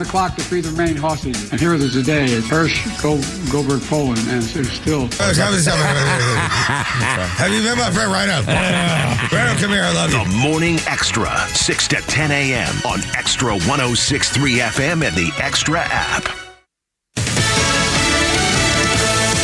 O'clock to free the remaining hostages. And here it is today. It's Hirsch, Goldberg, Poland, and it's still. Have you met my friend Rhino? Rhino, come here. I love you. The Morning Extra, 6 to 10 a.m. on XTRA 106.3 FM and the XTRA app.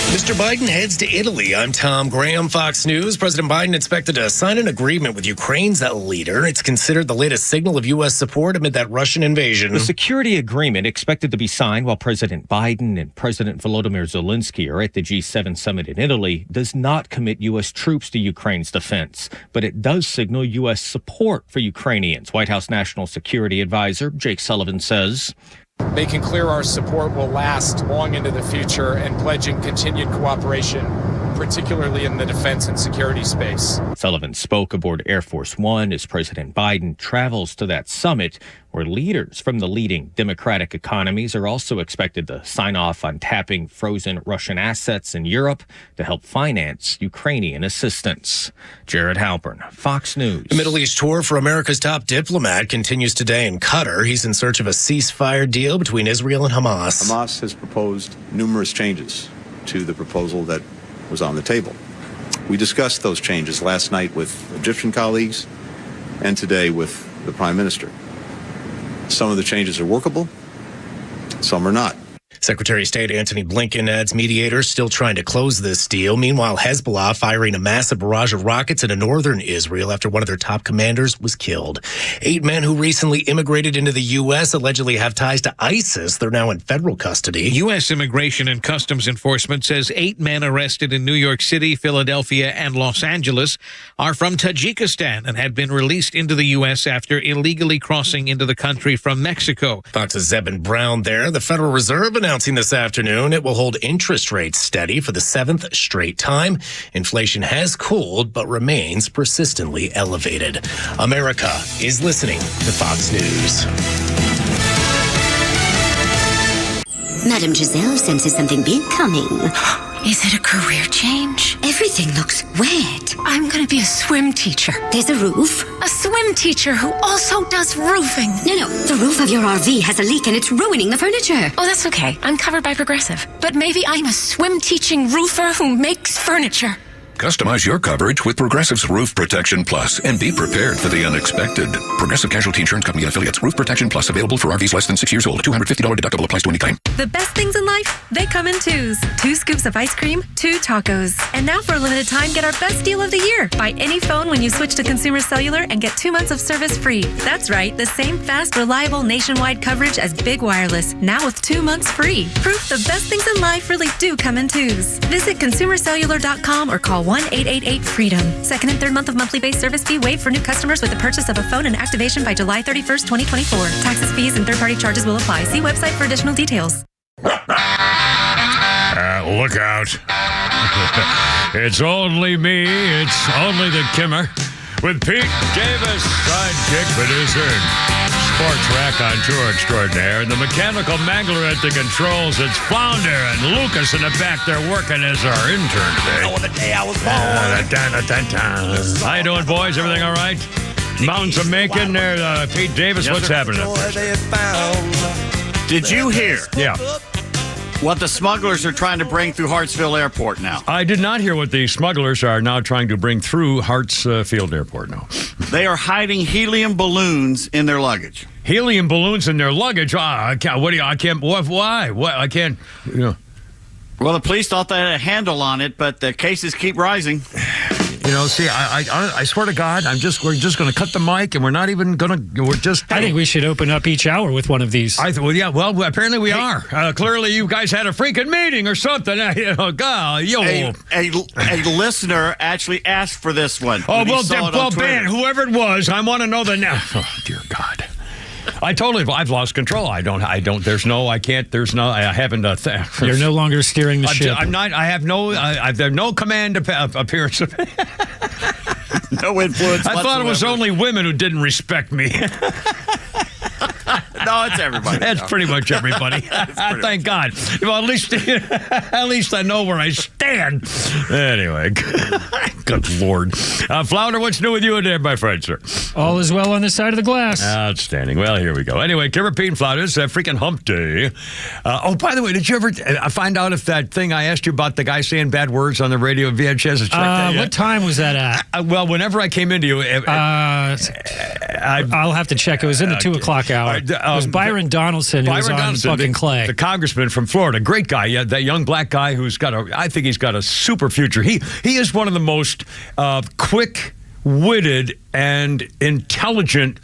Mr. Biden heads to Italy. I'm Tom Graham, Fox News. President Biden expected to sign an agreement with Ukraine's leader. It's considered the latest signal of U.S. support amid that Russian invasion. The security agreement expected to be signed while President Biden and President Volodymyr Zelensky are at the G7 summit in Italy does not commit U.S. troops to Ukraine's defense, but it does signal U.S. support for Ukrainians. White House National Security Advisor Jake Sullivan says, making clear our support will last long into the future and pledging continued cooperation, particularly in the defense and security space. Sullivan spoke aboard Air Force One as President Biden travels to that summit, where leaders from the leading democratic economies are also expected to sign off on tapping frozen Russian assets in Europe to help finance Ukrainian assistance. Jared Halpern, Fox News. The Middle East tour for America's top diplomat continues today in Qatar. He's in search of a ceasefire deal between Israel and Hamas. Hamas has proposed numerous changes to the proposal that was on the table. We discussed those changes last night with Egyptian colleagues and today with the Prime Minister. Some of the changes are workable, some are not. Secretary of State Antony Blinken adds mediators still trying to close this deal. Meanwhile, Hezbollah firing a massive barrage of rockets into northern Israel after one of their top commanders was killed. 8 men who recently immigrated into the U.S. allegedly have ties to ISIS. They're now in federal custody. U.S. Immigration and Customs Enforcement says 8 men arrested in New York City, Philadelphia, and Los Angeles are from Tajikistan and had been released into the U.S. after illegally crossing into the country from Mexico. Fox's Zebin Brown there. The Federal Reserve announcing this afternoon it will hold interest rates steady for the 7th straight time. Inflation has cooled but remains persistently elevated. America is listening to Fox News. Madame Giselle senses something big coming. Is it a career change? Everything looks wet. I'm going to be a swim teacher. There's a roof. A swim teacher who also does roofing. No, the roof of your RV has a leak and it's ruining the furniture. Oh, that's okay. I'm covered by Progressive. But maybe I'm a swim teaching roofer who makes furniture. Customize your coverage with Progressive's Roof Protection Plus and be prepared for the unexpected. Progressive Casualty Insurance Company and Affiliates. Roof Protection Plus available for RVs less than 6 years old. $250 deductible applies to any claim. The best things in life, they come in twos. 2 scoops of ice cream, 2 tacos. And now for a limited time, get our best deal of the year. Buy any phone when you switch to Consumer Cellular and get 2 months of service free. That's right, the same fast, reliable nationwide coverage as Big Wireless, now with 2 months free. Proof the best things in life really do come in twos. Visit consumercellular.com or call 1-888-FREEDOM. Second and third month of monthly base service fee waived for new customers with the purchase of a phone and activation by July 31st, 2024. Taxes, fees, and third-party charges will apply. See website for additional details. Look out. It's only me. It's only the Kimmer with Pete Davis, sidekick producer, sports raconteur extraordinaire, and the mechanical mangler at the controls. It's Flounder and Lucas in the back there working as our intern today. On the day I was born. How you doing, boys? Everything all right? Mountains of Macon there. Pete Davis, what's happening up there? Did you hear? Yeah. What the smugglers are trying to bring through Hartsfield Airport now? I did not hear what the smugglers are now trying to bring through Hartsfield Airport now. They are hiding helium balloons in their luggage. Helium balloons in their luggage? I can't. Why? What? I can't. You know. Well, the police thought they had a handle on it, but the cases keep rising. You know, see, I swear to God, we're just going to cut the mic, and we're not even going to. We're just. I think we should open up each hour with one of these. Well, apparently we are. Clearly, you guys had a freaking meeting or something. God, a listener actually asked for this one. Oh well, Ben, whoever it was, I want to know the now. Oh dear God. I've lost control. I haven't. You're no longer steering the ship. I'm not. I have no command appearance. No influence. I thought it was only women who didn't respect me. No, it's everybody. That's pretty much everybody. Thank God. Well, at least I know where I stand. Anyway, good Lord. Flounder, what's new with you and there, my friend, sir? All is well on this side of the glass. Outstanding. Well, here we go. Anyway, Kimmer, Pete, and Flounder, it's freaking hump day. By the way, did you ever find out if that thing I asked you about the guy saying bad words on the radio? Have you had a chance to check that yet? What time was that at? Well, whenever I came into you, I'll have to check. It was in the 2 o'clock hour. It was Byron Donaldson who was on Buck and Clay. The congressman from Florida. Great guy. Yeah, that young black guy who's I think he's got a super future. He is one of the most quick-witted and intelligent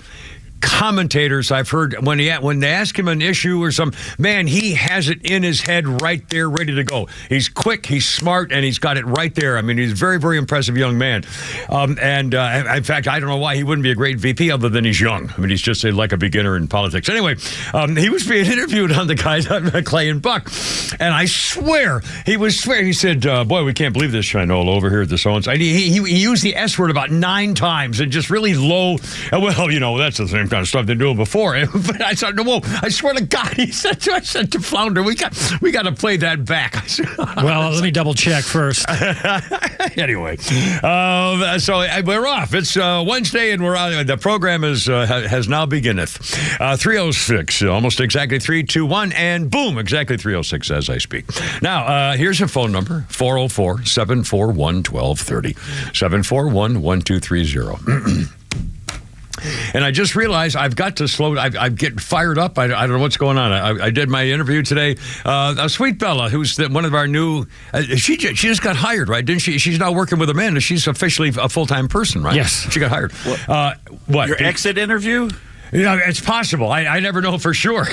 commentators I've heard. When they ask him an issue or man, he has it in his head right there, ready to go. He's quick, he's smart, and he's got it right there. I mean, he's a very, very impressive young man. In fact, I don't know why he wouldn't be a great VP other than he's young. I mean, he's just like a beginner in politics. Anyway, he was being interviewed on the guys on Clay and Buck, and I swear, he said, boy, we can't believe this Shinola over here at the so-and-so. He used the S word about 9 times and just really low. Well, that's the same kind of stuff they're doing before. But I said, whoa, I swear to God, I said to Flounder, we got to play that back. Well, let me double check first. Anyway, so we're off. It's Wednesday, and we're out. The program has now beginneth. 3:06, almost exactly 3:21, and boom, exactly 3:06 as I speak. Now, here's a phone number, 404-741-1230, 741-1230. And I just realized I've got to slow. I'm getting fired up. I don't know what's going on. I did my interview today. Sweet Bella, who's one of our new. She just got hired, right? Didn't she? She's now working with Amanda. She's officially a full-time person, right? Yes. She got hired. What? Your exit interview? Yeah, it's possible. I never know for sure.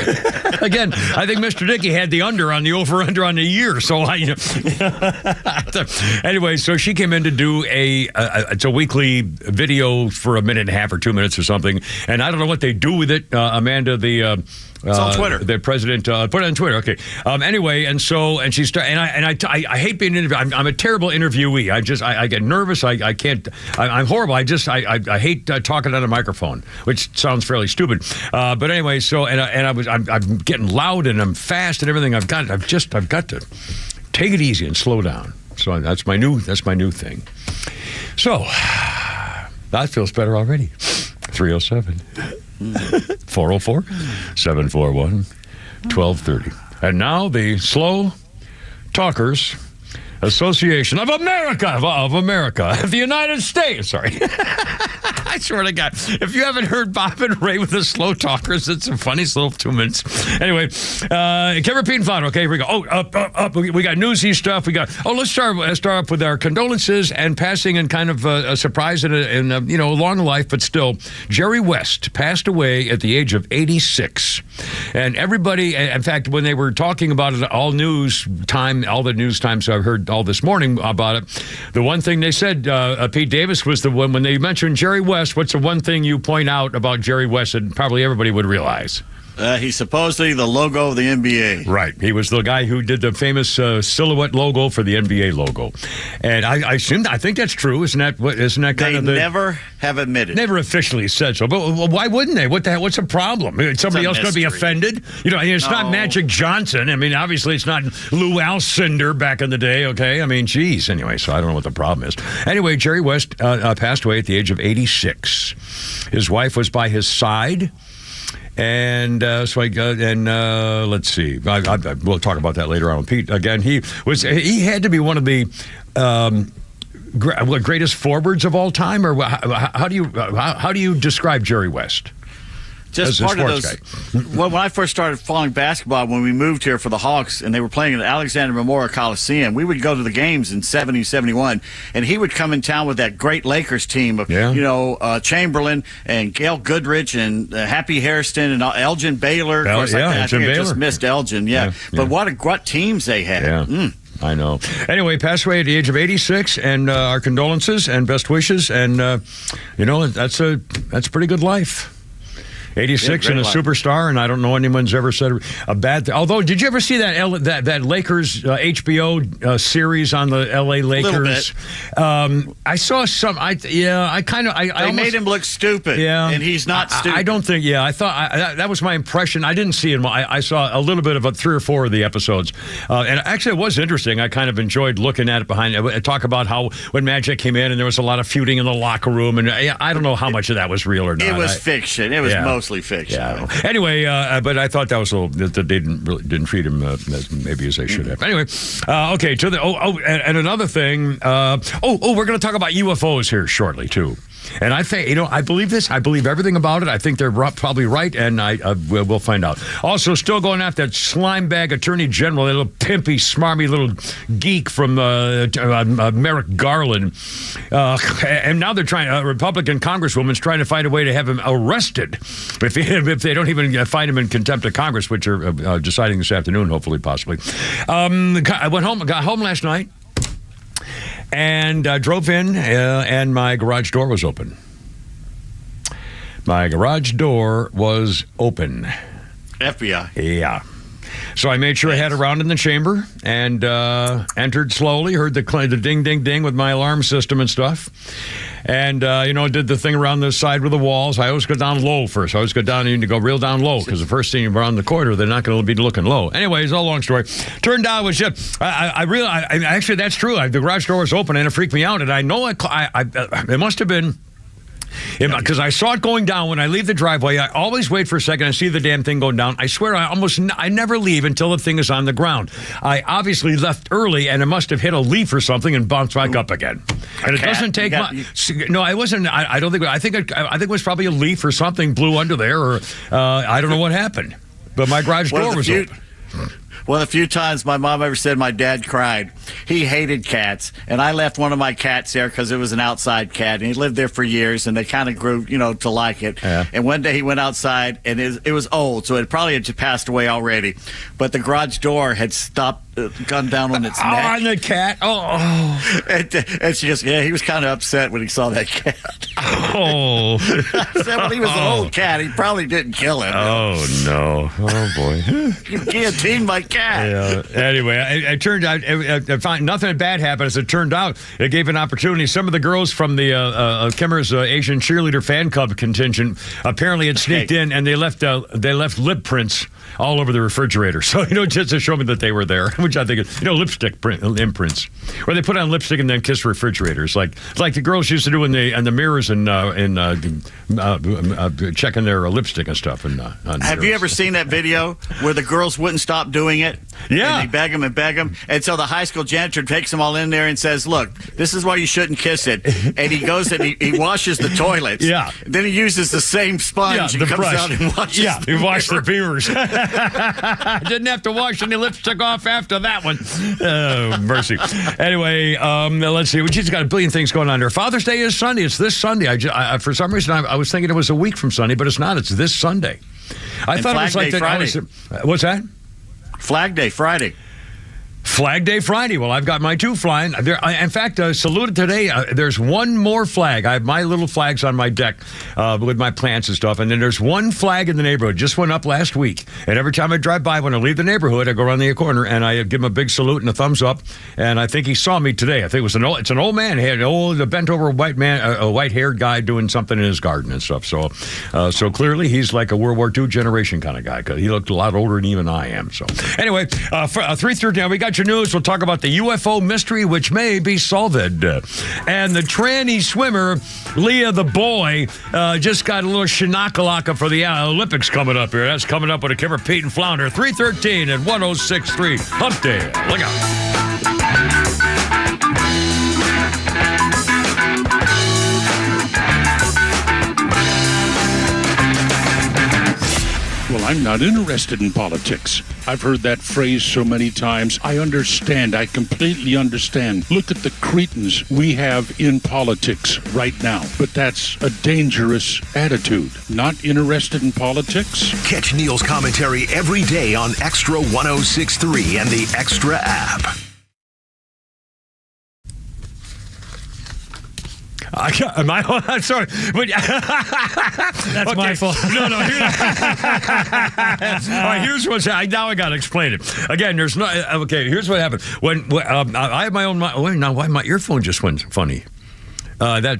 Again, I think Mr. Dickey had the over-under on the year. So anyway, so she came in to do it's a weekly video for a minute and a half or 2 minutes or something. And I don't know what they do with it. Amanda, it's on Twitter. The president put it on Twitter. Okay. Anyway, and she started, I hate being interviewed. I'm a terrible interviewee. I get nervous. I can't. I'm horrible. I hate talking on a microphone, which sounds fairly stupid. But anyway, so I'm getting loud and I'm fast and everything. I've got to take it easy and slow down. So that's my new thing. So that feels better already. 3:07. 404-741-1230. And now the Slow Talkers Association of America, of the United States. Sorry. I swear to God, if you haven't heard Bob and Ray with the Slow Talkers, it's the funniest little 2 minutes. Anyway, Kimmer, Pete, and Flounder. Okay, here we go. We got newsy stuff. Let's start up with our condolences and passing and kind of a surprise in a long life, but still. Jerry West passed away at the age of 86. And everybody, in fact, when they were talking about it, all the news times I've heard all this morning about it, the one thing they said, Pete Davis, was the one when they mentioned Jerry West, what's the one thing you point out about Jerry West that probably everybody would realize? He's supposedly the logo of the NBA. Right. He was the guy who did the famous silhouette logo for the NBA logo. And I think that's true. Isn't that kind of the... They never have admitted. Never officially said so. But why wouldn't they? What the hell? What's the problem? Is somebody else going to be offended? It's not Magic Johnson. I mean, obviously it's not Lou Alcindor back in the day, okay? I mean, geez. Anyway, so I don't know what the problem is. Anyway, Jerry West passed away at the age of 86. His wife was by his side. And let's see. We'll talk about that later on. Pete, again, he had to be one of the greatest forwards of all time, or how do you describe Jerry West? Just part of those. When I first started following basketball, when we moved here for the Hawks, and they were playing at Alexander Memorial Coliseum, we would go to the games in 70, 71, and he would come in town with that great Lakers team of, Chamberlain and Gail Goodrich and Happy Hairston and Elgin Baylor. Of course, I just missed Elgin, But what teams they had. Yeah. I know. Anyway, passed away at the age of 86, and our condolences and best wishes, and that's a pretty good life. 86 and a superstar, and I don't know anyone's ever said a bad thing. Although, did you ever see that Lakers HBO series on the L.A. Lakers? A little bit. I saw some. They made him look stupid. Yeah, and he's not stupid. I don't think. Yeah, I thought that was my impression. I didn't see him. I saw a little bit of 3 or 4 of the episodes, and actually it was interesting. I kind of enjoyed looking at it behind. Talk about how when Magic came in and there was a lot of feuding in the locker room, and I don't know how much of that was real or not. It was fiction. It was mostly fiction. Yeah. Anyway, but I thought that was a little that they didn't treat him as maybe as they should have. Anyway, okay. To the and another thing. We're going to talk about UFOs here shortly too. And I think, I believe this. I believe everything about it. I think they're probably right, and we'll find out. Also, still going after that slime bag attorney general, that little pimpy, smarmy little geek from Merrick Garland. And now they're trying, a Republican congresswoman's trying to find a way to have him arrested if they don't even find him in contempt of Congress, which are deciding this afternoon, hopefully, possibly. I got home last night. And drove in, and my garage door was open. My garage door was open. FBI. Yeah. So I made sure I had a round in the chamber and entered slowly, heard the ding, ding, ding with my alarm system and stuff. And, did the thing around the side with the walls. I always go down low first. I always go down, you need to go real down low because the first thing around the corner, they're not going to be looking low. Anyways, all long story. Turned out it was just, I realized, actually, that's true. The garage door was open and it freaked me out. And I know it must have been, because I saw it going down when I leave the driveway. I always wait for a second and see the damn thing going down. I swear I never leave until the thing is on the ground. I obviously left early and it must have hit a leaf or something and bounced back up again. And it doesn't take much. No, I wasn't. I don't think. I think it was probably a leaf or something blew under there, or I don't know what happened. But my garage door was open. One of the few times my mom ever said my dad cried. He hated cats, and I left one of my cats there because it was an outside cat, and he lived there for years, and they kind of grew, to like it. Yeah. And one day he went outside, and it was old, so it probably had passed away already. But the garage door had stopped, gone down on its neck. On the cat. Oh. And she goes, he was kind of upset when he saw that cat. Oh. I said, well, he was an old cat. He probably didn't kill him. Oh, no. Oh, boy. You guillotined my cat. Yeah. Anyway, it turned out, nothing bad happened. As it turned out, it gave an opportunity. Some of the girls from the Kimmer's Asian cheerleader fan club contingent apparently had sneaked in, and they left lip prints all over the refrigerator. So, just to show me that they were there, which I think is, lipstick imprints. Where they put on lipstick and then kiss refrigerators, like the girls used to do in the mirrors and checking their lipstick and stuff. Have you ever seen that video where the girls wouldn't stop doing it? Yeah. And they beg them. And so the high school janitor takes them all in there and says, look, this is why you shouldn't kiss it. And he goes and he washes the toilets. Yeah. Then he uses the same sponge and comes out and washes he washed the mirrors. Didn't have to wash any lipstick off after that one. Oh, mercy. Anyway, let's see. We just got a billion things going on there. Father's Day is Sunday. It's this Sunday. For some reason, I was thinking it was a week from Sunday, but it's not. It's this Sunday. I thought it was like Friday. What's that? Flag Day Friday. Flag Day Friday. Well, I've got my 2 flying. In fact, saluted today. There's one more flag. I have my little flags on my deck with my plants and stuff. And then there's one flag in the neighborhood. Just went up last week. And every time I drive by, when I leave the neighborhood, I go around the corner and I give him a big salute and a thumbs up. And I think he saw me today. I think it's an old man. He had a bent over white man, a white-haired guy doing something in his garden and stuff. So clearly he's like a World War II generation kind of guy, because he looked a lot older than even I am. So anyway, 3:30 now, we got your news. We'll talk about the UFO mystery, which may be solved. And the tranny swimmer, Leah the boy, just got a little shinakalaka for the Olympics coming up here. That's coming up with a Kimmer, Pete, and Flounder. 3:13 and 106.3. Hump Day. Look out. Well, I'm not interested in politics. I've heard that phrase so many times. I understand. I completely understand. Look at the cretins we have in politics right now. But that's a dangerous attitude. Not interested in politics? Catch Neil's commentary every day on XTRA 106.3 and the XTRA app. Am I? I'm sorry. But, That's my fault. No. All right, here's what's now I got to explain it. Again, there's no. Okay, here's what happened. When I have my own. Now, why my earphone just went funny? When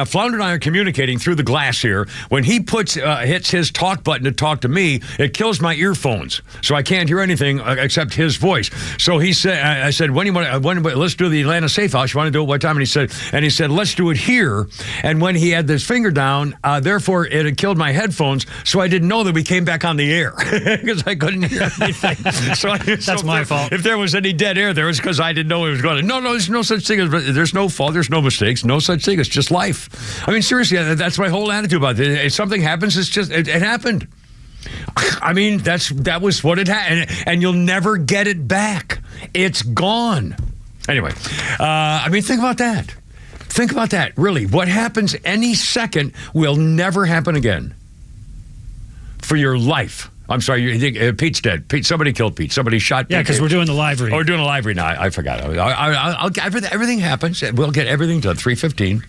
Flounder and I are communicating through the glass here, when he hits his talk button to talk to me, it kills my earphones, so I can't hear anything except his voice. So he said, I said, let's do the Atlanta Safe House. You want to do it what time? And he said, let's do it here. And when he had his finger down, therefore it had killed my headphones, so I didn't know that we came back on the air because I couldn't hear anything. That's my fault. If there was any dead air there, it's because I didn't know it was going to. No, there's no such thing as there's no fault. There's no mistakes, no such thing. It's just life. I mean, seriously, that's my whole attitude about it. If something happens, it's just it happened. I mean, that was what it had, and you'll never get it back. It's gone. Anyway, I mean, think about that. Think about that. Really, what happens any second will never happen again for your life. I'm sorry, you think Pete's dead. Somebody killed Pete. Somebody shot Pete. Yeah, because we're doing the live read. Oh, we're doing a live read now. I forgot. Everything happens. We'll get everything done. 3:15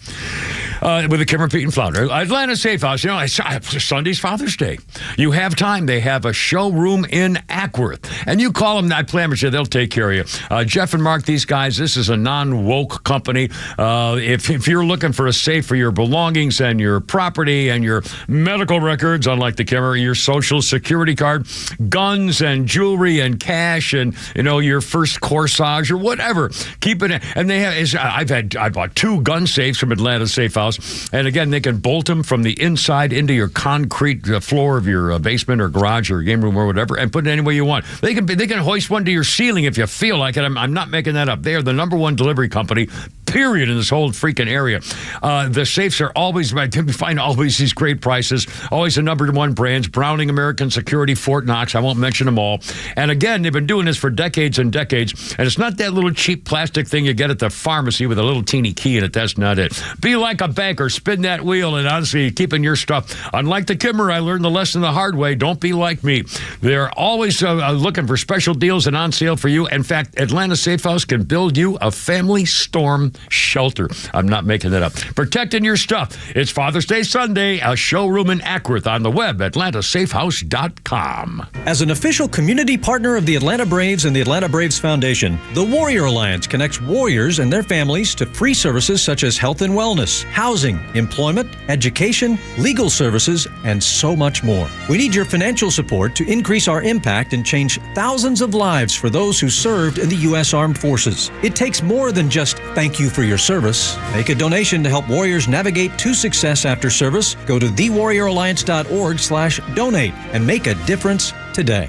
with the Kimmer, Pete, and Flounder. Atlanta Safe House. You know, Sunday's Father's Day. You have time. They have a showroom in Ackworth. And you call them, I promise you, they'll take care of you. Jeff and Mark, these guys, this is a non-woke company. If you're looking for a safe for your belongings and your property and your medical records, unlike the Kimmer, your Social Security card, guns and jewelry and cash and, your first corsage or whatever. Keep it in. And they have, I bought 2 gun safes from Atlanta Safe House. And again, they can bolt them from the inside into your concrete floor of your basement or garage or game room or whatever and put it any way you want. They can hoist one to your ceiling if you feel like it. I'm not making that up. They are the #1 delivery company, period, in this whole freaking area. The safes are always, I find always these great prices, always the #1 brands, Browning, American Security, Fort Knox, I won't mention them all. And again, they've been doing this for decades and decades, and it's not that little cheap plastic thing you get at the pharmacy with a little teeny key in it. That's not it. Be like a banker, spin that wheel, and honestly, keeping your stuff. Unlike the Kimmer, I learned the lesson the hard way. Don't be like me. They're always looking for special deals and on sale for you. In fact, Atlanta Safe House can build you a family storm shelter. I'm not making that up. Protecting your stuff. It's Father's Day Sunday, a showroom in Ackworth on the web, atlantasafehouse.com. As an official community partner of the Atlanta Braves and the Atlanta Braves Foundation, the Warrior Alliance connects warriors and their families to free services such as health and wellness, housing, employment, education, legal services, and so much more. We need your financial support to increase our impact and change thousands of lives for those who served in the U.S. Armed Forces. It takes more than just thank you for your service. Make a donation to help warriors navigate to success after service. Go to thewarrioralliance.org/donate and make a difference today.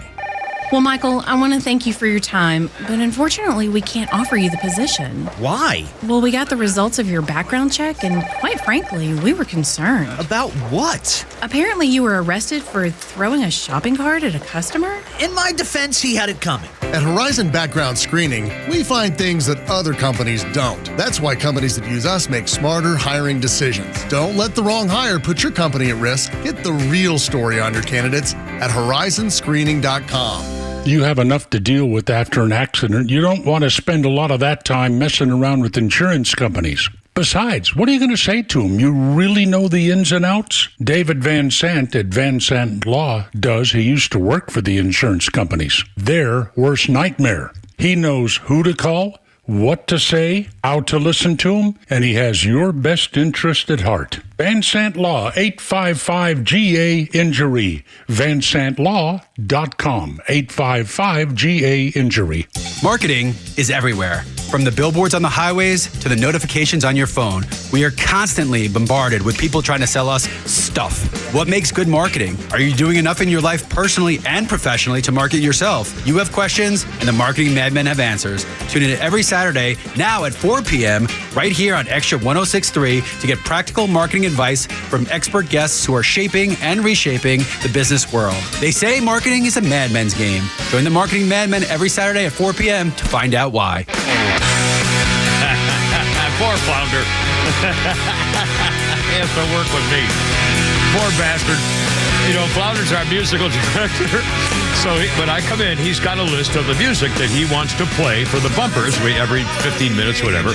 Well, Michael, I want to thank you for your time, but unfortunately, we can't offer you the position. Why? Well, we got the results of your background check, and quite frankly, we were concerned. About what? Apparently, you were arrested for throwing a shopping cart at a customer? In my defense, he had it coming. At Horizon Background Screening, we find things that other companies don't. That's why companies that use us make smarter hiring decisions. Don't let the wrong hire put your company at risk. Get the real story on your candidates at horizonscreening.com. You have enough to deal with after an accident. You don't want to spend a lot of that time messing around with insurance companies. Besides, what are you going to say to them? You really know the ins and outs? David Van Sant at Van Sant Law does. He used to work for the insurance companies. Their worst nightmare. He knows who to call, what to say, how to listen to them, and he has your best interest at heart. Van Sant Law, 855-GA-INJURY. VanSantLaw.com, 855-GA-INJURY. Marketing is everywhere. From the billboards on the highways to the notifications on your phone, we are constantly bombarded with people trying to sell us stuff. What makes good marketing? Are you doing enough in your life personally and professionally to market yourself? You have questions, and the Marketing Madmen have answers. Tune in every Saturday, now at 4 p.m., right here on XTRA 106.3 to get practical marketing advice from expert guests who are shaping and reshaping the business world. They say marketing is a madman's game. Join the Marketing Madmen every Saturday at 4 p.m. to find out why. Poor Flounder. He has to work with me. Poor bastard. Flounder's our musical director. When I come in, he's got a list of the music that he wants to play for the bumpers every 15 minutes, whatever.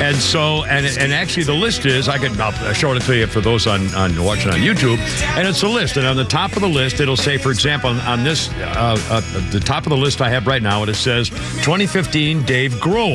And so, and actually the list is, I'll show it to you for those on watching on YouTube, and it's a list. And on the top of the list, it'll say, for example, on this, the top of the list I have right now, it says 2015 Dave Grohl.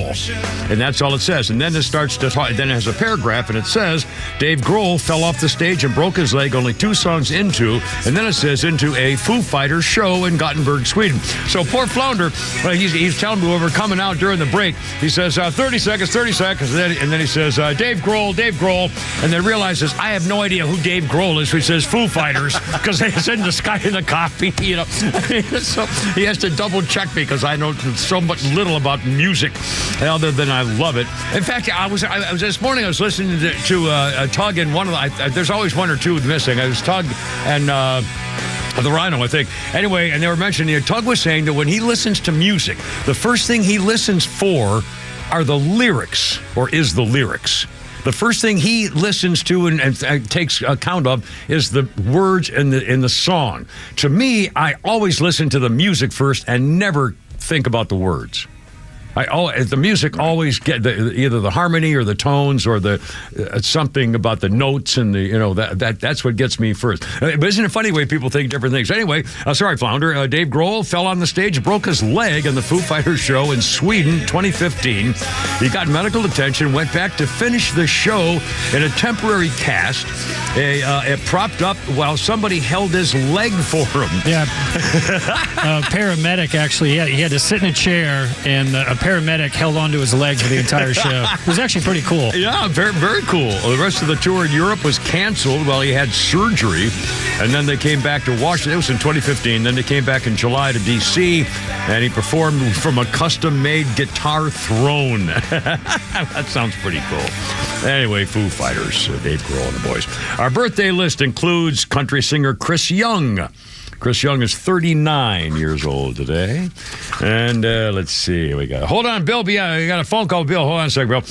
And that's all it says. And then it starts to talk, then it has a paragraph, and it says, Dave Grohl fell off the stage and broke his leg only 2 songs into, and then it says, into a Foo Fighters show in Gothenburg, Sweden. So poor Flounder, he's telling me when we're coming out during the break, he says, 30 seconds, and then he says, Dave Grohl, and then realizes, I have no idea who Dave Grohl is, so he says Foo Fighters, because it's in the copy, so he has to double check me, because I know so much little about music, other than I love it. In fact, I was this morning, I was listening to Tug, and one of there's always one or two missing. It was Tug and the Rhino, I think. Anyway, and they were mentioning, Tug was saying that when he listens to music, the first thing he listens for are the lyrics, or is the lyrics. The first thing he listens to and takes account of is the words in the song. To me, I always listen to the music first and never think about the words. The music always get either the harmony or the tones or the something about the notes and that's what gets me first. But isn't it funny the way people think different things? Anyway, sorry, Flounder. Dave Grohl fell on the stage, broke his leg on the Foo Fighters show in Sweden, 2015. He got medical attention, went back to finish the show in a temporary cast. It propped up while somebody held his leg for him. Yeah, a paramedic actually. He had to sit in a chair, and a paramedic held onto his leg for the entire show. It was actually pretty cool. Yeah, very, very cool. The rest of the tour in Europe was canceled while he had surgery, and then they came back to Washington. It was in 2015. Then they came back in July to D.C., and he performed from a custom-made guitar throne. That sounds pretty cool. Anyway, Foo Fighters, Dave Grohl and the boys. Our birthday list includes country singer Chris Young. Chris Young is 39 years old today. And let's see. Hold on, Bill. I got a phone call, Bill. Hold on a second, Bill.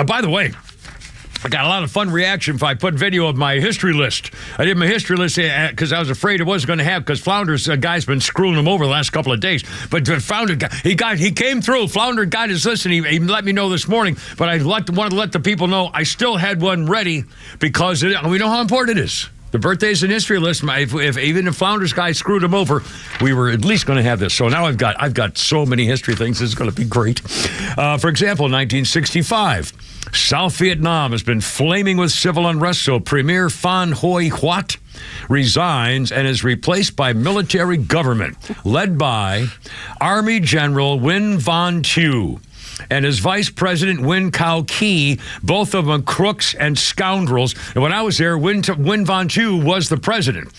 By the way, I got a lot of fun reaction if I put video of my history list. I did my history list because I was afraid it wasn't going to have, because Flounder's guy's been screwing him over the last couple of days. But Flounder, he came through. Flounder got his list, and he let me know this morning. But I wanted to let the people know I still had one ready, because we know how important it is. The birthdays and history list. Even if Flounder's guy screwed him over, we were at least going to have this. So now I've got so many history things. This is going to be great. For example, 1965, South Vietnam has been flaming with civil unrest. So Premier Phan Huy Huat resigns and is replaced by military government led by Army General Nguyen Van Thieu and his vice president, Nguyen Cao Ky, both of them crooks and scoundrels. And when I was there, Nguyen Van Thieu was the president.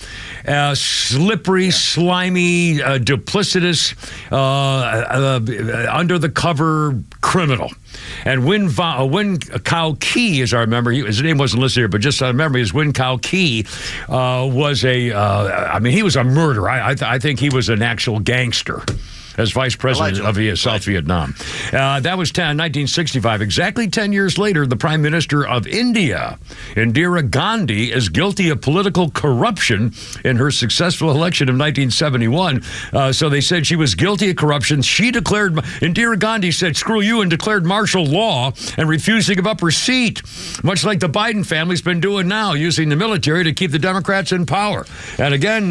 Slippery, slimy, duplicitous, under-the-cover criminal. And Nguyen Cao Ky, as I remember, his name wasn't listed here, but just I remember his Nguyen Cao Ky was he was a murderer. I think he was an actual gangster as vice president of South Vietnam. That was 1965. Exactly 10 years later, the Prime Minister of India, Indira Gandhi, is guilty of political corruption in her successful election of 1971. So they said she was guilty of corruption. Indira Gandhi said, screw you, and declared martial law and refused to give up her seat, much like the Biden family's been doing now, using the military to keep the Democrats in power. And again,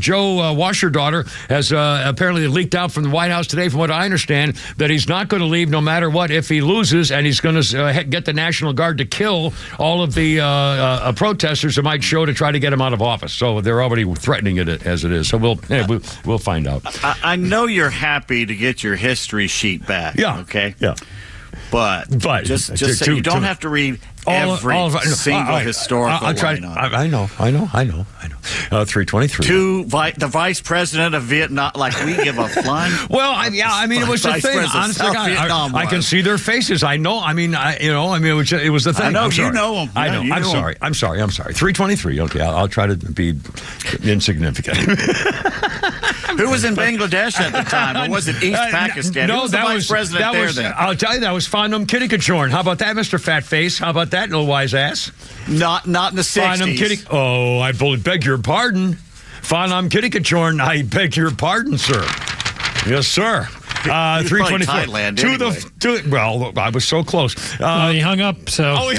Joe Washer daughter has apparently leaked out from the White House today, from what I understand, that he's not going to leave no matter what if he loses, and he's going to get the National Guard to kill all of the protesters that might show to try to get him out of office. So they're already threatening it as it is. So we'll find out. I know you're happy to get your history sheet back. Yeah. Okay. Yeah. But just so you don't have to read every single historical I'll try. I know. 323. The vice president of Vietnam, like we give a flying. Well, it was the thing. Honestly, I can see their faces. I know. It was the thing. I know you know them. I know. I'm sorry. 323. Okay, I'll try to be insignificant. Who was in Bangladesh at the time? Or was it East Pakistan? No, Who was the vice president there then? I'll tell you, that was Phanum Kittikachorn. How about that, Mr. Fat Face? How about that, little wise ass? Not in the 60s. I beg your pardon. Fanam Kittikachorn, I beg your pardon, sir. Yes, sir. 324. Thailand, anyway. Well, I was so close. He hung up, so. Oh,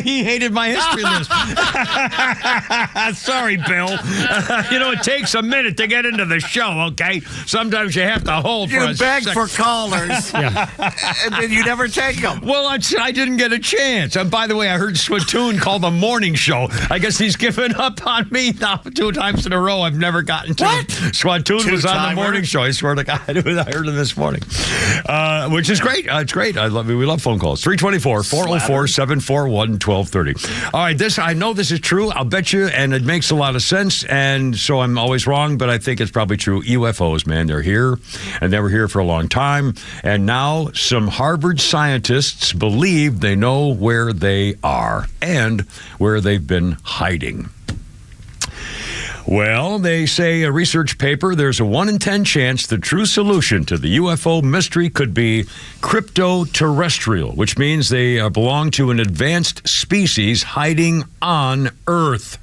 he hated my history list. Sorry, Bill. It takes a minute to get into the show, okay? Sometimes you have to hold for a You beg sec. for callers, and then you never take them. Well, I didn't get a chance. And by the way, I heard Swatoon call the morning show. I guess he's given up on me now 2 times in a row. I've never gotten to it. Swatoon was on the morning show. I swear to God. I heard it this morning, which is great. It's great. We love phone calls. 324-404-741-1230. All right, I know this is true. I'll bet you, and it makes a lot of sense, and so I'm always wrong, but I think it's probably true. UFOs, man, they're here, and they were here for a long time, and now some Harvard scientists believe they know where they are and where they've been hiding. Well, they say a research paper, there's a 1 in 10 chance the true solution to the UFO mystery could be crypto-terrestrial, which means they belong to an advanced species hiding on Earth.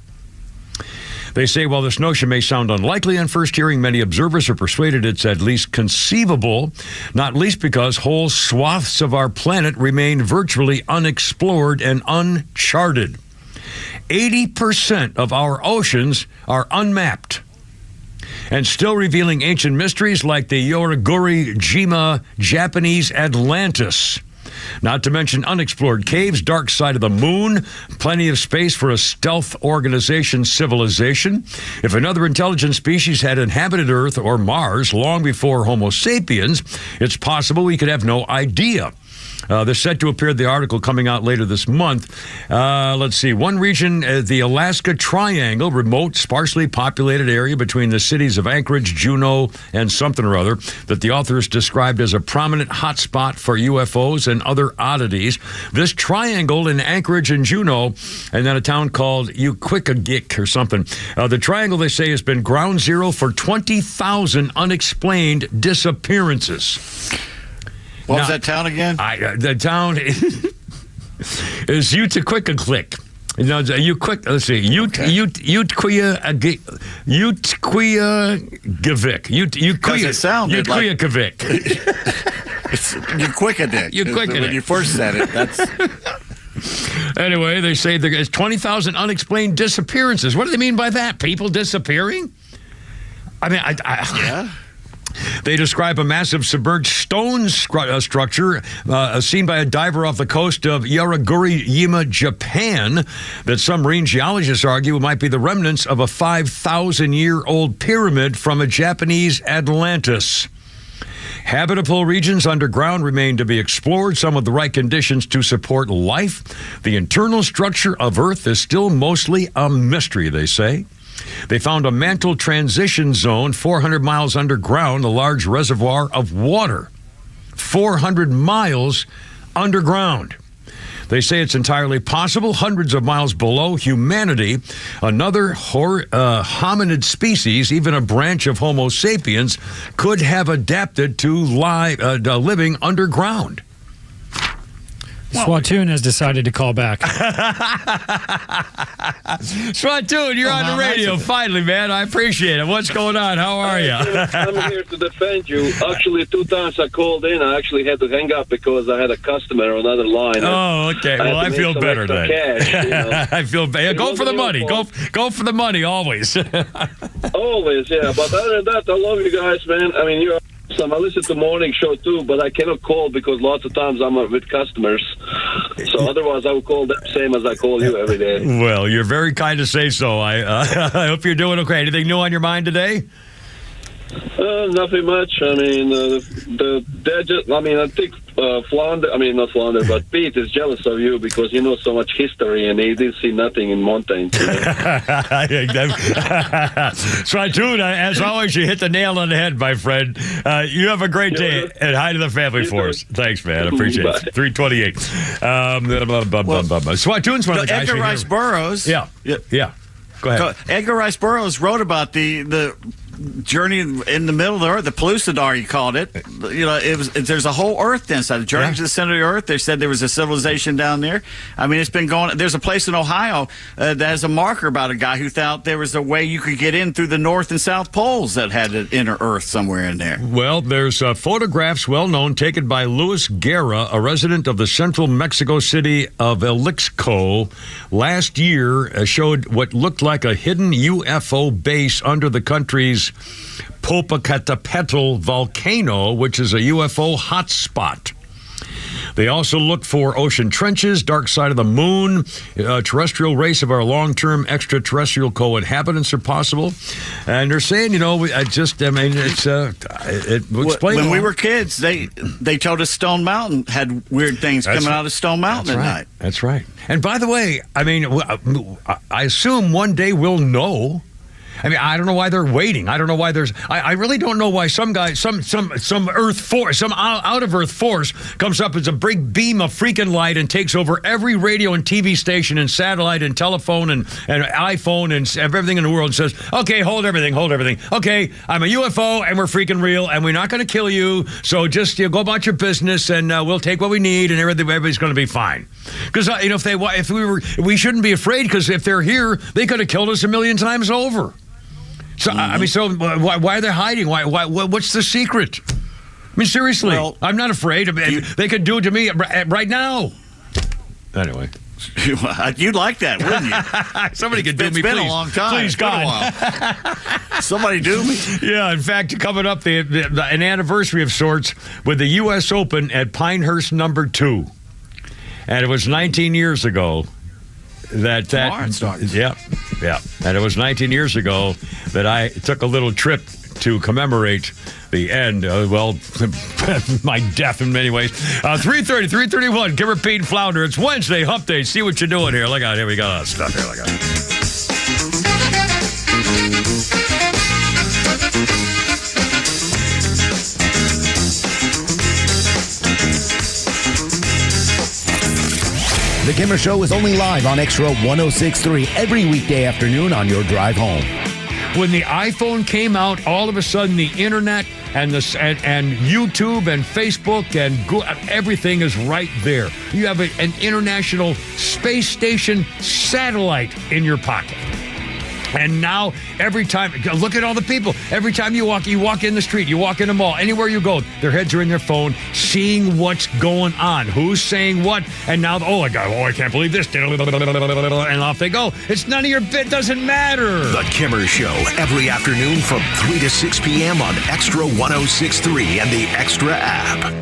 They say while this notion may sound unlikely on first hearing, many observers are persuaded it's at least conceivable, not least because whole swaths of our planet remain virtually unexplored and uncharted. 80% of our oceans are unmapped and still revealing ancient mysteries like the Yoraguri-jima Japanese Atlantis. Not to mention unexplored caves, dark side of the moon, plenty of space for a stealth organization civilization. If another intelligent species had inhabited Earth or Mars long before Homo sapiens, it's possible we could have no idea. They're set to appear, the article coming out later this month. Let's see. One region, the Alaska Triangle, remote, sparsely populated area between the cities of Anchorage, Juneau, and something or other, that the authors described as a prominent hotspot for UFOs and other oddities. This triangle in Anchorage and Juneau, and then a town called Uquikagik or something. The triangle, they say, has been ground zero for 20,000 unexplained disappearances. What was that town again? The town is Utaquikagik. No, let's see. Utquiyagavik. Because it sounded like Uquikagik. When you first said it, that's... Anyway, they say there's 20,000 unexplained disappearances. What do they mean by that? People disappearing? I mean, yeah. They describe a massive submerged stone structure seen by a diver off the coast of Yoraguri-jima, Japan, that some marine geologists argue might be the remnants of a 5,000-year-old pyramid from a Japanese Atlantis. Habitable regions underground remain to be explored, some with the right conditions to support life. The internal structure of Earth is still mostly a mystery, they say. They found a mantle transition zone 400 miles underground, a large reservoir of water. 400 miles underground. They say it's entirely possible hundreds of miles below humanity, another hominid species, even a branch of Homo sapiens, could have adapted to living underground. Swatoon has decided to call back. Swatoon, you're on the radio. Finally, man. I appreciate it. What's going on? How are you? I'm here to defend you. Actually, 2 times I called in. I actually had to hang up because I had a customer on another line. Oh, okay. Well, I feel better then. Cash, you know? I feel bad. Go for the money. Go for the money always. Always, yeah. But other than that, I love you guys, man. I mean, you're awesome. I listen to morning show too, but I cannot call because lots of times I'm with customers. So otherwise, I would call them same as I call you every day. Well, you're very kind to say so. I hope you're doing okay. Anything new on your mind today? Nothing much. I mean, I think not Flounder, but Pete is jealous of you because you know so much history and he didn't see nothing in mountains. Swatoon, as always, you hit the nail on the head, my friend. You have a great day, and hi to the family for us. Thanks, man. I appreciate it. 328. Swatoon's one of the guys. Edgar Rice Burroughs. Yeah. Go ahead. Edgar Rice Burroughs wrote about the journey in the middle of the earth, the Pellucidar, you called it. There's a whole Earth inside. The journey to the center of the Earth. They said there was a civilization down there. I mean, it's been going. There's a place in Ohio that has a marker about a guy who thought there was a way you could get in through the North and South Poles that had an inner Earth somewhere in there. Well, there's photographs well known taken by Luis Guerra, a resident of the central Mexico city of Elixco, last year showed what looked like a hidden UFO base under the country's Popocatépetl volcano, which is a UFO hotspot. They also looked for ocean trenches, dark side of the moon, terrestrial race of our long-term extraterrestrial co-inhabitants are possible. And they're saying, it explains. When we were kids, they told us Stone Mountain had weird things coming out of Stone Mountain at night. That's right. And by the way, I assume one day we'll know. I mean, I don't know why they're waiting. I don't know why I really don't know why some guy, some Earth force, some out of Earth force comes up as a big beam of freaking light and takes over every radio and TV station and satellite and telephone and iPhone and everything in the world and says, okay, hold everything. Okay, I'm a UFO and we're freaking real and we're not going to kill you. So just go about your business and we'll take what we need and everybody's going to be fine. Because we shouldn't be afraid, because if they're here, they could have killed us a million times over. So why are they hiding? Why? What's the secret? I mean, seriously, I'm not afraid. They could do it to me right now. Anyway, you'd like that, wouldn't you? Somebody could do me. It's been please. a long time. Please, God. Somebody do me. Yeah. In fact, coming up, an anniversary of sorts with the U.S. Open at Pinehurst #2, and it was 19 years ago. Tomorrow it starts. Yeah. And it was 19 years ago that I took a little trip to commemorate the end, my death in many ways. 331, Kimmer, Pete, and Flounder. It's Wednesday, hump day. See what you're doing here. Look out, here we got stuff here. Look out. The Kimmer Show is only live on XTRA 106.3 every weekday afternoon on your drive home. When the iPhone came out, all of a sudden the internet and YouTube and Facebook and Google, everything is right there. You have an international space station satellite in your pocket. And now, every time, look at all the people. Every time you walk in the street, you walk in the mall, anywhere you go, their heads are in their phone, seeing what's going on, who's saying what, and now, I can't believe this, and off they go. It's none of your bit, doesn't matter. The Kimmer Show, every afternoon from 3 to 6 p.m. on XTRA 106.3 and the XTRA app.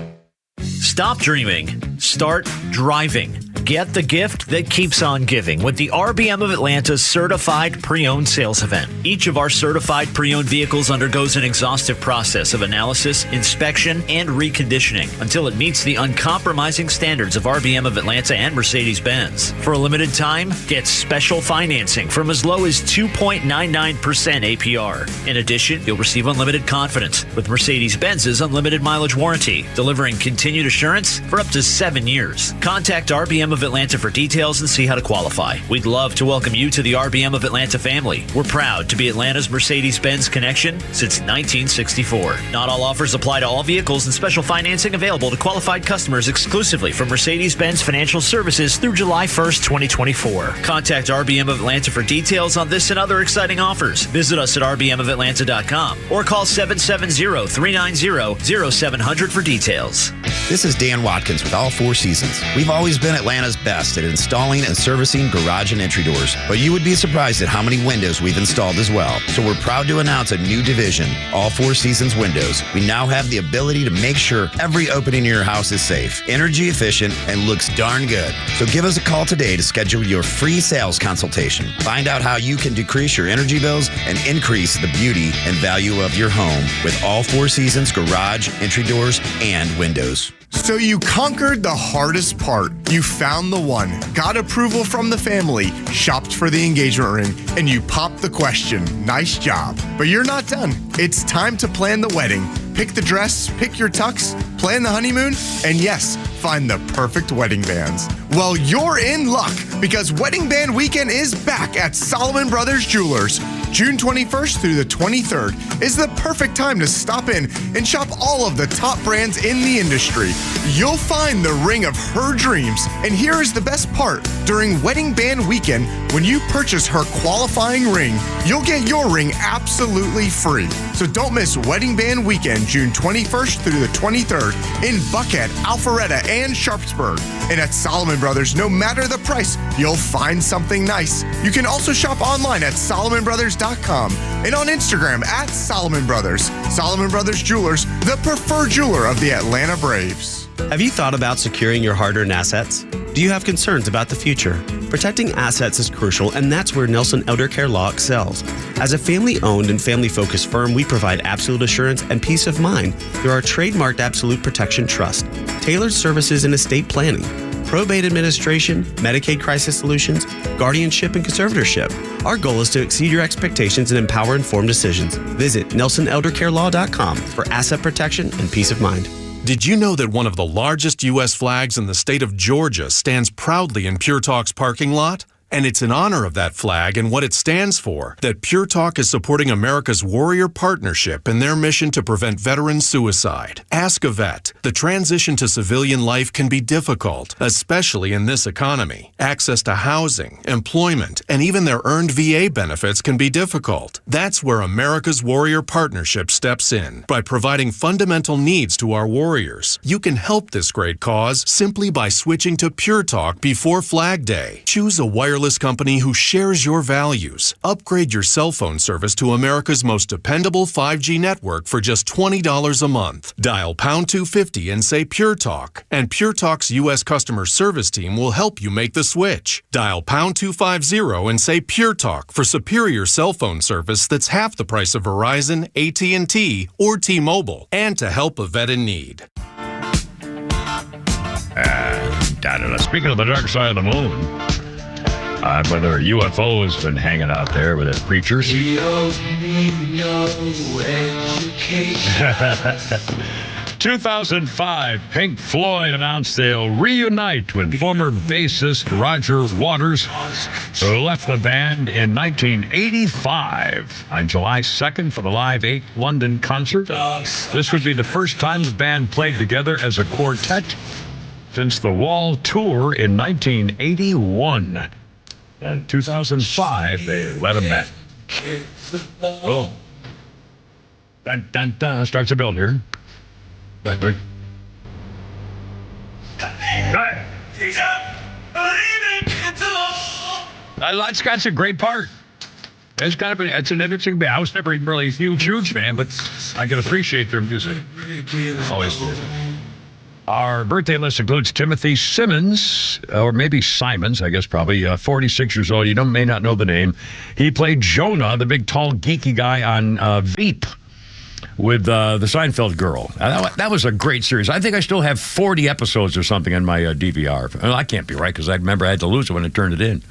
Stop dreaming. Start driving. Get the gift that keeps on giving with the RBM of Atlanta's Certified Pre-Owned Sales Event. Each of our certified pre-owned vehicles undergoes an exhaustive process of analysis, inspection, and reconditioning until it meets the uncompromising standards of RBM of Atlanta and Mercedes-Benz. For a limited time, get special financing from as low as 2.99% APR. In addition, you'll receive unlimited confidence with Mercedes-Benz's unlimited mileage warranty, delivering continued assurance for up to 7 years. Contact RBM of Atlanta for details and see how to qualify. We'd love to welcome you to the RBM of Atlanta family. We're proud to be Atlanta's Mercedes-Benz connection since 1964. Not all offers apply to all vehicles, and special financing available to qualified customers exclusively from Mercedes-Benz Financial Services through July 1st, 2024. Contact RBM of Atlanta for details on this and other exciting offers. Visit us at rbmofatlanta.com or call 770-390-0700 for details. This is Dan Watkins with All Four Seasons. We've always been Atlanta's best at installing and servicing garage and entry doors, but you would be surprised at how many windows we've installed as well. So we're proud to announce a new division, All Four Seasons Windows. We now have the ability to make sure every opening in your house is safe, energy efficient, and looks darn good. So give us a call today to schedule your free sales consultation. Find out how you can decrease your energy bills and increase the beauty and value of your home with All Four Seasons garage, entry doors, and windows. So you conquered the hardest part. You found the one, got approval from the family, shopped for the engagement ring, and you popped the question. Nice job. But you're not done. It's time to plan the wedding. Pick the dress, pick your tux, plan the honeymoon, and yes, find the perfect wedding bands. Well, you're in luck because Wedding Band Weekend is back at Solomon Brothers Jewelers. June 21st through the 23rd is the perfect time to stop in and shop all of the top brands in the industry. You'll find the ring of her dreams. And here is the best part. During Wedding Band Weekend, when you purchase her qualifying ring, you'll get your ring absolutely free. So don't miss Wedding Band Weekend, June 21st through the 23rd in Buckhead, Alpharetta, and Sharpsburg. And at Solomon Brothers, no matter the price, you'll find something nice. You can also shop online at SolomonBrothers.com and on Instagram at Solomon Brothers. Solomon Brothers Jewelers, the preferred jeweler of the Atlanta Braves. Have you thought about securing your hard-earned assets? Do you have concerns about the future? Protecting assets is crucial, and that's where Nelson Elder Care Law excels. As a family-owned and family-focused firm, we provide absolute assurance and peace of mind through our trademarked Absolute Protection Trust, tailored services in estate planning, probate administration, Medicaid crisis solutions, guardianship, and conservatorship. Our goal is to exceed your expectations and empower informed decisions. Visit NelsonElderCareLaw.com for asset protection and peace of mind. Did you know that one of the largest U.S. flags in the state of Georgia stands proudly in Pure Talk's parking lot? And it's in honor of that flag and what it stands for that Pure Talk is supporting America's Warrior Partnership in their mission to prevent veteran suicide. Ask a vet. The transition to civilian life can be difficult, especially in this economy. Access to housing, employment, and even their earned VA benefits can be difficult. That's where America's Warrior Partnership steps in by providing fundamental needs to our warriors. You can help this great cause simply by switching to Pure Talk before Flag Day. Choose a wireless company who shares your values. Upgrade your cell phone service to America's most dependable 5G network for just $20 a month. Dial pound 250 and say Pure Talk, and Pure Talk's U.S. customer service team will help you make the switch. Dial pound 250 and say Pure Talk for superior cell phone service that's half the price of Verizon, AT&T, or T-Mobile, and to help a vet in need. Speaking of the dark side of the moon, whether UFO has been hanging out there with its preachers. We don't need no education. 2005, Pink Floyd announced they'll reunite with former bassist Roger Waters, who left the band in 1985 on July 2nd for the Live 8 London concert. This would be the first time the band played together as a quartet since the Wall tour in 1981. In 2005, they let him back. Oh. Dun, dun, dun. Starts to build here. That's a great part. It's an interesting band. I was never really a huge fan, but I can appreciate their music. Always did. Our birthday list includes Timothy Simmons, or maybe Simons, I guess probably, 46 years old. You may not know the name. He played Jonah, the big, tall, geeky guy on Veep with the Seinfeld girl. That was a great series. I think I still have 40 episodes or something on my DVR. Well, I can't be right because I remember I had to lose it when I turned it in.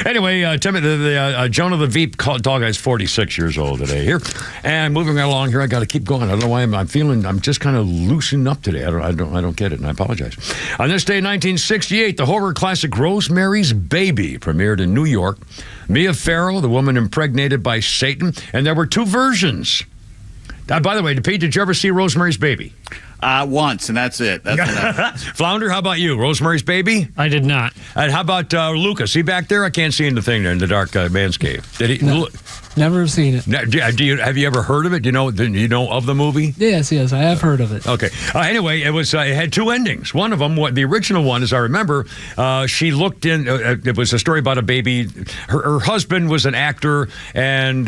Anyway, Jonah the Veep tall guy's 46 years old today. Here, and moving right along here, I got to keep going. I don't know why I'm just kind of loosening up today. I don't get it, and I apologize. On this day, 1968, the horror classic Rosemary's Baby premiered in New York. Mia Farrow, the woman impregnated by Satan, and there were two versions. By the way, Pete, did you ever see Rosemary's Baby? Once, and that's it. That's Flounder, how about you? Rosemary's Baby? I did not. And how about Lucas? He back there? I can't see anything there in the dark man's cave. Did he? No, never seen it. Have you ever heard of it? Do you know of the movie? Yes, I have heard of it. Okay. Anyway, it had two endings. One of them, the original one, as I remember, she looked in. It was a story about a baby. Her husband was an actor, and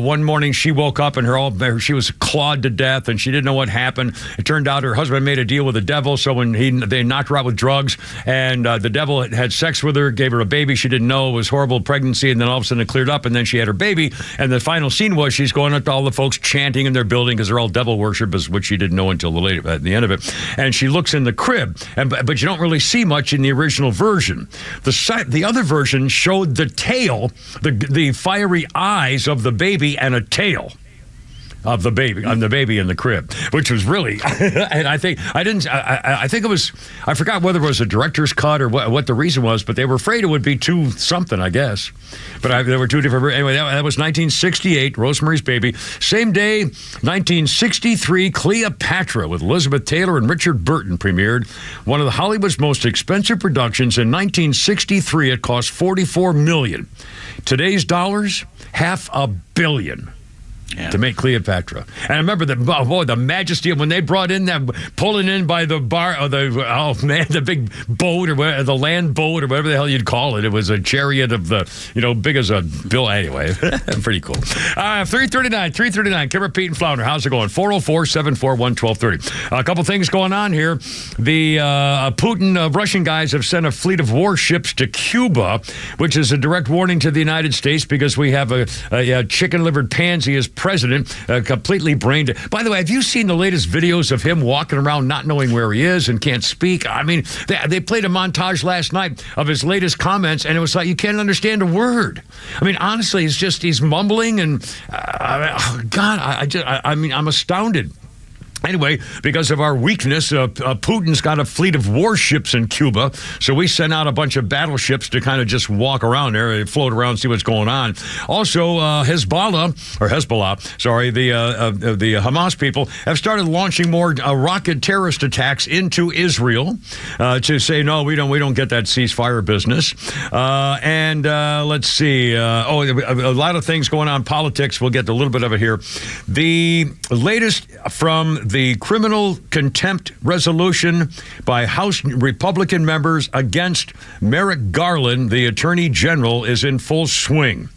one morning she woke up and she was clawed to death, and she didn't know what happened. It turned out her husband made a deal with the devil, so when they knocked her out with drugs, and the devil had sex with her, gave her a baby she didn't know, it was horrible pregnancy, and then all of a sudden it cleared up, and then she had her baby, and the final scene was she's going up to all the folks chanting in their building because they're all devil worshippers, which she didn't know until at the end of it, and she looks in the crib, but you don't really see much in the original version. The other version showed the tail, the fiery eyes of the baby and a tail. of the baby. I'm the baby in the crib, which was really, and I think it was, I forgot whether it was a director's cut or what the reason was, but they were afraid it would be too something, I guess. But there were two different, anyway, that was 1968, Rosemary's Baby. Same day, 1963, Cleopatra with Elizabeth Taylor and Richard Burton premiered. One of the Hollywood's most expensive productions. In 1963, it cost $44 million. Today's dollars, $500 million. Yeah. To make Cleopatra. And I remember the majesty of when they brought in that, pulling in by the bar, the big boat or whatever, the land boat or whatever the hell you'd call it. It was a chariot of the, big as a bill. Anyway, pretty cool. 339, Kimmer, Pete, and Flounder. How's it going? 404-741-1230. A couple things going on here. The Putin, Russian guys have sent a fleet of warships to Cuba, which is a direct warning to the United States because we have a chicken-livered pansy as president, completely brain. By the way, have you seen the latest videos of him walking around not knowing where he is and can't speak? I mean, they played a montage last night of his latest comments, and it was like you can't understand a word. I mean, honestly, he's mumbling, and I'm astounded. Anyway, because of our weakness, Putin's got a fleet of warships in Cuba, so we sent out a bunch of battleships to kind of just walk around there, float around, see what's going on. Also, Hezbollah, the Hamas people have started launching more rocket terrorist attacks into Israel to say no, we don't get that ceasefire business. Let's see, a lot of things going on. Politics. We'll get a little bit of it here. The latest from the criminal contempt resolution by House Republican members against Merrick Garland, the Attorney General, is in full swing.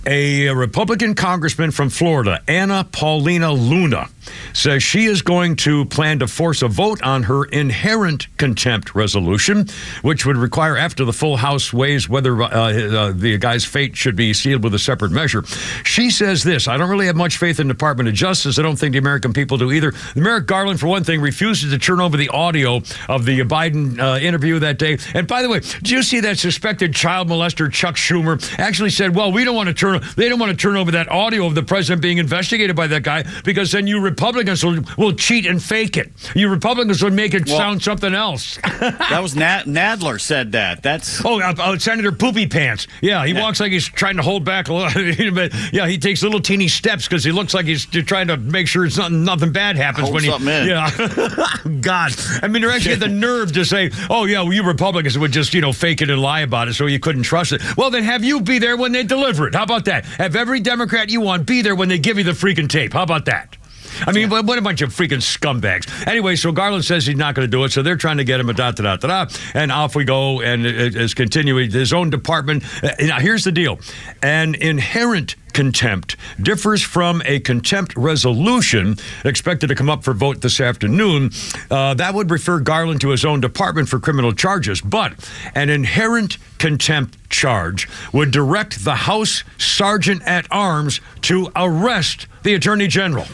A Republican congressman from Florida, Anna Paulina Luna, says she is going to plan to force a vote on her inherent contempt resolution, which would require, after the full House weighs whether the guy's fate should be sealed with a separate measure. She says this: I don't really have much faith in the Department of Justice. I don't think the American people do either. Merrick Garland, for one thing, refuses to turn over the audio of the Biden interview that day. And by the way, did you see that suspected child molester Chuck Schumer actually said, well, they don't want to turn over that audio of the president being investigated by that guy because then you Republicans will cheat and fake it. You Republicans would make it sound something else. That was Nadler said that. That's Senator Poopy Pants. Yeah, he walks like he's trying to hold back a little. But yeah, he takes little teeny steps because he looks like he's trying to make sure nothing bad happens when he. Yeah, God. I mean, they're actually had the nerve to say, "Oh yeah, well, you Republicans would just fake it and lie about it, so you couldn't trust it." Well, then have you be there when they deliver it. How about that? Have every Democrat you want be there when they give you the freaking tape. How about that? I mean, what a bunch of freaking scumbags. Anyway, so Garland says he's not going to do it, so they're trying to get him and off we go, and it's continuing. His own department. Now, here's the deal. An inherent contempt differs from a contempt resolution expected to come up for vote this afternoon. That would refer Garland to his own department for criminal charges, but an inherent contempt charge would direct the House Sergeant at Arms to arrest the Attorney General.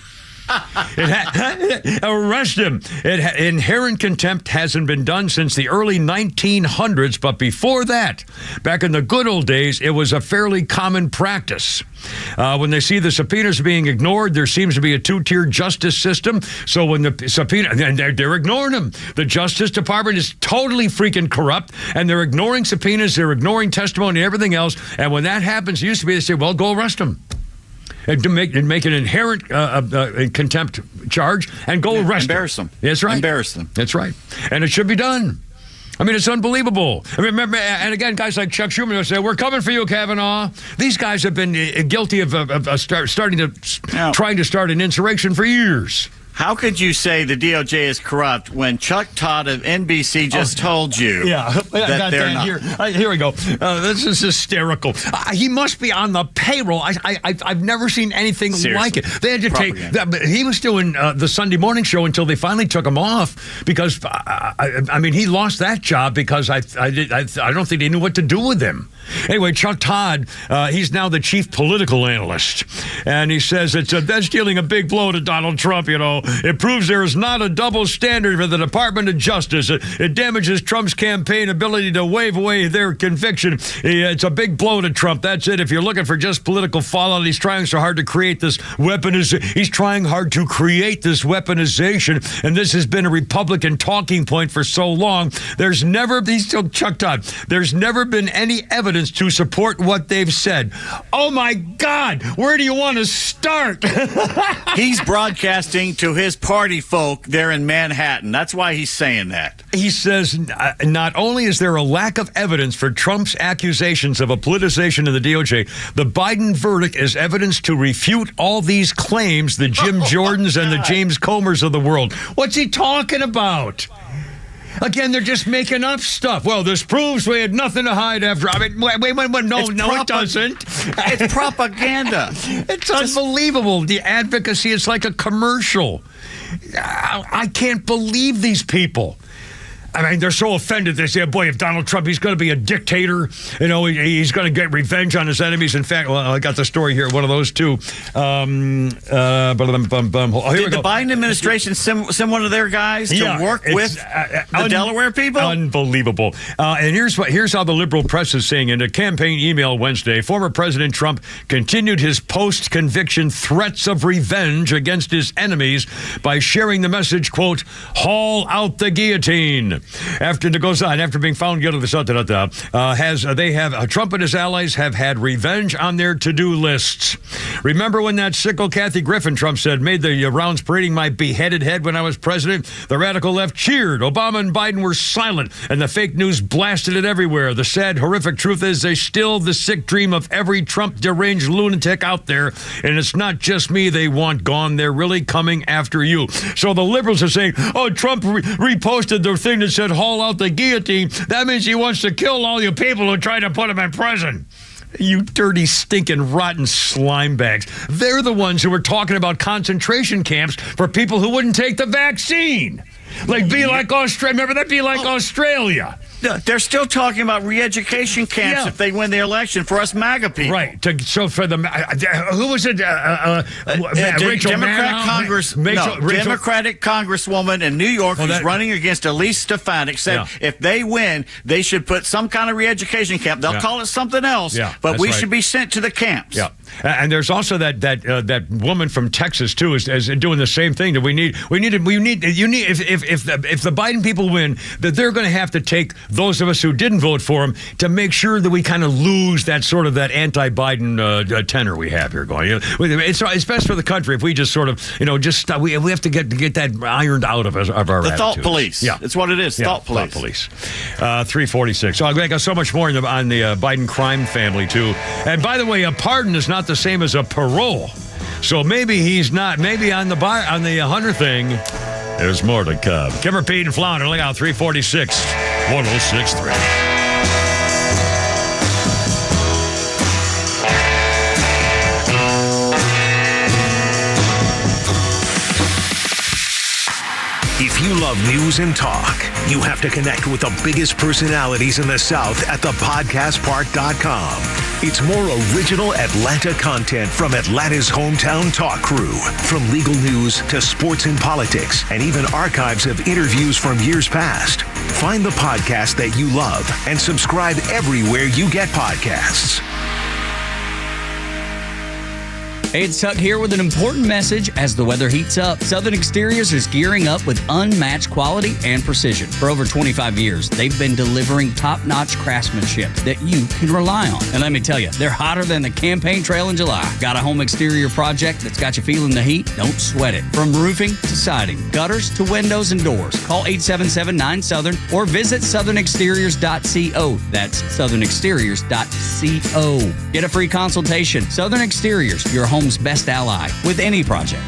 Arrest him. Inherent contempt hasn't been done since the early 1900s, but before that, back in the good old days, it was a fairly common practice. When they see the subpoenas being ignored, there seems to be a two-tier justice system. So when the subpoena, and they're ignoring them. The Justice Department is totally freaking corrupt, and they're ignoring subpoenas, they're ignoring testimony and everything else. And when that happens, it used to be they say, well, go arrest them. And to make an inherent contempt charge and go arrest embarrass them. That's right. Embarrass them. That's right. And it should be done. I mean, it's unbelievable. I remember, and again, guys like Chuck Schumer will say, we're coming for you, Kavanaugh. These guys have been guilty of trying to start an insurrection for years. How could you say the DOJ is corrupt when Chuck Todd of NBC just told you that they're not? Here we go. This is hysterical. He must be on the payroll. I've never seen anything like it. They had to take that. He was doing the Sunday morning show until they finally took him off because, I mean, he lost that job because I don't think they knew what to do with him. Anyway, Chuck Todd, he's now the chief political analyst. And he says that's dealing a big blow to Donald Trump, It proves there is not a double standard for the Department of Justice. It damages Trump's campaign ability to wave away their conviction. It's a big blow to Trump. That's it. If you're looking for just political fallout, he's trying so hard to create this He's trying hard to create this weaponization, and this has been a Republican talking point for so long. He's still chucked on. There's never been any evidence to support what they've said. Oh my God, where do you want to start? He's broadcasting to his party folk there in Manhattan. That's why he's saying that. He says not only is there a lack of evidence for Trump's accusations of a politicization of the DOJ, the Biden verdict is evidence to refute all these claims, the Jim Jordans and the James Comers of the world. What's he talking about? Again, they're just making up stuff. Well, this proves we had nothing to hide after. I mean, wait, no, it doesn't. It's propaganda. It's unbelievable. The advocacy is like a commercial. I can't believe these people. I mean, they're so offended. They say, boy, if Donald Trump, he's going to be a dictator. You know, he's going to get revenge on his enemies. In fact, I got the story here, one of those two. Here Did the Biden administration send one of their guys to work with the Delaware people? Unbelievable. And here's how the liberal press is saying. In a campaign email Wednesday, former President Trump continued his post-conviction threats of revenge against his enemies by sharing the message, quote, haul out the guillotine. After being found guilty of Trump and his allies have had revenge on their to-do lists. Remember when that sicko Kathy Griffin, Trump said, made the rounds parading my beheaded head when I was president? The radical left cheered. Obama and Biden were silent, and the fake news blasted it everywhere. The sad, horrific truth is they still the sick dream of every Trump deranged lunatic out there, and it's not just me they want gone. They're really coming after you. So the liberals are saying, oh, Trump reposted the thing that said haul out the guillotine. That means he wants to kill all you people who try to put him in prison. You dirty, stinking, rotten slime bags. They're the ones who were talking about concentration camps for people who wouldn't take the vaccine. Like Australia. Remember that? Be like Australia. They're still talking about re-education camps if they win the election for us MAGA people. Right. So for the who was it? Democratic Congresswoman in New York who's running against Elise Stefanik said if they win, they should put some kind of re-education camp. They'll call it something else, but we should be sent to the camps. Yeah. And there's also that woman from Texas too is doing the same thing. That we need. If the Biden people win, that they're going to have to take those of us who didn't vote for him to make sure that we kind of lose that sort of that anti-Biden tenor we have here going. It's best for the country if we just sort of we have to get that ironed out of our attitudes. Thought police. Yeah, it's what it is. Thought police. 346. I got so much more on the Biden crime family too. And by the way, a pardon is not the same as a parole. So maybe he's not. Maybe on the Hunter thing, there's more to come. Kimmer, Pete, and Flounder. Look out, 346, 106.3. If you love news and talk, you have to connect with the biggest personalities in the South at thepodcastpark.com. It's more original Atlanta content from Atlanta's hometown talk crew. From legal news to sports and politics, and even archives of interviews from years past. Find the podcast that you love and subscribe everywhere you get podcasts. Hey, it's Tuck here with an important message as the weather heats up. Southern Exteriors is gearing up with unmatched quality and precision. For over 25 years, they've been delivering top-notch craftsmanship that you can rely on. And let me tell you, they're hotter than the campaign trail in July. Got a home exterior project that's got you feeling the heat? Don't sweat it. From roofing to siding, gutters to windows and doors. Call 877-9-SOUTHERN or visit southernexteriors.co. That's southernexteriors.co. Get a free consultation. Southern Exteriors, your home's best ally with any project.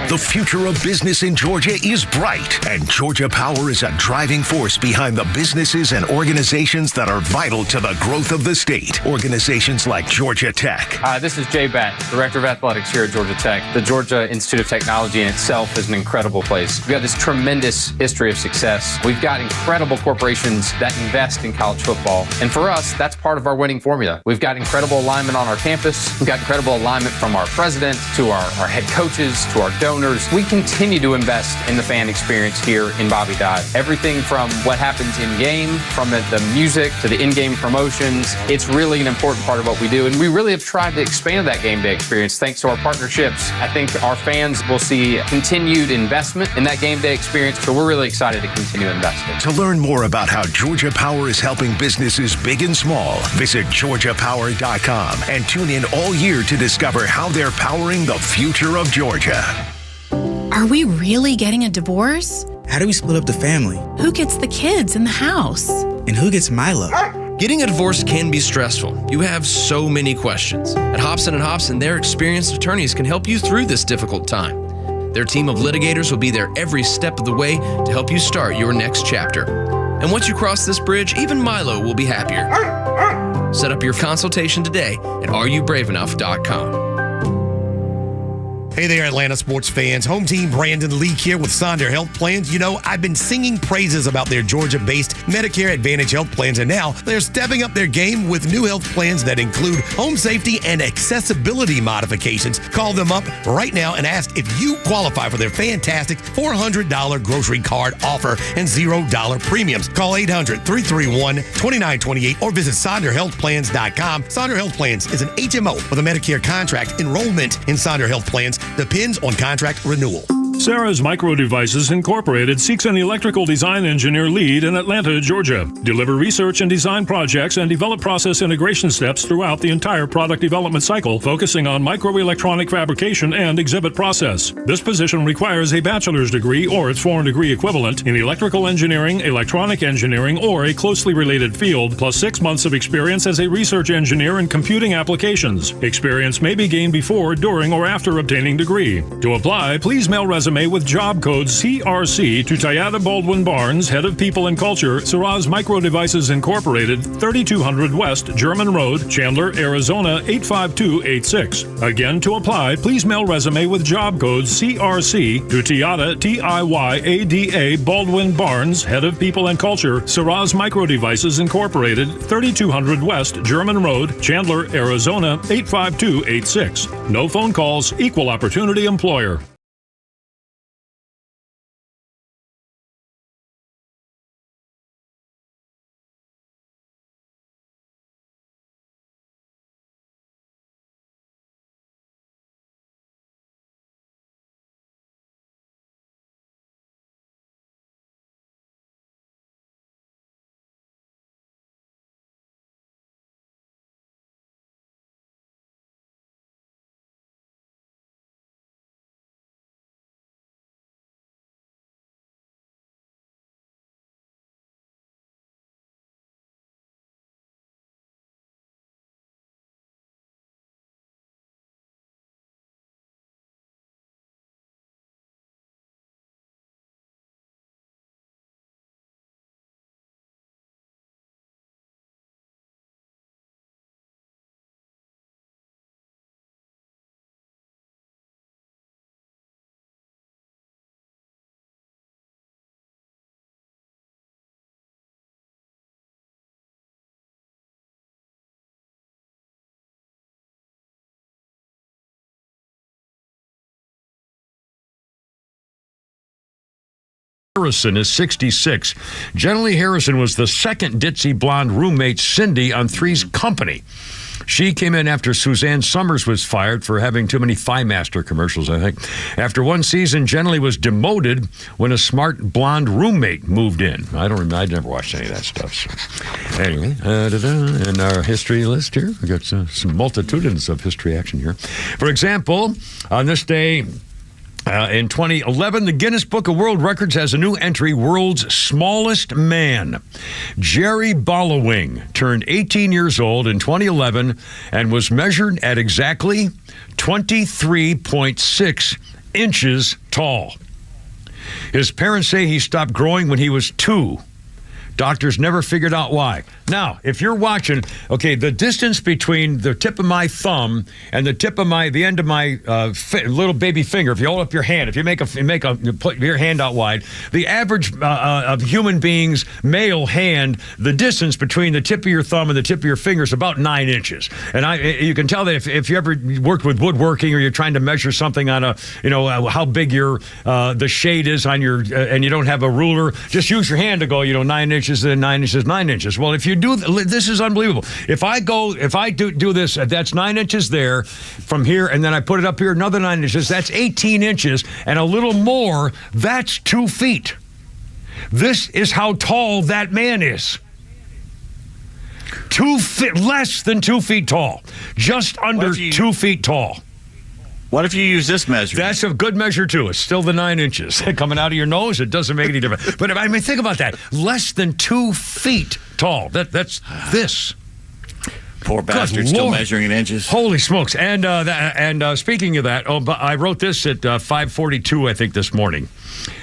The future of business in Georgia is bright, and Georgia Power is a driving force behind the businesses and organizations that are vital to the growth of the state. Organizations like Georgia Tech. Hi, this is Jay Batt, Director of Athletics here at Georgia Tech. The Georgia Institute of Technology in itself is an incredible place. We've got this tremendous history of success. We've got incredible corporations that invest in college football. And for us, that's part of our winning formula. We've got incredible alignment on our campus. We've got incredible alignment from our president president, to our head coaches, to our donors. We continue to invest in the fan experience here in Bobby Dodd. Everything from what happens in-game, from the music to the in-game promotions. It's really an important part of what we do, and we really have tried to expand that game day experience thanks to our partnerships. I think our fans will see continued investment in that game day experience, so we're really excited to continue investing. To learn more about how Georgia Power is helping businesses big and small, visit GeorgiaPower.com and tune in all year to discover how they're powering the future of Georgia. Are we really getting a divorce? How do we split up the family? Who gets the kids in the house? And who gets Milo? Getting a divorce can be stressful. You have so many questions. At Hobson & Hobson, their experienced attorneys can help you through this difficult time. Their team of litigators will be there every step of the way to help you start your next chapter. And once you cross this bridge, even Milo will be happier. Set up your consultation today at areyoubravenough.com. Hey there, Atlanta sports fans. Home team Brandon Leak here with Sonder Health Plans. You know, I've been singing praises about their Georgia-based Medicare Advantage health plans, and now they're stepping up their game with new health plans that include home safety and accessibility modifications. Call them up right now and ask if you qualify for their fantastic $400 grocery card offer and $0 premiums. Call 800-331-2928 or visit SonderHealthPlans.com. Sonder Health Plans is an HMO with a Medicare contract. Enrollment in Sonder Health Plans depends on contract renewal. Sarah's Micro Devices Incorporated seeks an electrical design engineer lead in Atlanta, Georgia. Deliver research and design projects and develop process integration steps throughout the entire product development cycle, focusing on microelectronic fabrication and exhibit process. This position requires a bachelor's degree or its foreign degree equivalent in electrical engineering, electronic engineering, or a closely related field, plus 6 months of experience as a research engineer in computing applications. Experience may be gained before, during, or after obtaining degree. To apply, please mail resume with job code CRC to Tayada Baldwin Barnes, Head of People and Culture, Saraz Micro Devices Incorporated, 3200 West German Road, Chandler, Arizona 85286. Again, to apply, please mail resume with job code CRC to Tayada, Tiyada Baldwin Barnes, Head of People and Culture, Saraz Micro Devices Incorporated, 3200 West German Road, Chandler, Arizona 85286. No phone calls, equal opportunity employer. Harrison is 66. Jenny Harrison was the second ditzy blonde roommate Cindy on Three's Company. She came in after Suzanne Summers was fired for having too many Thigh Master commercials, I think. After one season, Jenny was demoted when a smart blonde roommate moved in. I never watched any of that stuff. So. Anyway, in our history list here, we got some multitudinous of history action here. For example, on this day, in 2011, the Guinness Book of World Records has a new entry, world's smallest man. Jerry Ballowing turned 18 years old in 2011 and was measured at exactly 23.6 inches tall. His parents say he stopped growing when he was 2. Doctors never figured out why. Now, if you're watching, okay, the distance between the tip of my thumb and the tip of the end of my little baby finger, if you hold up your hand, if you put your hand out wide, the average of human beings, male hand, the distance between the tip of your thumb and the tip of your finger is about 9 inches. And you can tell that if you ever worked with woodworking or you're trying to measure something on how big your the shade is on your and you don't have a ruler, just use your hand to go 9 inches, then 9 inches, 9 inches. Well, if you do this, is unbelievable. If I do this, that's 9 inches there from here, and then I put it up here another 9 inches, that's 18 inches, and a little more, that's 2 feet. This is how tall that man is. 2 feet, less than 2 feet tall, just under 2 feet tall. What if you use this measure? That's a good measure, too. It's still the 9 inches. Coming out of your nose, it doesn't make any difference. But I mean, think about that. Less than 2 feet tall. That's this. Poor bastard, still measuring in inches. Holy smokes. And speaking of that, I wrote this at 5:42, I think, this morning.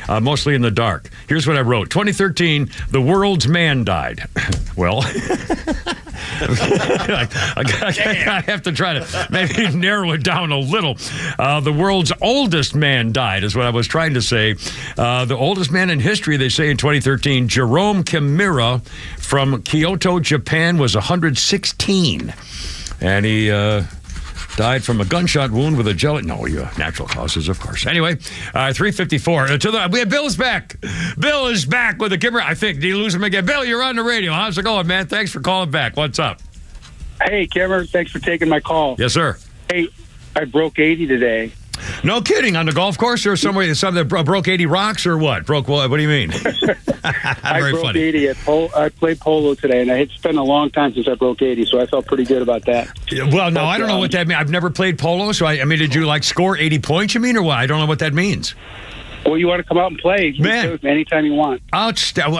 Mostly in the dark. Here's what I wrote. 2013, the world's man died. Well, I have to try to maybe narrow it down a little. The world's oldest man died is what I was trying to say. The oldest man in history, they say in 2013, Jerome Kimura from Kyoto, Japan, was 116. And he died from a gunshot wound with a natural causes, of course. Anyway, 3:54. Bill is back. Bill is back with the Kimura. I think, did you lose him again? Bill, you're on the radio. How's it going, man? Thanks for calling back. What's up? Hey, Kimura, thanks for taking my call. Yes, sir. Hey, I broke 80 today. No kidding. On the golf course or somewhere that broke 80 rocks or what? Broke what? What do you mean? I Very broke funny. 80 I played polo today, and it's been a long time since I broke 80, so I felt pretty good about that. Well, no, I don't know what that means. I've never played polo, so I mean, did you score 80 points, you mean, or what? I don't know what that means. Well, you want to come out and play? You Man. can do it anytime you want.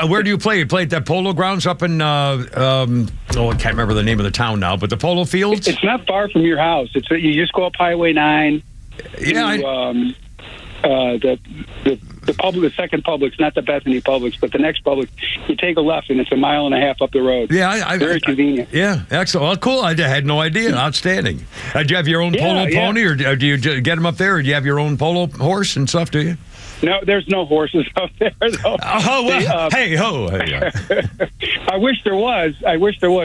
Where do you play? You play at that polo grounds up in, I can't remember the name of the town now, but the polo fields? It's not far from your house. You just go up Highway 9. Yeah, the second Publix, not the Bethany Publix, but the next Publix, you take a left and it's a mile and a half up the road. Yeah, very convenient. Yeah, excellent. Well, cool. I had no idea. Outstanding. Do you have your own polo pony, or do you get them up there, or do you have your own polo horse and stuff? Do you? No, there's no horses up there, though. Oh, well, hey ho! I wish there was,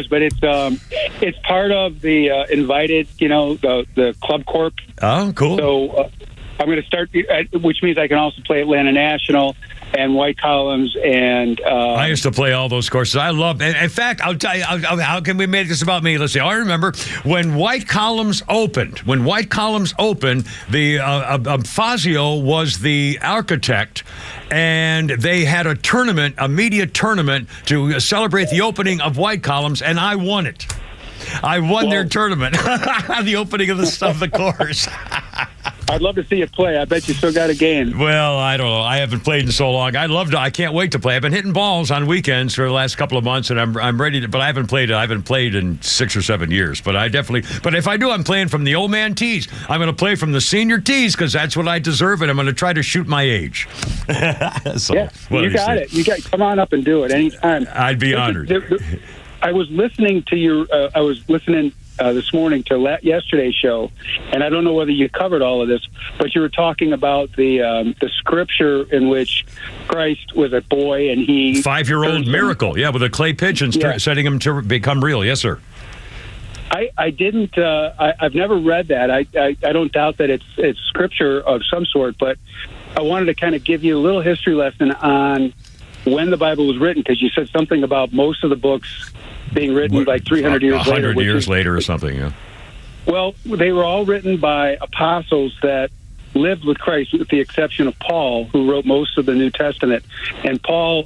but it's part of the invited, the Club Corp. Oh, cool. So I'm going to start, which means I can also play Atlanta National and White Columns, and I used to play all those courses. I love. In fact, I'll tell you. How can we make this about me? Let's see. I remember when White Columns opened. The Fazio was the architect, and they had a media tournament to celebrate the opening of White Columns, and I won it. I won their tournament, the opening of the course. I'd love to see you play. I bet you still got a game. Well, I don't know. I haven't played in so long. I can't wait to play. I've been hitting balls on weekends for the last couple of months, and I'm ready to. But I haven't played in 6 or 7 years. But But if I do, I'm playing from the old man tees. I'm going to play from the senior tees because that's what I deserve, and I'm going to try to shoot my age. So, yeah, you got it. Come on up and do it anytime. I'd be honored. I was listening to your. I was listening this morning to yesterday's show, and I don't know whether you covered all of this, but you were talking about the scripture in which Christ was a boy and he 5-year-old miracle, with the clay pigeons setting him to become real. Yes, sir. I didn't. I've never read that. I don't doubt that it's scripture of some sort, but I wanted to kind of give you a little history lesson on when the Bible was written, because you said something about most of the books being written like 300 years later. 100 years later or something, yeah. Well, they were all written by apostles that lived with Christ, with the exception of Paul, who wrote most of the New Testament. And Paul,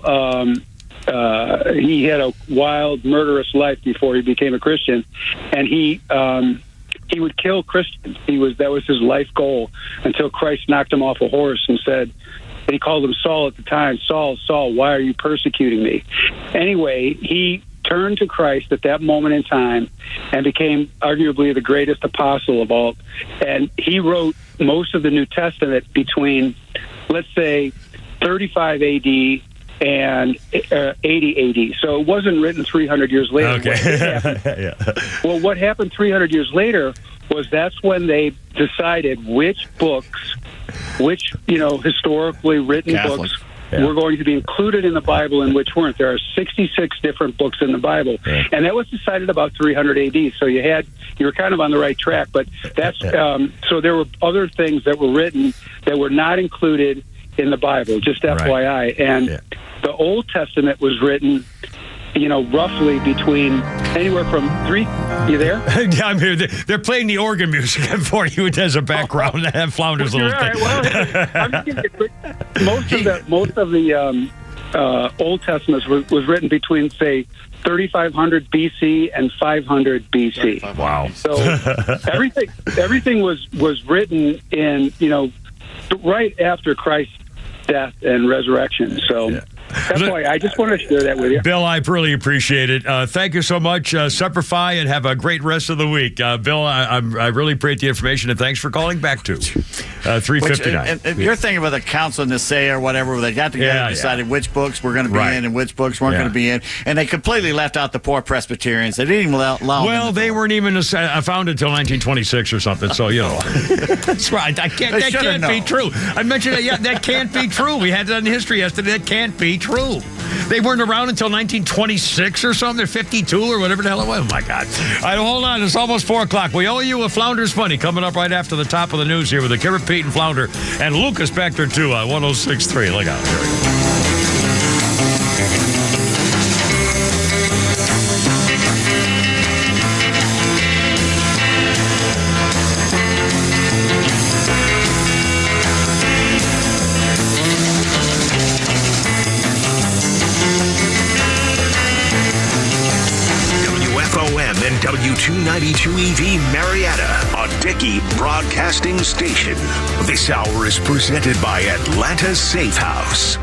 he had a wild, murderous life before he became a Christian, and he would kill Christians. That was his life goal until Christ knocked him off a horse and said, and he called him Saul at the time, Saul, Saul, why are you persecuting me? Anyway, he turned to Christ at that moment in time and became arguably the greatest apostle of all. And he wrote most of the New Testament between, let's say, 35 AD and 80 AD. So it wasn't written 300 years later. Okay. Well, what happened 300 years later was that's when they decided which books, historically written Catholic. books were going to be included in the Bible and which weren't. There are 66 different books in the Bible, and that was decided about 300 AD. So you were kind of on the right track, but that's so there were other things that were written that were not included in the Bible, just FYI. And the Old Testament was written, roughly between anywhere from You there? Yeah, I'm here. They're playing the organ music for you as a background. That Flounder's little thing. Well, I'm just gonna get quick. Most of the Old Testament was written between, say, 3500 BC and 500 BC. Wow. So everything was written in, right after Christ's death and resurrection. So that's why I just wanted to share that with you. Bill, I really appreciate it. Thank you so much. Semperfi, and have a great rest of the week. Bill, I really appreciate the information, and thanks for calling back to 359. If you're thinking about the Council of Nicaea or whatever, where they got together and decided which books were going to be in and which books weren't going to be in, and they completely left out the poor Presbyterians. They didn't even allow them. Well, they weren't even founded until 1926 or something, so, That's right. That can't be true. I mentioned that. That can't be true. We had that in history yesterday. That can't be true. They weren't around until 1926 or something. They're 52 or whatever the hell it was. Oh, my God. All right, hold on. It's almost 4 o'clock. We owe you a Flounder's Money coming up right after the top of the news here with the Kimmer, Pete, and Flounder, and Lucas Becker, too, on 106.3. Look out. Here we go. and W292EV Marietta, a Dickey broadcasting station. This hour is presented by Atlanta Safe House.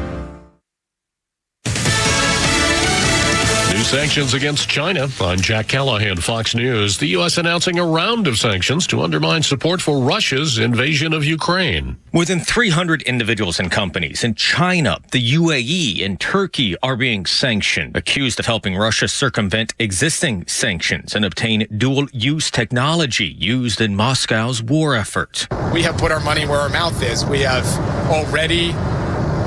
New sanctions against China. I'm Jack Callahan, Fox News. The U.S. announcing a round of sanctions to undermine support for Russia's invasion of Ukraine. More than 300 individuals and companies in China, the UAE, and Turkey are being sanctioned, accused of helping Russia circumvent existing sanctions and obtain dual-use technology used in Moscow's war effort. We have put our money where our mouth is. We have already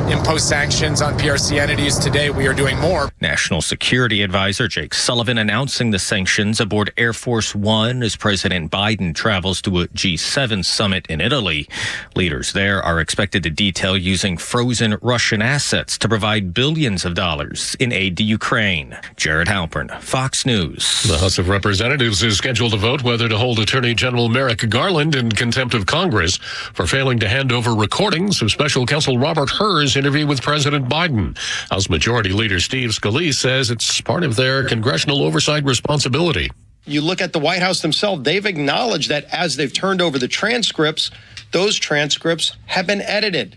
imposed sanctions on PRC entities. Today, we are doing more. National Security Advisor Jake Sullivan announcing the sanctions aboard Air Force One as President Biden travels to a G7 summit in Italy. Leaders there are expected to detail using frozen Russian assets to provide billions of dollars in aid to Ukraine. Jared Halpern, Fox News. The House of Representatives is scheduled to vote whether to hold Attorney General Merrick Garland in contempt of Congress for failing to hand over recordings of Special Counsel Robert Hur's interview with President Biden. House Majority Leader Steve Scalise says it's part of their congressional oversight responsibility. You look at the White House themselves, they've acknowledged that as they've turned over the transcripts, those transcripts have been edited.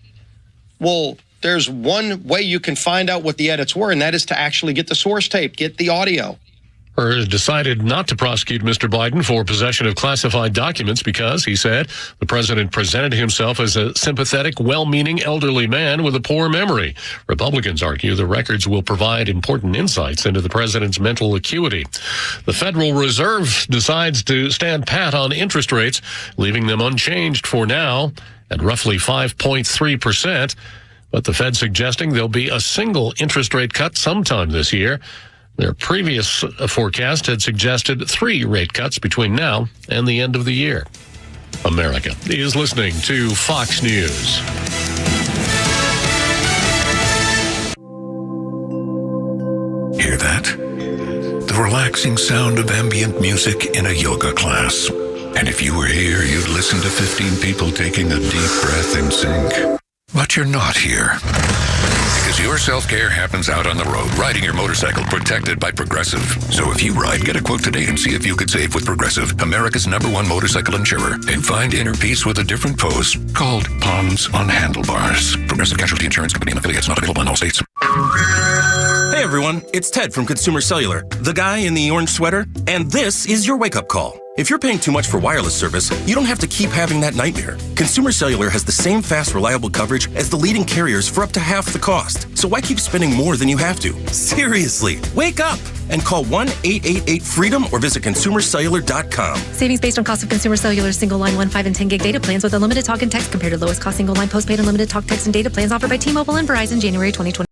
Well, there's one way you can find out what the edits were, and that is to actually get the source tape, get the audio. Hur decided not to prosecute Mr. Biden for possession of classified documents because, he said, the president presented himself as a sympathetic, well-meaning elderly man with a poor memory. Republicans argue the records will provide important insights into the president's mental acuity. The Federal Reserve decides to stand pat on interest rates, leaving them unchanged for now at roughly 5.3%. But the Fed suggesting there'll be a single interest rate cut sometime this year. Their previous forecast had suggested 3 rate cuts between now and the end of the year. America is listening to Fox News. Hear that? The relaxing sound of ambient music in a yoga class. And if you were here, you'd listen to 15 people taking a deep breath in sync. But you're not here. Because your self-care happens out on the road, riding your motorcycle protected by Progressive. So if you ride, get a quote today and see if you could save with Progressive, America's #1 motorcycle insurer. And find inner peace with a different pose called Palms on Handlebars. Progressive Casualty Insurance Company and affiliates, not available in all states. Hey, everyone. everyone. It's Ted from Consumer Cellular, the guy in the orange sweater, and this is your wake-up call. If you're paying too much for wireless service, you don't have to keep having that nightmare. Consumer Cellular has the same fast, reliable coverage as the leading carriers for up to half the cost. So why keep spending more than you have to? Seriously, wake up and call 1-888-FREEDOM or visit consumercellular.com. Savings based on cost of Consumer Cellular single line 1, 5, and 10 gig data plans with unlimited talk and text compared to lowest cost single line postpaid unlimited talk, text, and data plans offered by T-Mobile and Verizon January 2020.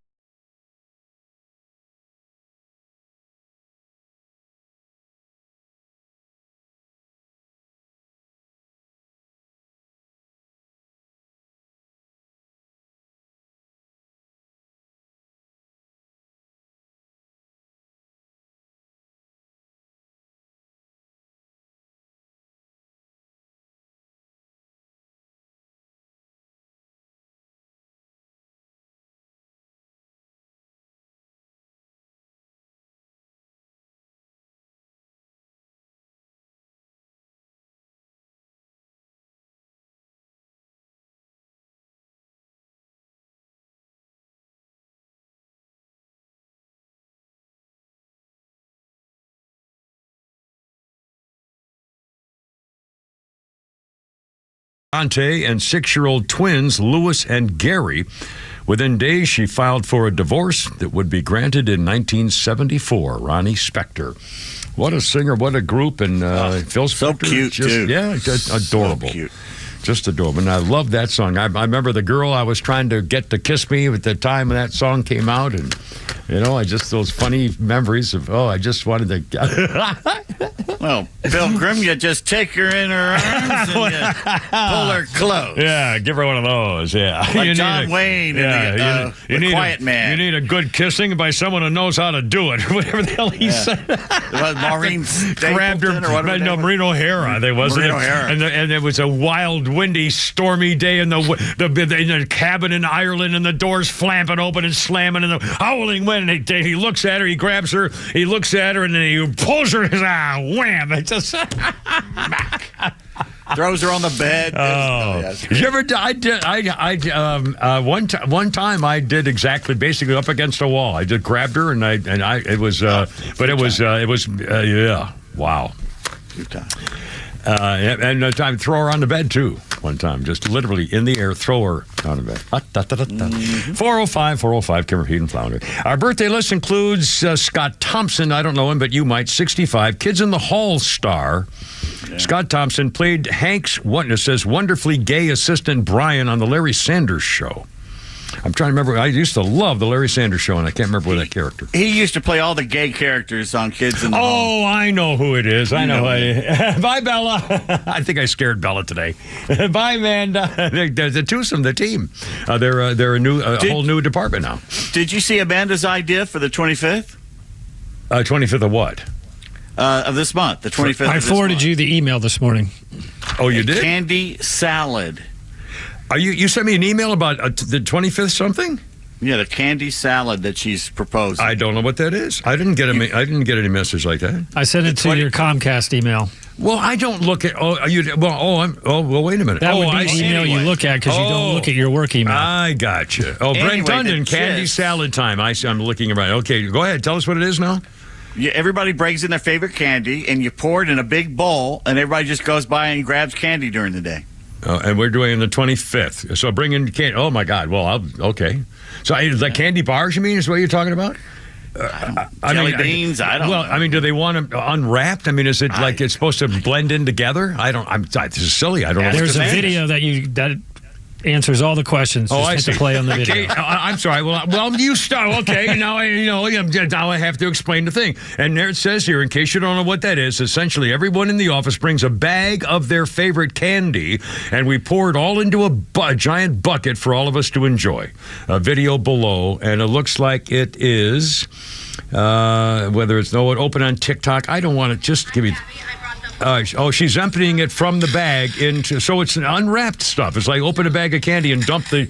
Dante and 6-year-old twins, Louis and Gary. Within days, she filed for a divorce that would be granted in 1974. Ronnie Spector. What a singer, what a group. And Phil Spector. So cute, too. Yeah, adorable. So cute. Just adorable. And I love that song. I remember the girl I was trying to get to kiss me at the time when that song came out. And, those funny memories of, I just wanted to. Well, Bill Grimm, you just take her in her arms and you pull her close. Yeah, give her one of those. Yeah. Like John Wayne in the Quiet Man. You need a good kissing by someone who knows how to do it. Whatever the hell he said. Maureen grabbed her. No, Maureen O'Hara. There was Maureen O'Hara. And it was a wild, windy, stormy day in the cabin in Ireland, and the doors flapping open and slamming, and the howling wind. And he looks at her, he grabs her, he looks at her, and then he pulls her. Wham! It just throws her on the bed. You ever? One time I did exactly, basically up against a wall. I just grabbed her and it was wow. Good time. And a time throw her on the bed too. One time, just literally in the air, throw her on the bed. 405, Kimmer, Pete, and Flounder. Our birthday list includes Scott Thompson. I don't know him, but you might. 65. Kids in the Hall star. Yeah. Scott Thompson played Hank's, it says, wonderfully gay assistant Brian on the Larry Sanders Show. I'm trying to remember. I used to love the Larry Sanders Show, and I can't remember that character. He used to play all the gay characters on Kids in the Hall. Oh, I know who it is. I know. Bye, Bella. I think I scared Bella today. Bye, Amanda. The twosome, the team. They're a whole new department now. Did you see Amanda's idea for the 25th? 25th of what? Of this month, the 25th. I forwarded you the email this morning. Oh, you did? Candy salad. You sent me an email about the 25th something? Yeah, the candy salad that she's proposing. I don't know what that is. I didn't get any message like that. I sent it to your Comcast email. Well, I don't look at. Wait a minute. That would be the email you look at because you don't look at your work email. I got you. Brent Dundon, candy salad time. I'm looking around. Okay, go ahead. Tell us what it is now. Yeah, everybody brings in their favorite candy, and you pour it in a big bowl, and everybody just goes by and grabs candy during the day. And we're doing the 25th. So bring in candy. Oh, my God. Well, okay. So the candy bars, you mean, is what you're talking about? Jelly beans, I don't know. Well, I mean, do they want them unwrapped? I mean, is it like it's supposed to blend in together? This is silly. I don't know. There's a video that answers all the questions. Just I see. To play on the video. Okay, I'm sorry. Well, you start. Okay, now I have to explain the thing. And there it says here, in case you don't know what that is, essentially everyone in the office brings a bag of their favorite candy, and we pour it all into a giant bucket for all of us to enjoy. A video below, and it looks like it is, whether it's open on TikTok. I don't want to just give me. She's emptying it from the bag into, so it's unwrapped stuff. It's like open a bag of candy and dump the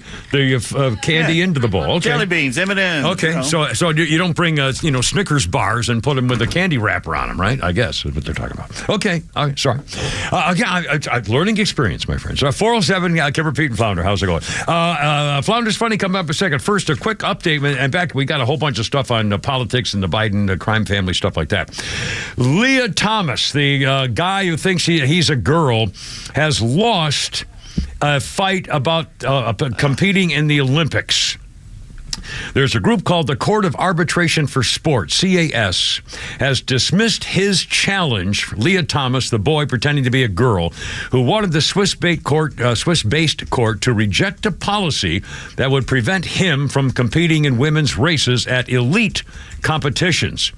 candy into the bowl. Okay. Jelly beans, M&M's. Okay, so you don't bring Snickers bars and put them with a candy wrapper on them, right? I guess is what they're talking about. Okay, all right, sorry. Again, learning experience, my friends. 407, Kimber, Pete, and Flounder. How's it going? Flounder's Funny coming up in a second. First, a quick update, and back we got a whole bunch of stuff on politics and the Biden crime family stuff like that. Leah Thomas, the guy who thinks he's a girl, has lost a fight about competing in the Olympics. There's a group called the Court of Arbitration for Sport, CAS, has dismissed his challenge, Leah Thomas, the boy pretending to be a girl, who wanted the Swiss-based court to reject a policy that would prevent him from competing in women's races at elite competitions.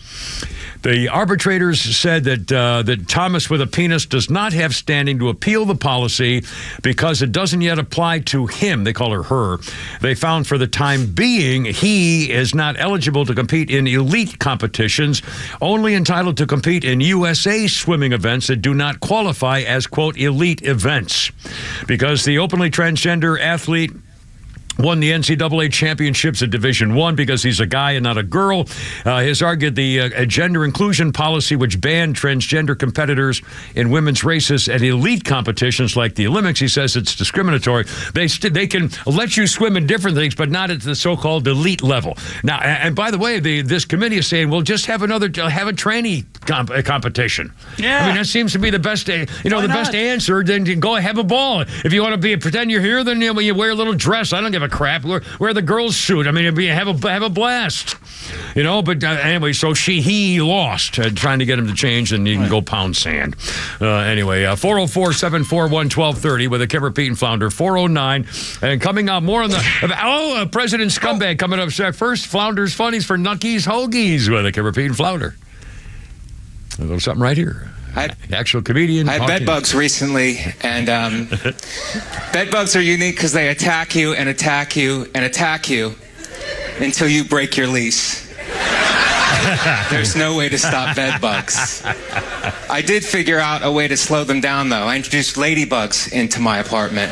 The arbitrators said that Thomas with a penis does not have standing to appeal the policy because it doesn't yet apply to him. They call her. They found for the time being he is not eligible to compete in elite competitions, only entitled to compete in USA swimming events that do not qualify as, quote, elite events. Because the openly transgender athlete won the NCAA championships at Division I because he's a guy and not a girl. Has argued the gender inclusion policy, which banned transgender competitors in women's races at elite competitions like the Olympics. He says it's discriminatory. They can let you swim in different things, but not at the so-called elite level. Now, and by the way, this committee is saying, well, just have a trainee competition. Yeah. I mean, that seems to be the best, best answer. Then go have a ball. If you want to pretend you're here, then you wear a little dress. I don't give a crap. Wear the girls' suit. I mean, have a blast. But anyway, so he lost, trying to get him to change, and you can go pound sand. Anyway, 404-741-1230 with a Kimber, Pete, and Flounder. 409, and coming up more on the President Scumbag coming up first. Flounder's Funnies for Nuckies Hoagies with a Kimber, Pete, and Flounder. A little something right here. Actual comedian. I had bed bugs recently, and bed bugs are unique because they attack you and attack you and attack you until you break your lease. There's no way to stop bed bugs. I did figure out a way to slow them down, though. I introduced ladybugs into my apartment.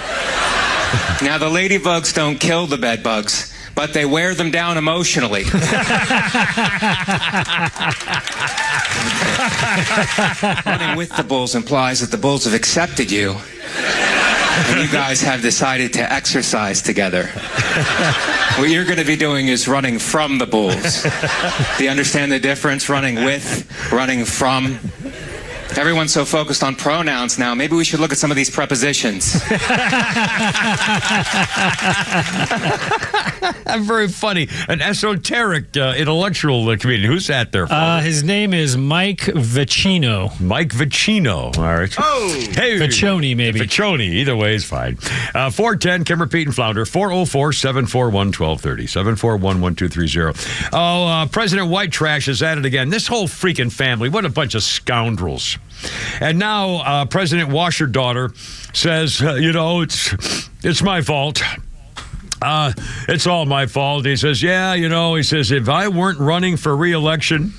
Now, the ladybugs don't kill the bed bugs, but they wear them down emotionally. Running with the bulls implies that the bulls have accepted you, and you guys have decided to exercise together. What you're going to be doing is running from the bulls. Do you understand the difference? Running with, running from. Everyone's so focused on pronouns now. Maybe we should look at some of these prepositions. Very funny. An esoteric intellectual comedian. Who's that there? His name is Mike Vicino. Mike Vicino. All right. Oh. Hey. Viccioni, maybe. Viccioni. Either way is fine. 410, Kimber, Pete, and Flounder. 404-741-1230. 741-1230. Oh, President White Trash is at it again. This whole freaking family. What a bunch of scoundrels. And now President Washer daughter says, it's my fault. It's all my fault. He says, if I weren't running for re-election,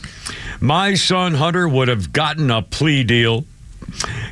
my son Hunter would have gotten a plea deal.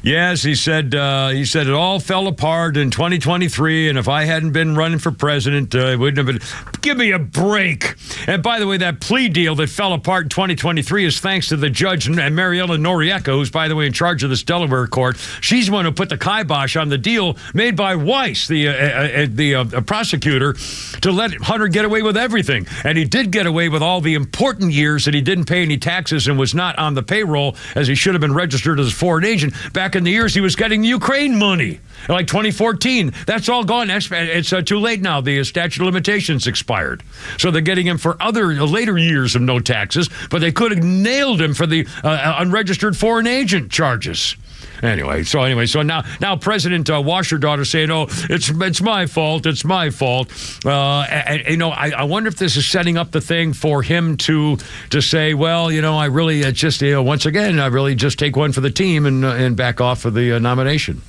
Yes, he said it all fell apart in 2023, and if I hadn't been running for president, it wouldn't have been. Give me a break. And by the way, that plea deal that fell apart in 2023 is thanks to the judge, Mariella Noriega, who's, by the way, in charge of this Delaware court. She's the one who put the kibosh on the deal made by Weiss, the prosecutor, to let Hunter get away with everything. And he did get away with all the important years that he didn't pay any taxes and was not on the payroll, as he should have been registered as a foreign agent back in the years he was getting Ukraine money, like 2014. That's all gone. It's too late now. The statute of limitations expired. So they're getting him for other later years of no taxes, but they could have nailed him for the unregistered foreign agent charges. Anyway, so now President Washer daughter saying, it's my fault. It's my fault. I wonder if this is setting up the thing for him to say, well, I really once again, I really just take one for the team and back off of the nomination.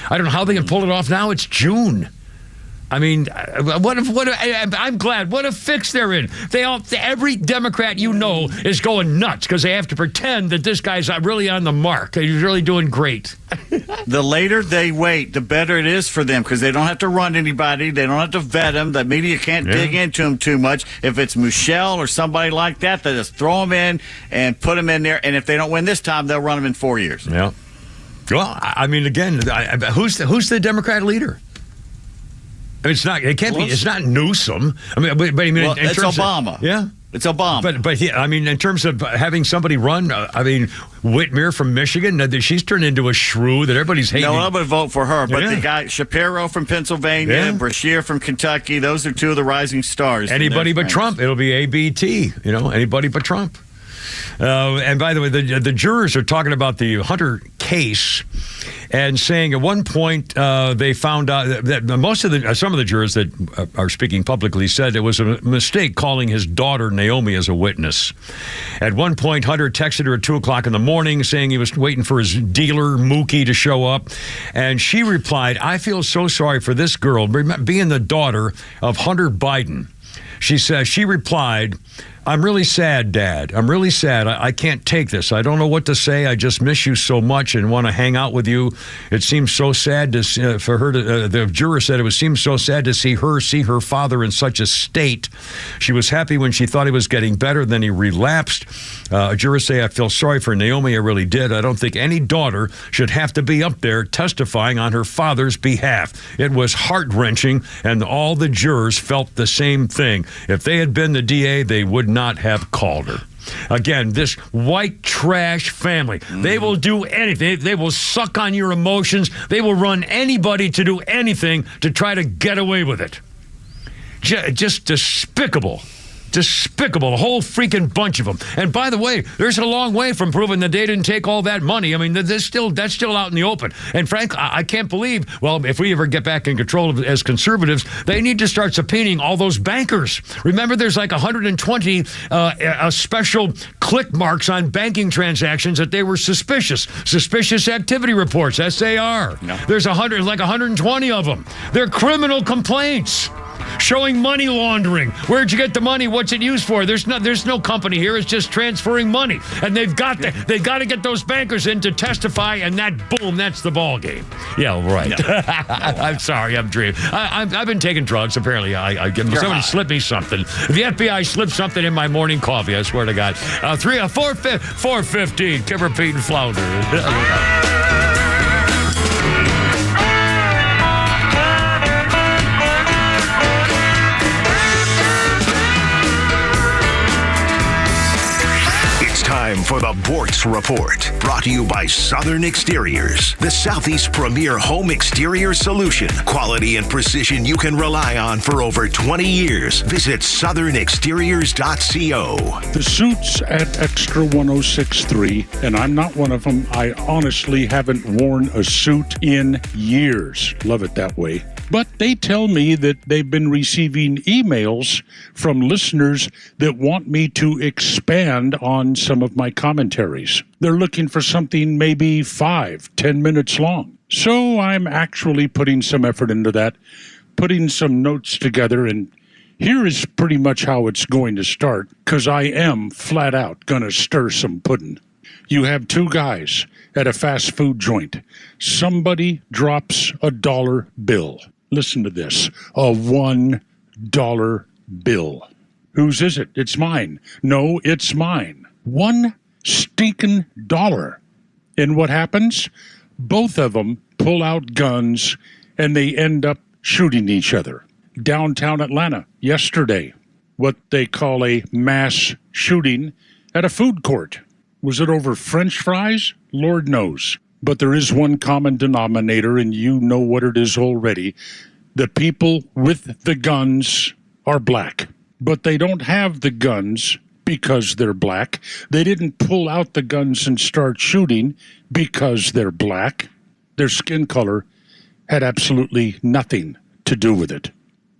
I don't know how they can pull it off now. It's June. I mean, I'm glad. What a fix they're in. Every Democrat is going nuts because they have to pretend that this guy's really on the mark. He's really doing great. The later they wait, the better it is for them because they don't have to run anybody. They don't have to vet them. The media can't dig into them too much. If it's Michelle or somebody like that, they just throw them in and put them in there. And if they don't win this time, they'll run them in 4 years. Yeah. Well, I mean, again, who's the Democrat leader? I mean, it's not Newsom. I mean, but I mean, it's Obama. It's Obama. But I mean, in terms of having somebody run, Whitmer from Michigan, she's turned into a shrew that everybody's hating. No, I'm going to vote for her. But the guy Shapiro from Pennsylvania, Brashear from Kentucky, those are two of the rising stars. Anybody but Trump. It'll be ABT. Anybody but Trump. And by the way, the jurors are talking about the Hunter case and saying at one point they found out that some of the jurors that are speaking publicly said it was a mistake calling his daughter Naomi as a witness. At one point, Hunter texted her at 2:00 in the morning saying he was waiting for his dealer, Mookie, to show up. And she replied, "I feel so sorry for this girl," being the daughter of Hunter Biden. She replied, "I'm really sad, Dad. I'm really sad. I can't take this. I don't know what to say. I just miss you so much and want to hang out with you. It seems so sad for her to." The juror said it seems so sad to see her father in such a state. She was happy when she thought he was getting better, then he relapsed. A juror say, "I feel sorry for Naomi. I really did. I don't think any daughter should have to be up there testifying on her father's behalf." It was heart-wrenching, and all the jurors felt the same thing. If they had been the DA, they would not have called her. Again, this white trash family, they will do anything. They will suck on your emotions. They will run anybody to do anything to try to get away with it. Just despicable. Despicable, a whole freaking bunch of them. And by the way, there's a long way from proving that they didn't take all that money. I mean, that's still out in the open. And Frank, I can't believe, if we ever get back in control as conservatives, they need to start subpoenaing all those bankers. Remember, there's like 120 special click marks on banking transactions that they were suspicious activity reports, SAR. No. There's 120 of them. They're criminal complaints showing money laundering. Where'd you get the money? What's it used for? There's no company here. It's just transferring money. And they've got to get those bankers in to testify, and that's the ball game. Yeah, right. Yeah. I'm sorry, I'm dreaming. I've been taking drugs. Apparently, somebody slipped me something. The FBI slipped something in my morning coffee. I swear to God. 4:15. Kimmer, Pete, and Flounder. Time for the Bortz Report, brought to you by Southern Exteriors, the Southeast premier home exterior solution. Quality and precision you can rely on for over 20 years. Visit southernexteriors.co. The suits at XTRA 106.3, and I'm not one of them. I honestly haven't worn a suit in years. Love it that way. But they tell me that they've been receiving emails from listeners that want me to expand on some of my commentaries. They're looking for something maybe 5-10 minutes long. So I'm actually putting some effort into that, putting some notes together, and here is pretty much how it's going to start, because I am flat out going to stir some pudding. You have two guys at a fast food joint. Somebody drops a $1 bill. Listen to this, a $1 bill. Whose is it? It's mine. No, it's mine. $1 stinking dollar. And what happens? Both of them pull out guns and they end up shooting each other. Downtown Atlanta yesterday, what they call a mass shooting at a food court. Was it over French fries? Lord knows. But there is one common denominator, and you know what it is already. The people with the guns are black. But they don't have the guns because they're black. They didn't pull out the guns and start shooting because they're black. Their skin color had absolutely nothing to do with it.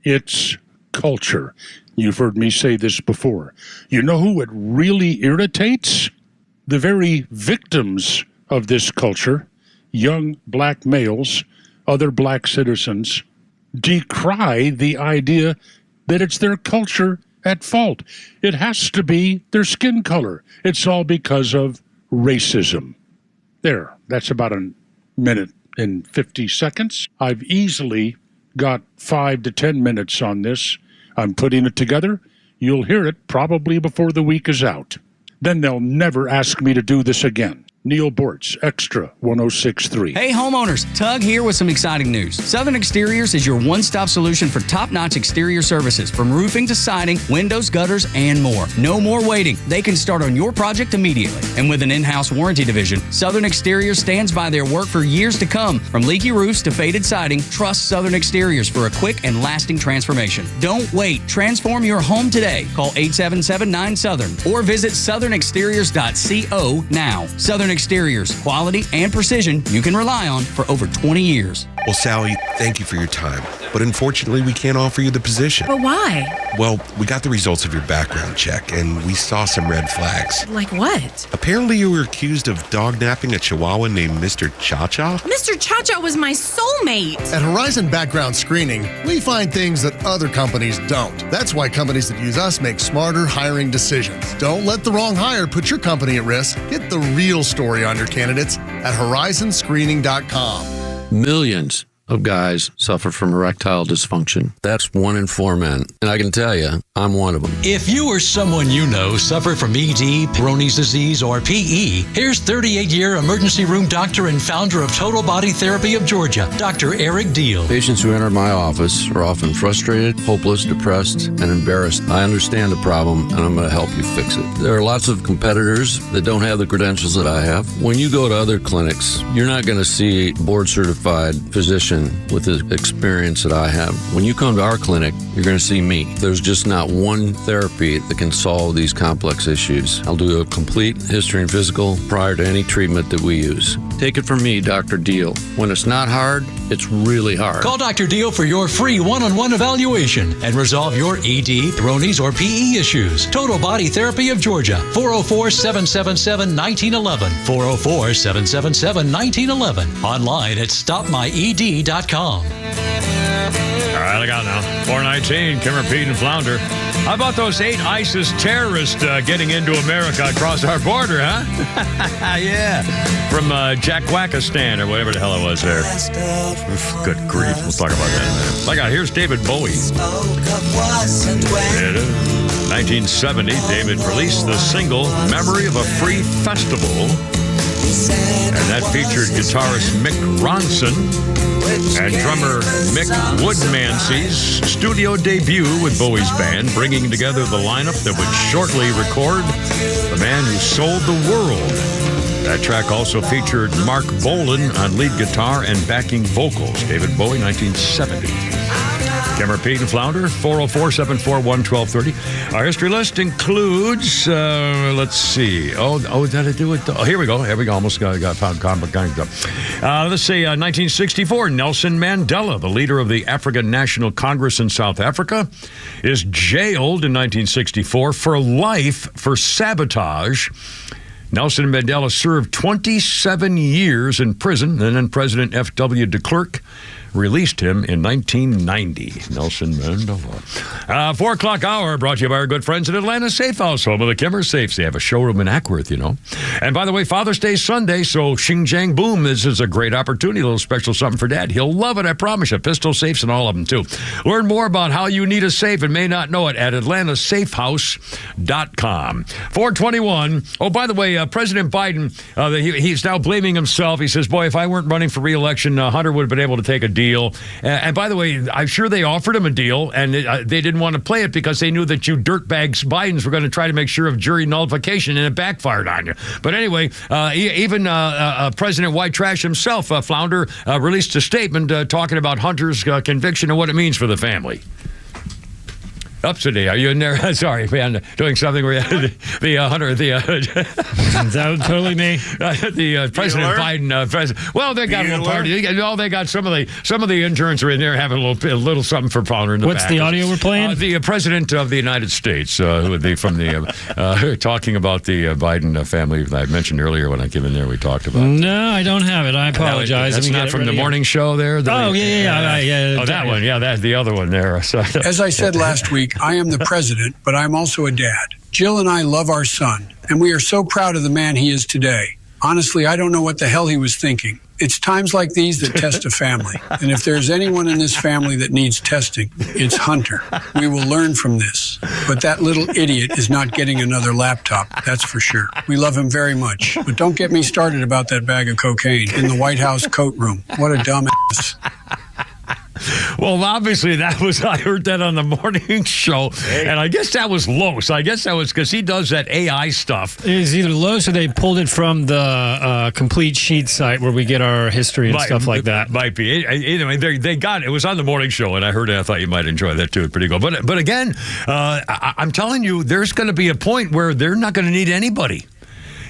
It's culture. You've heard me say this before. You know who it really irritates? The very victims of this culture, young black males, other black citizens, decry the idea that it's their culture at fault. It has to be their skin color. It's all because of racism. There, that's about a minute and 50 seconds. I've easily got 5 to 10 minutes on this. I'm putting it together. You'll hear it probably before the week is out. Then they'll never ask me to do this again. Neil Bortz, XTRA 106.3. Hey homeowners, Tug here with some exciting news. Southern Exteriors is your one-stop solution for top-notch exterior services, from roofing to siding, windows, gutters, and more. No more waiting. They can start on your project immediately. And with an in-house warranty division, Southern Exteriors stands by their work for years to come. From leaky roofs to faded siding, trust Southern Exteriors for a quick and lasting transformation. Don't wait. Transform your home today. Call 877-9SOUTHERN or visit southernexteriors.co now. Southern Exteriors, quality and precision you can rely on for over 20 years. Well, Sally, thank you for your time, but unfortunately we can't offer you the position. But why? Well, we got the results of your background check, and we saw some red flags. Like what? Apparently you were accused of dog-napping a Chihuahua named Mr. Cha-Cha. Mr. Cha-Cha was my soulmate. At Horizon Background Screening, we find things that other companies don't. That's why companies that use us make smarter hiring decisions. Don't let the wrong hire put your company at risk. Get the real story on your candidates at horizonscreening.com. Millions of guys suffer from erectile dysfunction. That's 1 in 4 men. And I can tell you, I'm one of them. If you or someone you know suffer from ED, Peyronie's disease, or PE, here's 38-year emergency room doctor and founder of Total Body Therapy of Georgia, Dr. Eric Deal. Patients who enter my office are often frustrated, hopeless, depressed, and embarrassed. I understand the problem, and I'm going to help you fix it. There are lots of competitors that don't have the credentials that I have. When you go to other clinics, you're not going to see a board-certified physician with the experience that I have. When you come to our clinic, you're going to see me. There's just not one therapy that can solve these complex issues. I'll do a complete history and physical prior to any treatment that we use. Take it from me, Dr. Deal. When it's not hard, it's really hard. Call Dr. Deal for your free one-on-one evaluation and resolve your ED, Peyronie's, or PE issues. Total Body Therapy of Georgia, 404-777-1911, 404-777-1911, online at stopmyed.com. All right, look out now. 419, Kimmer, Pete, and Flounder. How about those 8 ISIS terrorists getting into America across our border, huh? Yeah. From Jackwackistan or whatever the hell it was there. Good grief. We'll talk about that in a minute. Look out, here's David Bowie. 1970, David released the single Memory of a Free Festival. And that featured guitarist Mick Ronson and drummer Mick Woodmansey's studio debut with Bowie's band, bringing together the lineup that would shortly record The Man Who Sold the World. That track also featured Mark Bolan on lead guitar and backing vocals. David Bowie, 1970. Kimmer, Pete, and Flounder, 404-741-1230. Our history list includes, let's see. Oh, did I do it? Oh, here we go. Almost got found. Let's see, 1964, Nelson Mandela, the leader of the African National Congress in South Africa, is jailed in 1964 for life for sabotage. Nelson Mandela served 27 years in prison, and then President F.W. de Klerk released him in 1990. Nelson Mandela. 4 o'clock hour brought to you by our good friends at Atlanta Safe House, home of the Kimmer Safes. They have a showroom in Ackworth, you know. And by the way, Father's Day Sunday, so shing, jang, boom, this is a great opportunity, a little special something for Dad. He'll love it, I promise you. Pistol safes and all of them, too. Learn more about how you need a safe and may not know it at atlantasafehouse.com. 421. Oh, by the way, President Biden, he's now blaming himself. He says, boy, if I weren't running for re-election, Hunter would have been able to take a deal. And by the way, I'm sure they offered him a deal, and they didn't want to play it because they knew that you dirtbags Bidens were going to try to make sure of jury nullification, and it backfired on you. But anyway, even President White Trash himself, Flounder, released a statement talking about Hunter's conviction and what it means for the family. Upsity, are you in there? Sorry, man, doing something where that was totally me. President Biden, president. Well, they got a little party. They got some of the interns are in there having a little something for Fowler in the back. What's the audio we're playing? The president of the United States, who would be from the talking about the Biden family that I mentioned earlier when I came in there. We talked about. No, I don't have it. I apologize. That's not from the morning show there. Yeah. That one. Yeah, that's the other one there. So, as I said last week, I am the president, but I'm also a dad. Jill and I love our son, and we are so proud of the man he is today. Honestly, I don't know what the hell he was thinking. It's times like these that test a family. And if there's anyone in this family that needs testing, it's Hunter. We will learn from this. But that little idiot is not getting another laptop, that's for sure. We love him very much. But don't get me started about that bag of cocaine in the White House coat room. What a dumbass. Well, obviously, I heard that on the morning show, and I guess that was Los. I guess that was because he does that AI stuff. It's either Los or they pulled it from the Complete Sheet site where we get our history and stuff like that. Might be. Anyway, they got it. It was on the morning show, and I heard it. I thought you might enjoy that, too. Pretty good. But again, I'm telling you, there's going to be a point where they're not going to need anybody.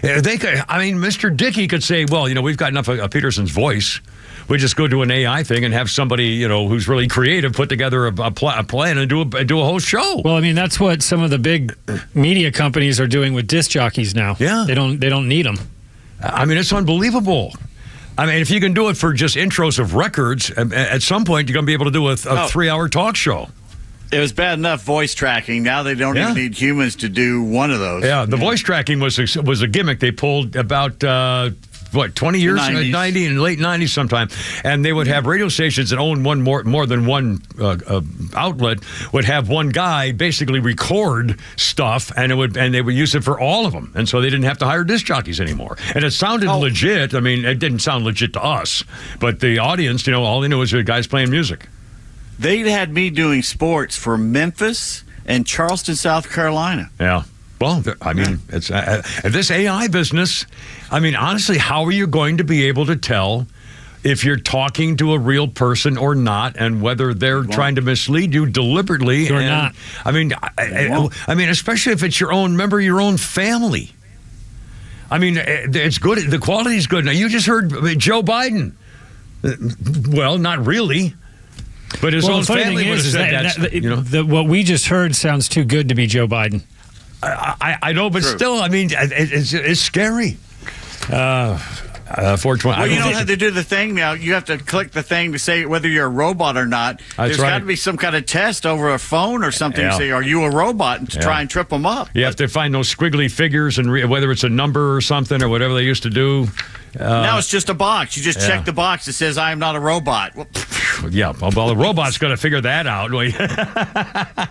Mr. Dickey could say, well, we've got enough of Peterson's voice. We just go do an AI thing and have somebody, who's really creative put together a plan and do a whole show. Well, that's what some of the big media companies are doing with disc jockeys now. Yeah, they don't need them. It's unbelievable. If you can do it for just intros of records, at some point you're going to be able to do a 3-hour talk show. It was bad enough voice tracking. Now they don't even need humans to do one of those. Yeah, the voice tracking was a gimmick they pulled about. 20 years? 90 and late 90s sometime. And they would have radio stations that own more than one outlet would have one guy basically record stuff, and they would use it for all of them. And so they didn't have to hire disc jockeys anymore. And it sounded legit. It didn't sound legit to us, but the audience, all they knew was the guys playing music. They had me doing sports for Memphis and Charleston, South Carolina. Yeah. Well, it's this AI business. Honestly, how are you going to be able to tell if you're talking to a real person or not, and whether they're trying to mislead you deliberately or not? Especially if it's your own family. It's good. The quality is good. Now, you just heard Joe Biden. Well, not really. But his own family would have said that. What we just heard sounds too good to be Joe Biden. I know, but still, it's scary. 420. Well, you don't have to do the thing now. You have to click the thing to say whether you're a robot or not. There's got to be some kind of test over a phone or something to say, are you a robot, and to try and trip them up. You have to find those squiggly figures and whether it's a number or something or whatever they used to do. Now it's just a box. You just check the box that says, I am not a robot. Yeah, well, the robot's going to figure that out.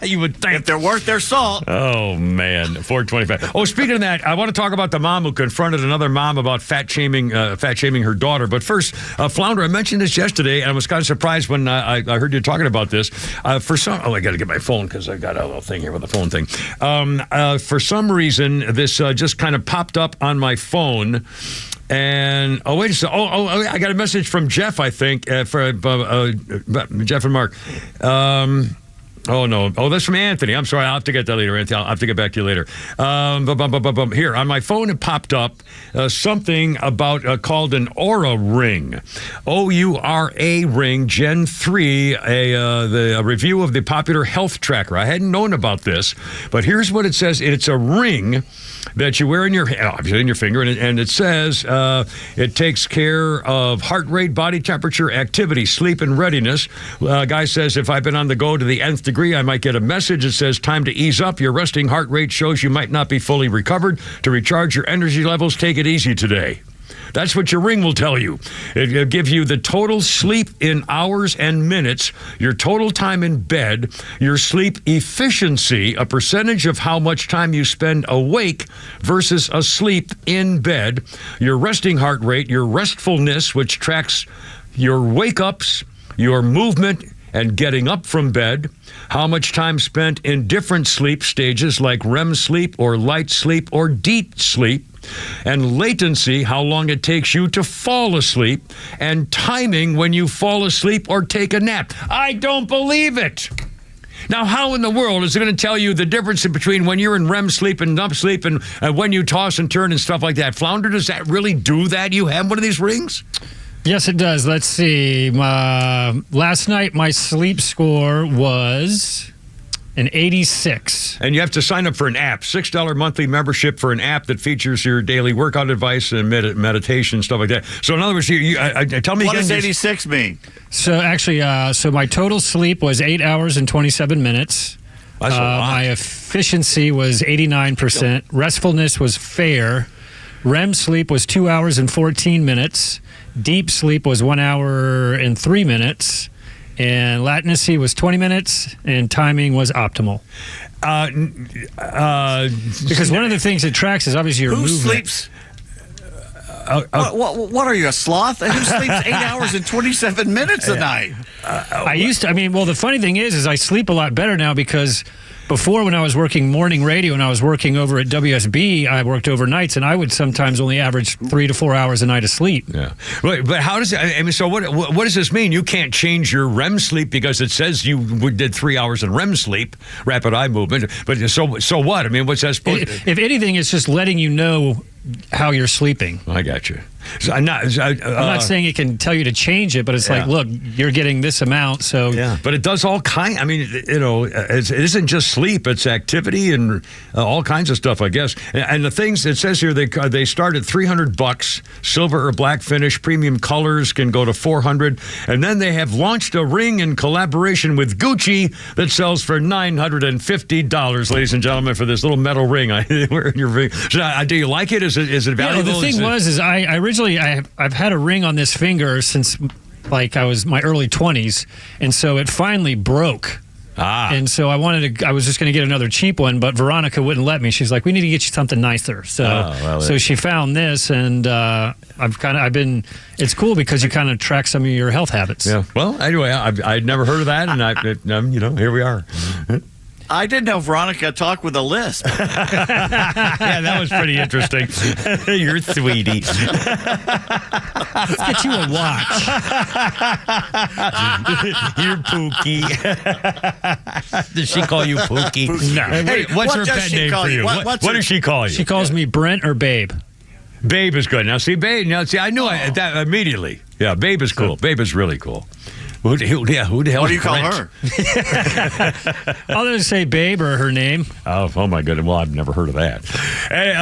You would think. If they're worth their salt. Oh, man. 425. Oh, speaking of that, I want to talk about the mom who confronted another mom about fat shaming her daughter. But first, Flounder, I mentioned this yesterday, and I was kind of surprised when I heard you talking about this. I got to get my phone because I got a little thing here with the phone thing. For some reason, this just kind of popped up on my phone. And wait a second. I got a message from Jeff, I think, for Jeff and Mark. That's from Anthony. I'm sorry. I'll have to get that later, Anthony. I'll have to get back to you later. Here, on my phone, it popped up something about called an Oura Ring. OURA Ring Gen 3, a review of the popular health tracker. I hadn't known about this, but here's what it says. It's a ring that you wear in your finger, and it says it takes care of heart rate, body temperature, activity, sleep, and readiness. Guy says, if I've been on the go to the nth degree, I might get a message that says, time to ease up. Your resting heart rate shows you might not be fully recovered. To recharge your energy levels, take it easy today. That's what your ring will tell you. It'll give you the total sleep in hours and minutes, your total time in bed, your sleep efficiency, a percentage of how much time you spend awake versus asleep in bed, your resting heart rate, your restfulness, which tracks your wake-ups, your movement, and getting up from bed, how much time spent in different sleep stages like REM sleep or light sleep or deep sleep, and latency, how long it takes you to fall asleep, and timing when you fall asleep or take a nap. I don't believe it. Now, how in the world is it going to tell you the difference between when you're in REM sleep and NUP sleep and when you toss and turn and stuff like that? Flounder, does that really do that? You have one of these rings? Yes, it does. Let's see. Last night, my sleep score was an 86. And you have to sign up for an app, $6 monthly membership for an app that features your daily workout advice and meditation, stuff like that. So in other words, tell me what again. Does 86 mean? So actually, so my total sleep was 8 hours and 27 minutes. That's a lot. My efficiency was 89%. Restfulness was fair. REM sleep was 2 hours and 14 minutes. Deep sleep was 1 hour and 3 minutes. And latency was 20 minutes, and timing was optimal. Because one of the things it tracks is obviously your movement. Who sleeps? What are you, a sloth? Who sleeps 8 hours and 27 minutes a night? The funny thing is I sleep a lot better now because before, when I was working morning radio and I was working over at WSB, I worked overnights, and I would sometimes only average 3 to 4 hours a night of sleep. Yeah, but how does it? I mean, so what does this mean? You can't change your REM sleep because it says you did 3 hours in REM sleep, rapid eye movement. But so what? I mean, what's that supposed? If anything, it's just letting you know how you're sleeping. I got you. So I'm not saying it can tell you to change it, but it's like, look, you're getting this amount, so But it does all kind. I mean, it isn't just sleep; it's activity and all kinds of stuff, I guess. And the things it says here, they start at $300, silver or black finish. Premium colors can go to $400, and then they have launched a ring in collaboration with Gucci that sells for $950, ladies and gentlemen, for this little metal ring. Wearing your ring. So, do you like it? Is it valuable? The thing I've had a ring on this finger since I was my early 20s, and so it finally broke. And so I was just going to get another cheap one, but Veronica wouldn't let me. She's like, we need to get you something nicer. So she found this, and it's cool because you kind of track some of your health habits. Yeah. Well, anyway, I'd never heard of that, and here we are. I didn't know Veronica talked with a lisp. Yeah, that was pretty interesting. You're sweetie. Let's get you a watch. You're Pookie. Does she call you Pookie? No. Hey, what's her pet name for you? What does she call you? She calls me Brent or Babe. Babe is good. Now, see, Babe. I knew that immediately. Yeah, Babe is cool. Babe is really cool. Who the hell? What do you call her? I'll just say Babe or her name. Oh my goodness. Well, I've never heard of that. Hey,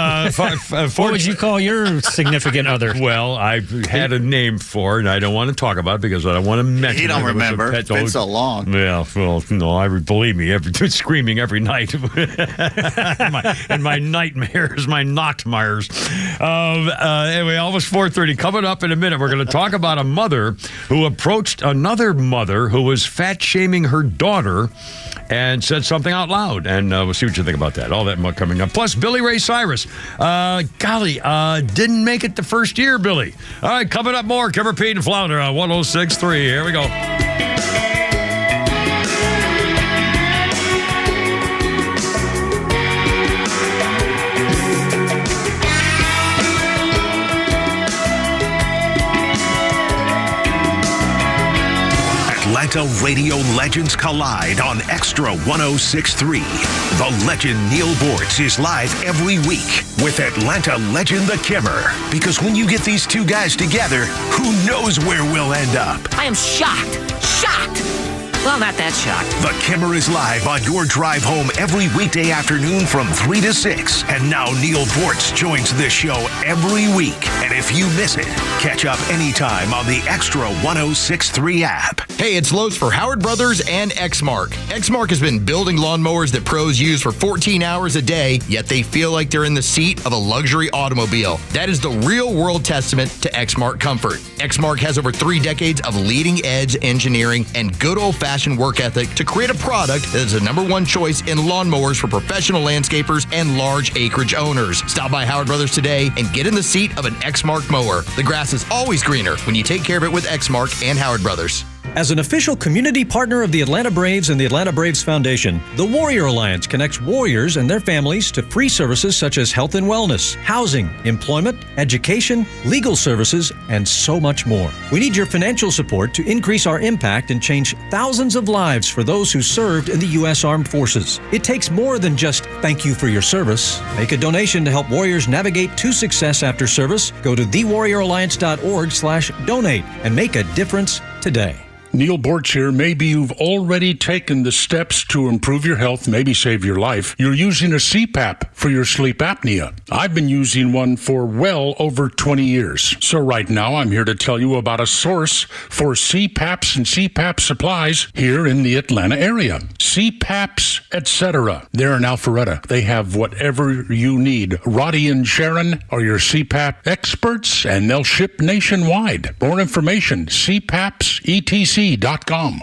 what would you call your significant other? Well, I've had a name for it, and I don't want to talk about it because I don't want to mention it. He don't remember. It's been so long. Yeah, well, no, believe me, screaming every night. and my nightmares, my nightmares. Anyway, almost 4:30. Coming up in a minute, we're going to talk about a mother who approached another mother who was fat-shaming her daughter and said something out loud. And we'll see what you think about that. All that coming up. Plus, Billy Ray Cyrus. Didn't make it the first year, Billy. All right, coming up more. Kimmer, Pete, and Flounder on 106.3. Here we go. Atlanta radio legends collide on XTRA 106.3. The legend Neil Bortz is live every week with Atlanta legend The Kimmer. Because when you get these two guys together, who knows where we'll end up? I am shocked. Shocked. Well, not that shocked. The Kimmer is live on your drive home every weekday afternoon from 3 to 6. And now Neil Bortz joins this show every week. And if you miss it, catch up anytime on the XTRA 106.3 app. Hey, it's Lowe's for Howard Brothers and Exmark. Exmark has been building lawnmowers that pros use for 14 hours a day, yet they feel like they're in the seat of a luxury automobile. That is the real-world testament to Exmark comfort. Exmark has over 3 decades of leading-edge engineering and good old-fashioned work ethic to create a product that is the #1 choice in lawnmowers for professional landscapers and large acreage owners. Stop by Howard Brothers today and get in the seat of an Exmark mower. The grass is always greener when you take care of it with Exmark and Howard Brothers. As an official community partner of the Atlanta Braves and the Atlanta Braves Foundation, the Warrior Alliance connects warriors and their families to free services such as health and wellness, housing, employment, education, legal services, and so much more. We need your financial support to increase our impact and change thousands of lives for those who served in the U.S. Armed Forces. It takes more than just thank you for your service. Make a donation to help warriors navigate to success after service. Go to thewarrioralliance.org/donate and make a difference today. Neil Borch here. Maybe you've already taken the steps to improve your health, maybe save your life. You're using a CPAP for your sleep apnea. I've been using one for well over 20 years. So right now I'm here to tell you about a source for CPAPs and CPAP supplies here in the Atlanta area. CPAPs, etc. They're in Alpharetta. They have whatever you need. Roddy and Sharon are your CPAP experts, and they'll ship nationwide. More information, CPAPs.etc.com.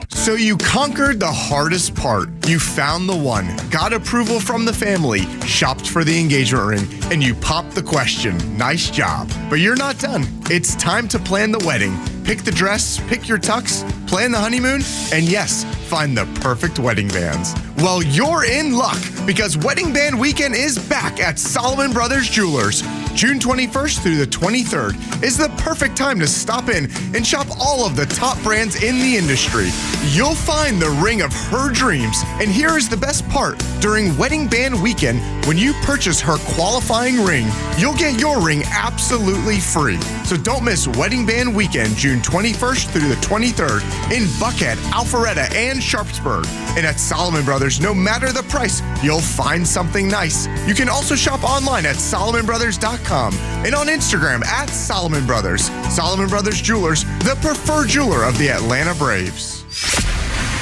So you conquered the hardest part. You found the one, got approval from the family, shopped for the engagement ring, and you popped the question. Nice job. But you're not done. It's time to plan the wedding. Pick the dress, pick your tux, plan the honeymoon, and yes, find the perfect wedding bands. Well, you're in luck because Wedding Band Weekend is back at Solomon Brothers Jewelers. June 21st through the 23rd is the perfect time to stop in and shop all of the top brands in the industry. You'll find the ring of her dreams. And here is the best part. During Wedding Band Weekend, when you purchase her qualifying ring, you'll get your ring absolutely free. So don't miss Wedding Band Weekend, June 21st through the 23rd in Buckhead, Alpharetta, and Sharpsburg. And at Solomon Brothers, no matter the price, you'll find something nice. You can also shop online at SolomonBrothers.com and on Instagram at Solomon Brothers. Solomon Brothers Jewelers, the preferred jeweler of the Atlanta Braves.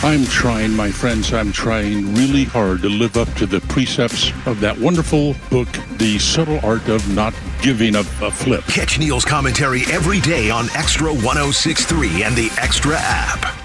I'm trying, my friends, I'm trying really hard to live up to the precepts of that wonderful book, The Subtle Art of Not Giving a Flip. Catch Neil's commentary every day on XTRA 106.3 and the XTRA app.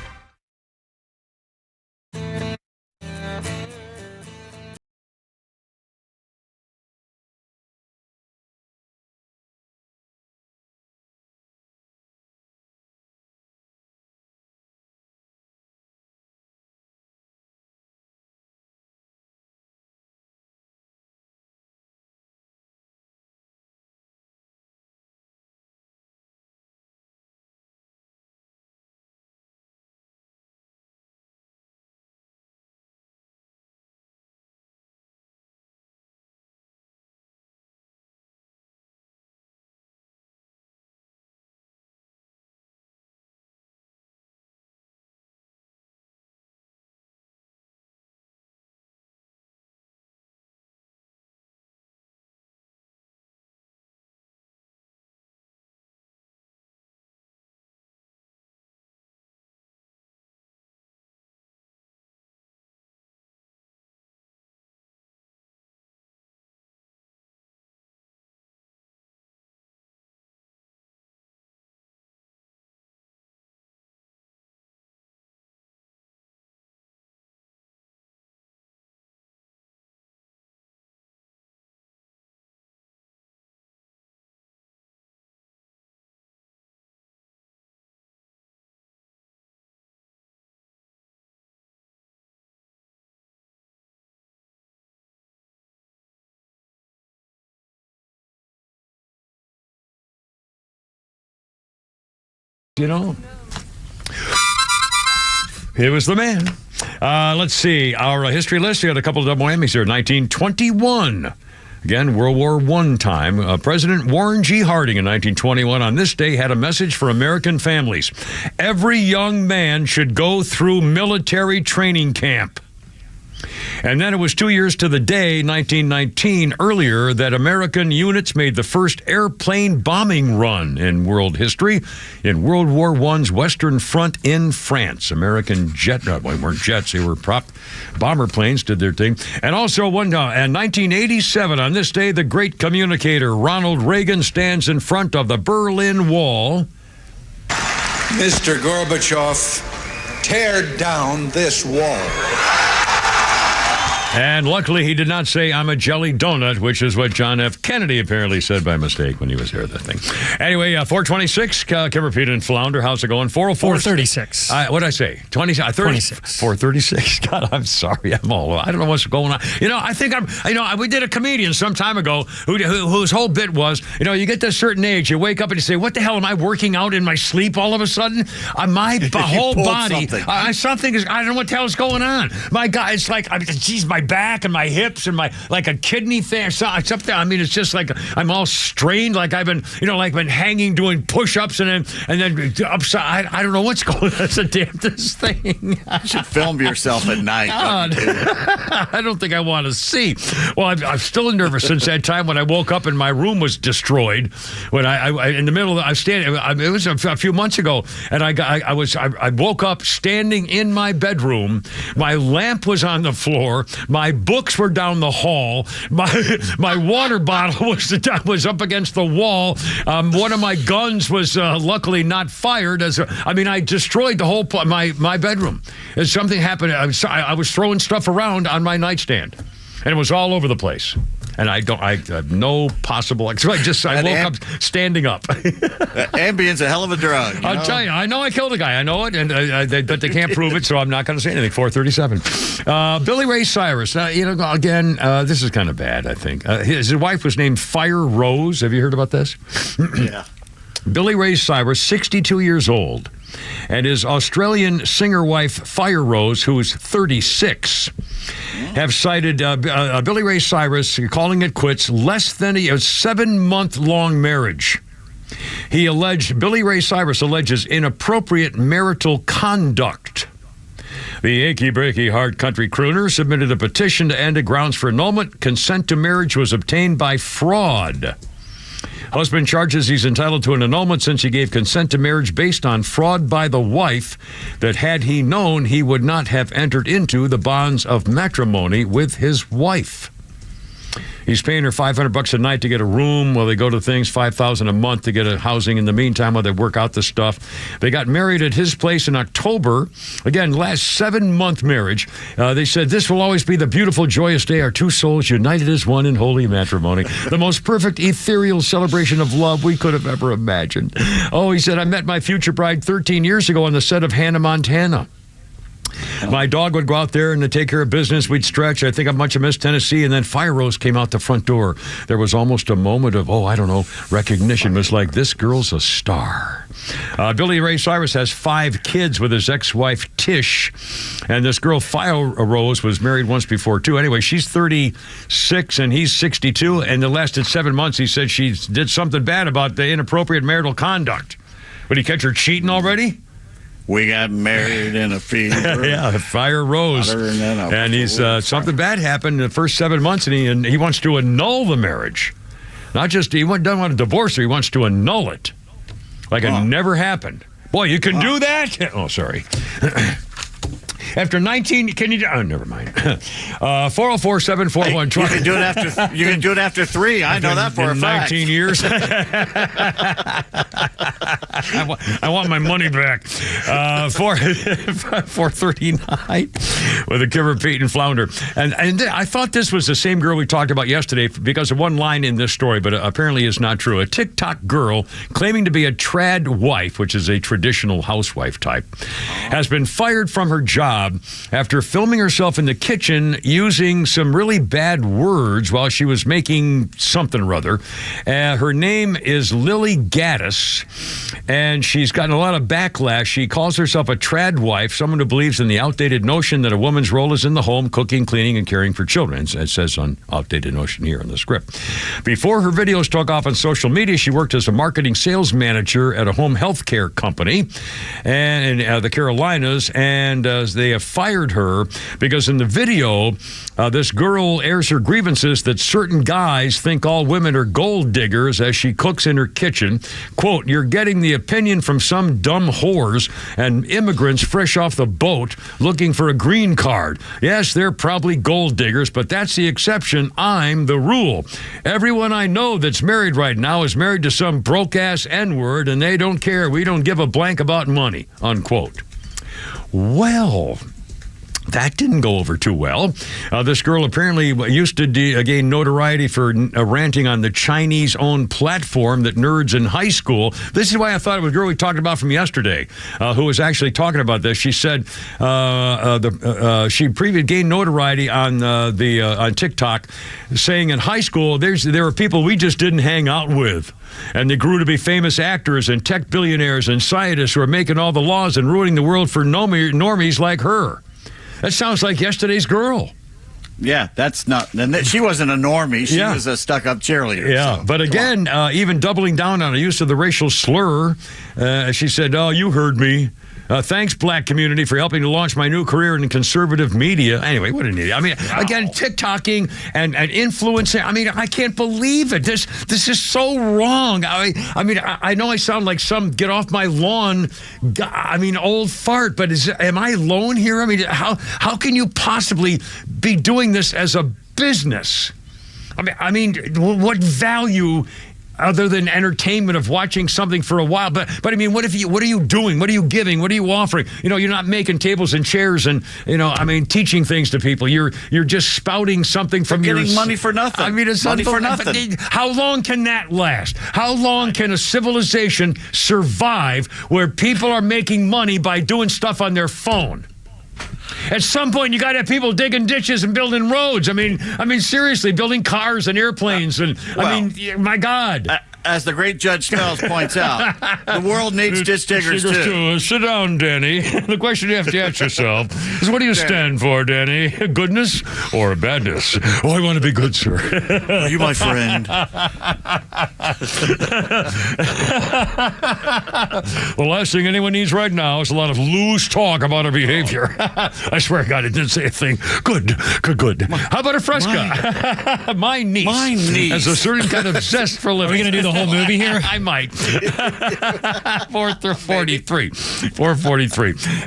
You know, it was the man. Let's see. Our history list, we got a couple of double whammies here. 1921. Again, World War I time. President Warren G. Harding in 1921 on this day had a message for American families. Every young man should go through military training camp. And then it was 2 years to the day, 1919, earlier, that American units made the first airplane bombing run in world history in World War I's Western Front in France. American they weren't jets, they were prop bomber planes, did their thing. And also, in 1987, on this day, the great communicator Ronald Reagan stands in front of the Berlin Wall. Mr. Gorbachev, tear down this wall. And luckily, he did not say, I'm a jelly donut, which is what John F. Kennedy apparently said by mistake when he was here, that thing. Anyway, 426, Kimmer, Pete, and Flounder. How's it going? 436. What did I say? 26. 436. God, I'm sorry. I don't know what's going on. I think we did a comedian some time ago whose whole bit was, you get to a certain age, you wake up and you say, what the hell, am I working out in my sleep all of a sudden? My whole body, something is, I don't know what the hell is going on. My God, it's like, my back and my hips and like a kidney thing or something. I mean, it's just like I'm all strained, like I've been, been hanging doing push-ups and then upside. I don't know what's going on. That's the damnedest thing. You should film yourself at night. I don't think I want to see. Well, I'm still nervous since that time when I woke up and my room was destroyed. When I in the middle of, I was standing. It was a few months ago, and I woke up standing in my bedroom. My lamp was on the floor. My books were down the hall. My water bottle was up against the wall. One of my guns was luckily not fired. I destroyed the whole my bedroom. As something happened, I was throwing stuff around on my nightstand, and it was all over the place. And I have no possible. I woke up standing up. Ambien's a hell of a drug. I'll tell you. I know I killed a guy. I know it, but they can't prove it, so I'm not going to say anything. 437. Billy Ray Cyrus. Again, this is kind of bad. I think his wife was named Fire Rose. Have you heard about this? Yeah. Billy Ray Cyrus, 62 years old, and his Australian singer wife, Fire Rose, who is 36, have cited Billy Ray Cyrus calling it quits less than a 7-month-long marriage. Billy Ray Cyrus alleges inappropriate marital conduct. The achy-breaky hard country crooner submitted a petition to end a grounds for annulment. Consent to marriage was obtained by fraud. Husband charges he's entitled to an annulment since he gave consent to marriage based on fraud by the wife that had he known he would not have entered into the bonds of matrimony with his wife. He's paying her $500 a night to get a room while they go to things, $5,000 a month to get a housing in the meantime while they work out the stuff. They got married at his place in October. Again, last 7-month marriage. They said, this will always be the beautiful, joyous day, our two souls united as one in holy matrimony. The most perfect, ethereal celebration of love we could have ever imagined. Oh, he said, I met my future bride 13 years ago on the set of Hannah Montana. My dog would go out there and take care of business. We'd stretch. I think I much missed Tennessee. And then Fire Rose came out the front door. There was almost a moment of, recognition. It was like, this girl's a star. Billy Ray Cyrus has 5 kids with his ex-wife, Tish. And this girl, Fire Rose, was married once before, too. Anyway, she's 36 and he's 62. And the lasted 7 months, he said she did something bad about the inappropriate marital conduct. Would he catch her cheating already? We got married in a fever. Yeah, Fire Rose. And he's something bad happened in the first 7 months, and he wants to annul the marriage. Not just, he doesn't want to divorce her, he wants to annul it. Like it never happened. Boy, you can do that? Oh, sorry. After 19, can you? Oh, never mind. 404-741-20. You can do it after. You can do it after 3. I know that for a fact. 19 years. I want my money back. 439 with a Kimmer, Pete, and Flounder. And I thought this was the same girl we talked about yesterday because of one line in this story, but apparently it's not true. A TikTok girl claiming to be a trad wife, which is a traditional housewife type, has been fired from her job after filming herself in the kitchen using some really bad words while she was making something or other. Her name is Lily Gaddis, and she's gotten a lot of backlash. She calls herself a trad wife, someone who believes in the outdated notion that a woman's role is in the home, cooking, cleaning, and caring for children. It says on outdated notion here in the script. Before her videos took off on social media, she worked as a marketing sales manager at a home health care company and in the Carolinas, and they have fired her because in the video, this girl airs her grievances that certain guys think all women are gold diggers as she cooks in her kitchen. Quote, "You're getting the opinion from some dumb whores and immigrants fresh off the boat looking for a green card. Yes, they're probably gold diggers, but that's the exception. I'm the rule. Everyone I know that's married right now is married to some broke-ass N-word, and they don't care. We don't give a blank about money," unquote. Well, That didn't go over too well. This girl apparently used to gain notoriety for ranting on the Chinese-owned platform that nerds in high school. This is why I thought it was a girl we talked about from yesterday, who was actually talking about this. She said she previously gained notoriety on on TikTok, saying in high school there were people we just didn't hang out with. And they grew to be famous actors and tech billionaires and scientists who are making all the laws and ruining the world for normies like her. That sounds like yesterday's girl. Yeah, that's not. And she wasn't a normie. She was a stuck-up cheerleader. Yeah, so. But again, even doubling down on the use of the racial slur, she said, "Oh, you heard me. Thanks, black community, for helping to launch my new career in conservative media." Anyway, what an idiot. I mean, again, TikToking and influencing. I mean, I can't believe it. This is so wrong. I mean, I know I sound like some get off my lawn, old fart, but am I alone here? I mean, how can you possibly be doing this as a business? I mean, what value other than entertainment of watching something for a while? But I mean, what are you doing? What are you giving? What are you offering? You're not making tables and chairs and, teaching things to people. You're just spouting something from your... getting money for nothing. I mean, it's money for nothing. How long can that last? How long can a civilization survive where people are making money by doing stuff on their phone? At some point, you got to have people digging ditches and building roads. I mean, seriously, building cars and airplanes. And my God. As the great Judge Smells points out, the world needs ditch diggers too. Sit down, Danny. The question you have to ask yourself is, what do you stand for, Danny? Goodness or badness? Oh, I want to be good, sir. Are you my friend? The last thing anyone needs right now is a lot of loose talk about our behavior. I swear to God, it didn't say a thing. Good. How about a Fresca? My niece has a certain kind of zest for living. Are we going to do the whole movie here? I might. 443.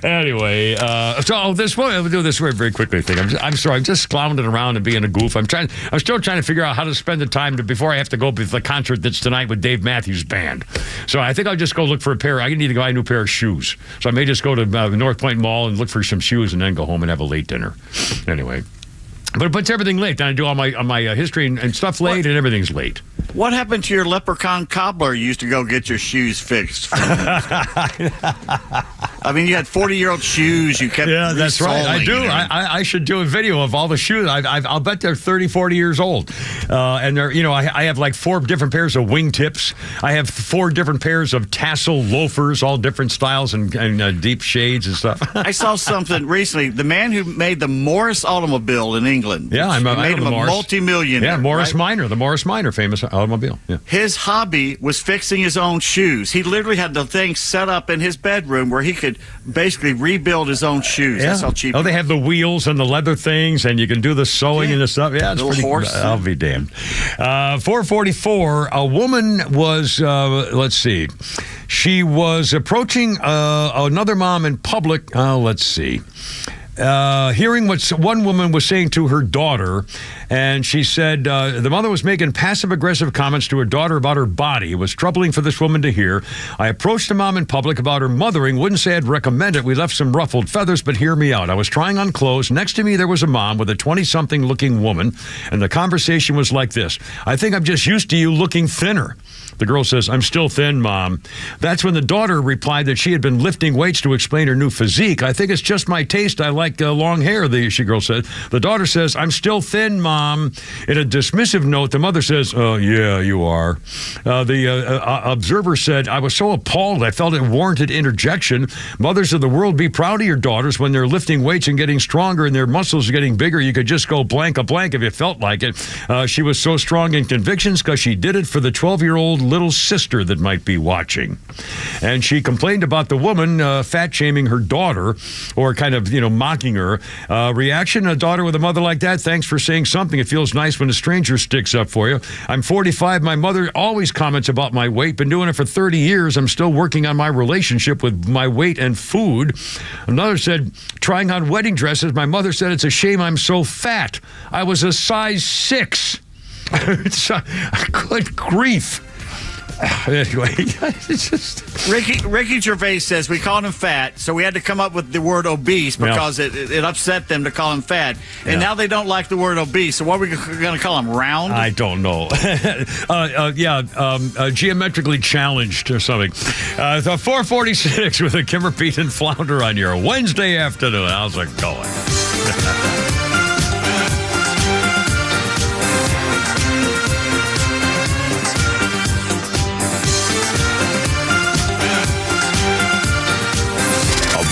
Anyway, so this one, I'll do this very, very quickly thing. I'm sorry, I'm just clowning around and being a goof. I'm still trying to figure out how to spend the time before I have to go to the concert that's tonight with Dave Matthews Band. So I think I'll just go look for a pair. I need to buy a new pair of shoes. So I may just go to North Point Mall and look for some shoes and then go home and have a late dinner. Anyway. But it puts everything late. Then I do all my history and stuff late, and everything's late. What happened to your leprechaun cobbler you used to go get your shoes fixed? I mean, you had 40-year-old shoes. You kept that's right. I do. I should do a video of all the shoes. I'll bet they're 30, 40 years old. And they're, I have like 4 different pairs of wingtips. I have 4 different pairs of tassel loafers, all different styles and deep shades and stuff. I saw something recently. The man who made the Morris automobile in England. Yeah, I made him a multi-millionaire. Yeah, Morris Minor, the Morris Minor, famous automobile. Yeah. His hobby was fixing his own shoes. He literally had the thing set up in his bedroom where he could basically rebuild his own shoes. Yeah. That's how cheap. Oh, they have the wheels and the leather things, and you can do the sewing and the stuff. Yeah, it's pretty. Horse. I'll be damned. 444. A woman was. Let's see. She was approaching another mom in public. Let's see. Hearing what one woman was saying to her daughter, and she said the mother was making passive-aggressive comments to her daughter about her body. It was troubling for this woman to hear. I approached the mom in public about her mothering. Wouldn't say I'd recommend it. We left some ruffled feathers, but hear me out. I was trying on clothes. Next to me, there was a mom with a 20-something looking woman, and the conversation was like this. I think I'm just used to you looking thinner. The girl says, I'm still thin, Mom. That's when the daughter replied that she had been lifting weights to explain her new physique. I think it's just my taste. I like long hair, the girl said. The daughter says, I'm still thin, Mom. In a dismissive note, the mother says, oh, yeah, you are. The observer said, I was so appalled. I felt it warranted interjection. Mothers of the world, be proud of your daughters when they're lifting weights and getting stronger and their muscles are getting bigger. You could just go blank a blank if you felt like it. She was so strong in convictions because she did it for the 12-year-old little sister that might be watching. And she complained about the woman fat-shaming her daughter, or kind of, mocking her. Reaction, a daughter with a mother like that, thanks for saying something. It feels nice when a stranger sticks up for you. I'm 45. My mother always comments about my weight. Been doing it for 30 years. I'm still working on my relationship with my weight and food. Another said, trying on wedding dresses. My mother said, it's a shame I'm so fat. I was a size 6. Good grief. Anyway, it's just... Ricky Gervais says we called him fat, so we had to come up with the word obese because it upset them to call him fat. And now they don't like the word obese, so what are we going to call him, round? I don't know. Geometrically challenged or something. The 446 with a Kimmer, Pete, and Flounder on your Wednesday afternoon. How's it going?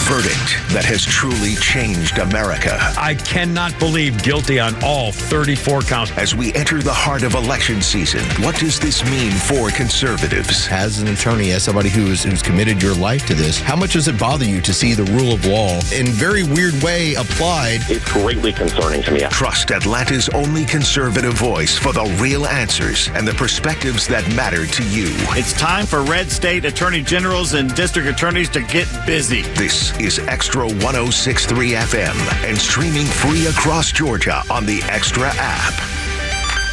Verdict that has truly changed America. I cannot believe guilty on all 34 counts. As we enter the heart of election season, what does this mean for conservatives? As an attorney, as somebody who's committed your life to this, how much does it bother you to see the rule of law in a very weird way applied? It's greatly concerning to me. Trust Atlanta's only conservative voice for the real answers and the perspectives that matter to you. It's time for red state attorney generals and district attorneys to get busy. This is Extra 106.3 FM and streaming free across Georgia on the Extra app.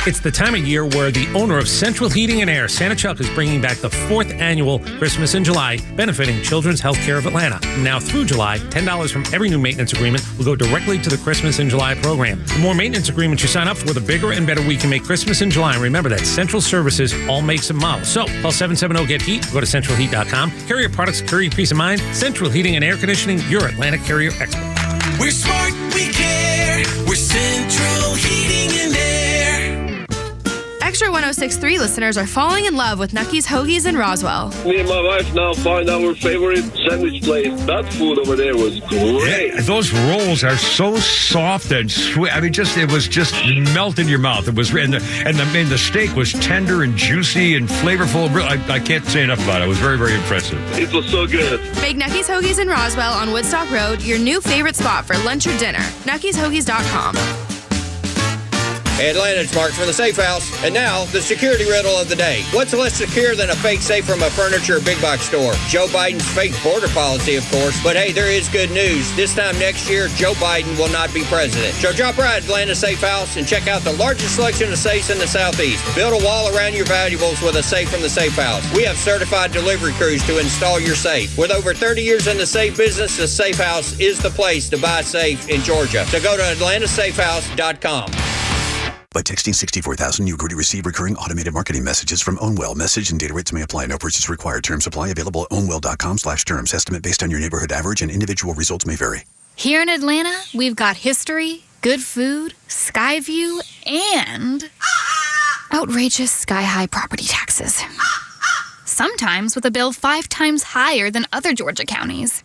It's the time of year where the owner of Central Heating and Air, Santa Chuck, is bringing back the 4th annual Christmas in July, benefiting Children's Healthcare of Atlanta. Now through July, $10 from every new maintenance agreement will go directly to the Christmas in July program. The more maintenance agreements you sign up for, the bigger and better we can make Christmas in July. And remember that Central Services all makes and models. So call 770-GET-HEAT, go to centralheat.com. Carrier products, carrier peace of mind. Central Heating and Air Conditioning, your Atlanta carrier expert. We're smart, we care. We're Central Heating and Air. Extra 106.3 listeners are falling in love with Nucky's Hoagies in Roswell. Me and my wife now find our favorite sandwich place. That food over there was great. Yeah, those rolls are so soft and sweet. I mean, it was just melt in your mouth. It was, and the steak was tender and juicy and flavorful. I can't say enough about it. It was very, very impressive. It was so good. Make Nucky's Hoagies in Roswell on Woodstock Road your new favorite spot for lunch or dinner. Nucky'sHoagies.com. Hey Atlanta, it's Mark from the Safe House. And now, the security riddle of the day. What's less secure than a fake safe from a furniture or big box store? Joe Biden's fake border policy, of course. But hey, there is good news. This time next year, Joe Biden will not be president. So drop by Atlanta Safe House and check out the largest selection of safes in the Southeast. Build a wall around your valuables with a safe from the Safe House. We have certified delivery crews to install your safe. With over 30 years in the safe business, the Safe House is the place to buy safe in Georgia. So go to atlantasafehouse.com. By texting 64,000, you agree to receive recurring automated marketing messages from Ownwell. Message and data rates may apply. No purchase required. Terms apply. Available at ownwell.com/terms. Estimate based on your neighborhood average and individual results may vary. Here in Atlanta, we've got history, good food, sky view, and outrageous sky-high property taxes. Sometimes with a bill 5 times higher than other Georgia counties.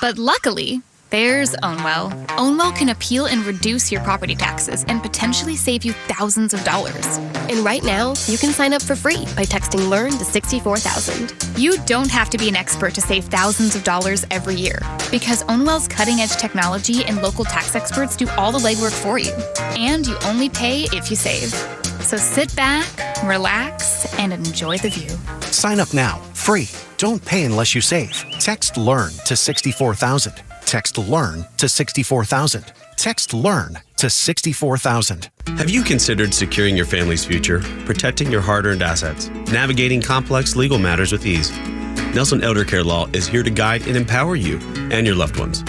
But luckily, there's Ownwell. Ownwell can appeal and reduce your property taxes and potentially save you thousands of dollars. And right now, you can sign up for free by texting LEARN to 64,000. You don't have to be an expert to save thousands of dollars every year because Ownwell's cutting-edge technology and local tax experts do all the legwork for you. And you only pay if you save. So sit back, relax, and enjoy the view. Sign up now, free. Don't pay unless you save. Text LEARN to 64,000. Text LEARN to 64,000. Text LEARN to 64,000. Have you considered securing your family's future, protecting your hard-earned assets, navigating complex legal matters with ease? Nelson Elder Care Law is here to guide and empower you and your loved ones.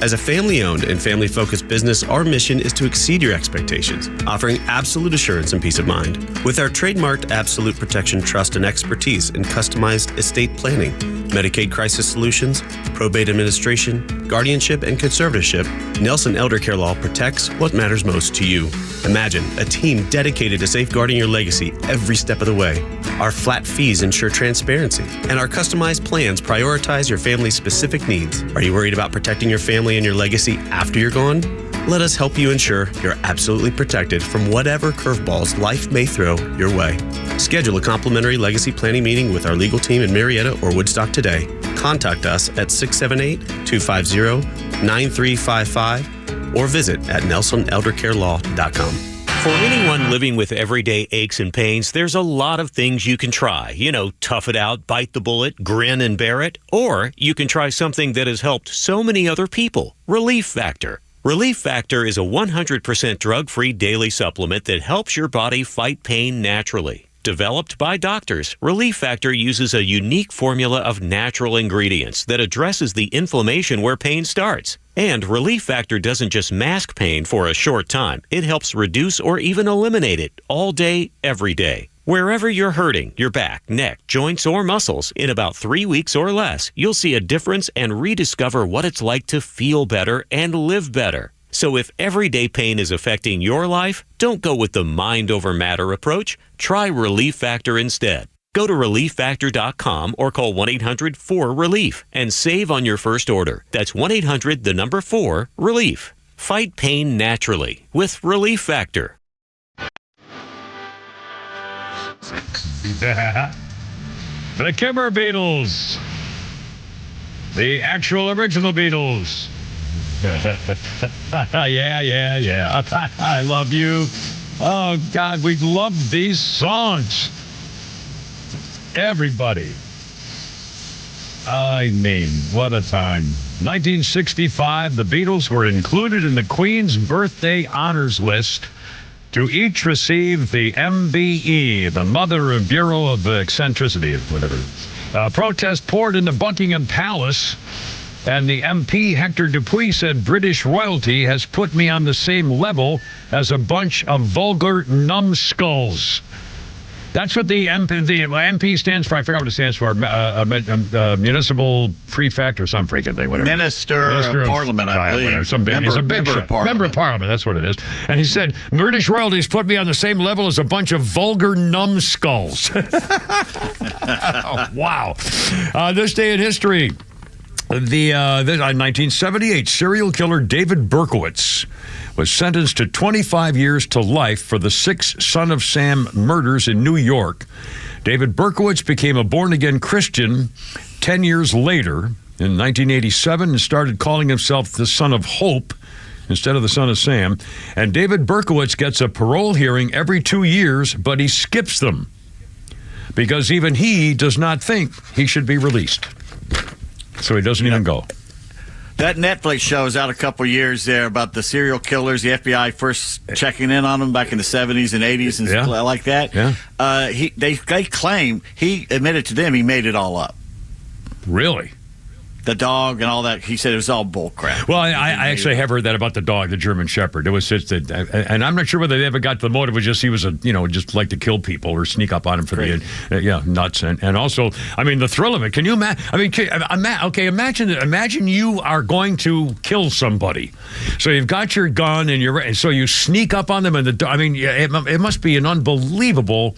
As a family-owned and family-focused business, our mission is to exceed your expectations, offering absolute assurance and peace of mind. With our trademarked Absolute Protection Trust and expertise in customized estate planning, Medicaid crisis solutions, probate administration, guardianship, and conservatorship, Nelson Elder Care Law protects what matters most to you. Imagine a team dedicated to safeguarding your legacy every step of the way. Our flat fees ensure transparency, and our customized plans prioritize your family's specific needs. Are you worried about protecting your family and your legacy after you're gone? Let us help you ensure you're absolutely protected from whatever curveballs life may throw your way. Schedule a complimentary legacy planning meeting with our legal team in Marietta or Woodstock today. Contact us at 678-250-9355 or visit at nelsoneldercarelaw.com. For anyone living with everyday aches and pains, there's a lot of things you can try. You know, tough it out, bite the bullet, grin and bear it. Or you can try something that has helped so many other people, Relief Factor. Relief Factor is a 100% drug-free daily supplement that helps your body fight pain naturally. developed by doctors, Relief Factor uses a unique formula of natural ingredients that addresses the inflammation where pain starts. And Relief Factor doesn't just mask pain for a short time. It helps reduce or even eliminate it all day, every day. Wherever you're hurting, your back, neck, joints, or muscles, in about 3 weeks or less, you'll see a difference and rediscover what it's like to feel better and live better. So if everyday pain is affecting your life, don't go with the mind over matter approach. Try Relief Factor instead. Go to ReliefFactor.com or call 1-800-4RELIEF and save on your first order. That's 1-800-4-RELIEF. Fight pain naturally with Relief Factor. The Kimmer Beatles. The actual original Beatles. Yeah. I love you. Oh, God, we love these songs. Everybody. I mean, what a time. 1965, the Beatles were included in the Queen's Birthday Honors List to each receive the MBE, the Mother of Bureau of Eccentricity, whatever. Protest poured into Buckingham Palace, and the MP, Hector Dupuy, said, British royalty has put me on the same level as a bunch of vulgar numbskulls. That's what the MP stands for. I forgot what it stands for. Municipal prefect or some freaking thing, whatever. Minister of Parliament, I believe. He's a big member of Parliament. That's what it is. And he said, British royalties put me on the same level as a bunch of vulgar numbskulls. Wow. This day in history. In 1978, serial killer David Berkowitz was sentenced to 25 years to life for the 6 Son of Sam murders in New York. David Berkowitz became a born-again Christian 10 years later in 1987 and started calling himself the Son of Hope instead of the Son of Sam. And David Berkowitz gets a parole hearing every 2 years, but he skips them because even he does not think he should be released. So he doesn't even go. That Netflix show is out a couple years there about the serial killers, the FBI first checking in on them back in the 70s and 80s and like that. Yeah. They claim he admitted to them he made it all up. Really? The dog and all that. He said it was all bull crap. Well, I actually have heard that about the dog, the German Shepherd. It was just that, and I'm not sure whether they ever got to the motive. It was just he was just like to kill people or sneak up on them for the nuts and also, I mean, the thrill of it. Can you imagine? I mean, imagine you are going to kill somebody, so you've got your gun and so you sneak up on them and it must be an unbelievable.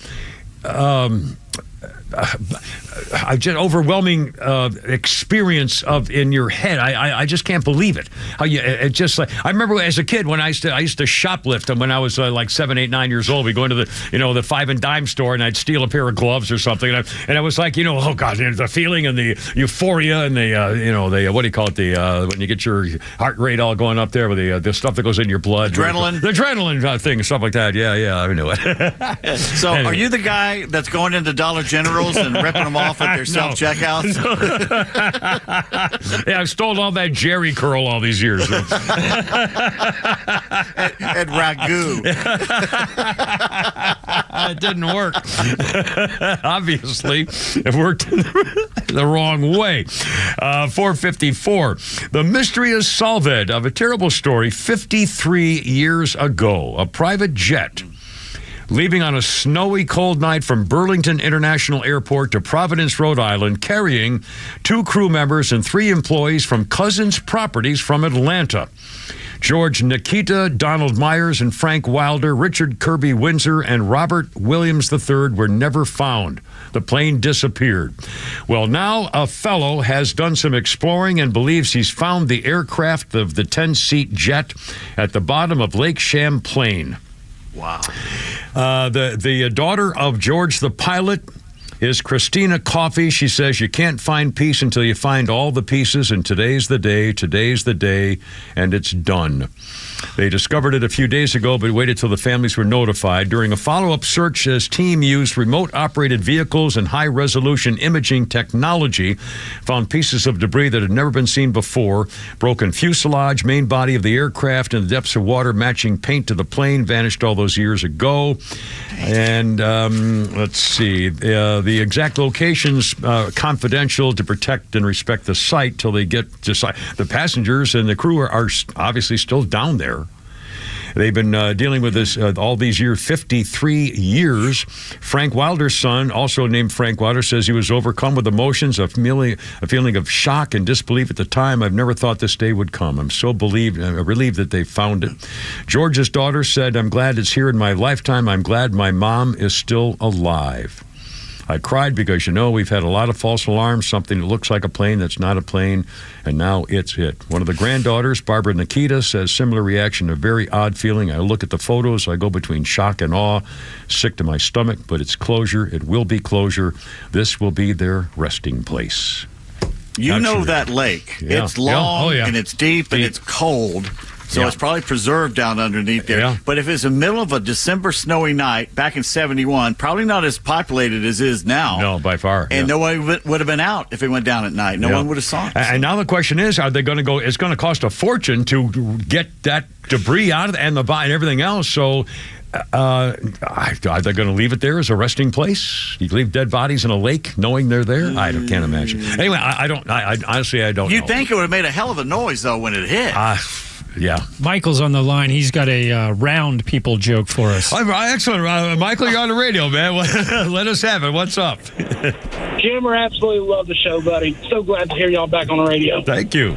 Just overwhelming experience in your head. I just can't believe it. How it just like I remember as a kid when I used to shoplift them when I was like 7, 8, 9 years old. We go into the 5 and dime store and I'd steal a pair of gloves or something and I was like oh God, the feeling and the euphoria and the what do you call it, when you get your heart rate all going up there with the stuff that goes in your blood, the adrenaline thing and stuff like that. Yeah, I knew it. So anyway. Are you the guy that's going into Dollar Generals and ripping them off at their self-checkouts? Yeah, I've stolen all that Jerry curl all these years. and ragu. It didn't work. Obviously, it worked the wrong way. 454. The mystery is solved of a terrible story 53 years ago. A private jet leaving on a snowy, cold night from Burlington International Airport to Providence, Rhode Island, carrying 2 crew members and 3 employees from Cousins Properties from Atlanta. George Nikita, Donald Myers, and Frank Wilder, Richard Kirby Windsor, and Robert Williams III were never found. The plane disappeared. Well, now a fellow has done some exploring and believes he's found the aircraft of the 10-seat jet at the bottom of Lake Champlain. Wow. The daughter of George the pilot is Christina Coffey. She says you can't find peace until you find all the pieces, and today's the day, and it's done. They discovered it a few days ago, but waited till the families were notified. During a follow-up search, his team used remote-operated vehicles and high-resolution imaging technology, found pieces of debris that had never been seen before, broken fuselage, main body of the aircraft in the depths of water, matching paint to the plane, vanished all those years ago. And let's see, the exact locations confidential to protect and respect the site till they get to site. The passengers and the crew are obviously still down there. They've been dealing with this all these years, 53 years. Frank Wilder's son, also named Frank Wilder, says he was overcome with emotions, a feeling of shock and disbelief at the time. I've never thought this day would come. I'm so relieved that they found it. George's daughter said, I'm glad it's here in my lifetime. I'm glad my mom is still alive. I cried because, we've had a lot of false alarms, something that looks like a plane that's not a plane, and now it's it. One of the granddaughters, Barbara Nikita, says similar reaction, a very odd feeling. I look at the photos, I go between shock and awe, sick to my stomach, but it's closure. It will be closure. This will be their resting place. That lake. Yeah. It's long and it's deep and it's cold. So it's probably preserved down underneath there. Yeah. But if it's the middle of a December snowy night back in 71, probably not as populated as it is now. No, by far. And nobody would have been out if it went down at night. No one would have saw it. And now the question is, are they going to go? It's going to cost a fortune to get that debris out of and everything else. So are they going to leave it there as a resting place? You leave dead bodies in a lake knowing they're there? I can't imagine. Anyway, I honestly, I don't know. You'd think it would have made a hell of a noise, though, when it hit. Yeah. Michael's on the line. He's got a round people joke for us. Excellent. Michael, you're on the radio, man. Let us have it. What's up? Jimmer, absolutely love the show, buddy. So glad to hear y'all back on the radio. Thank you.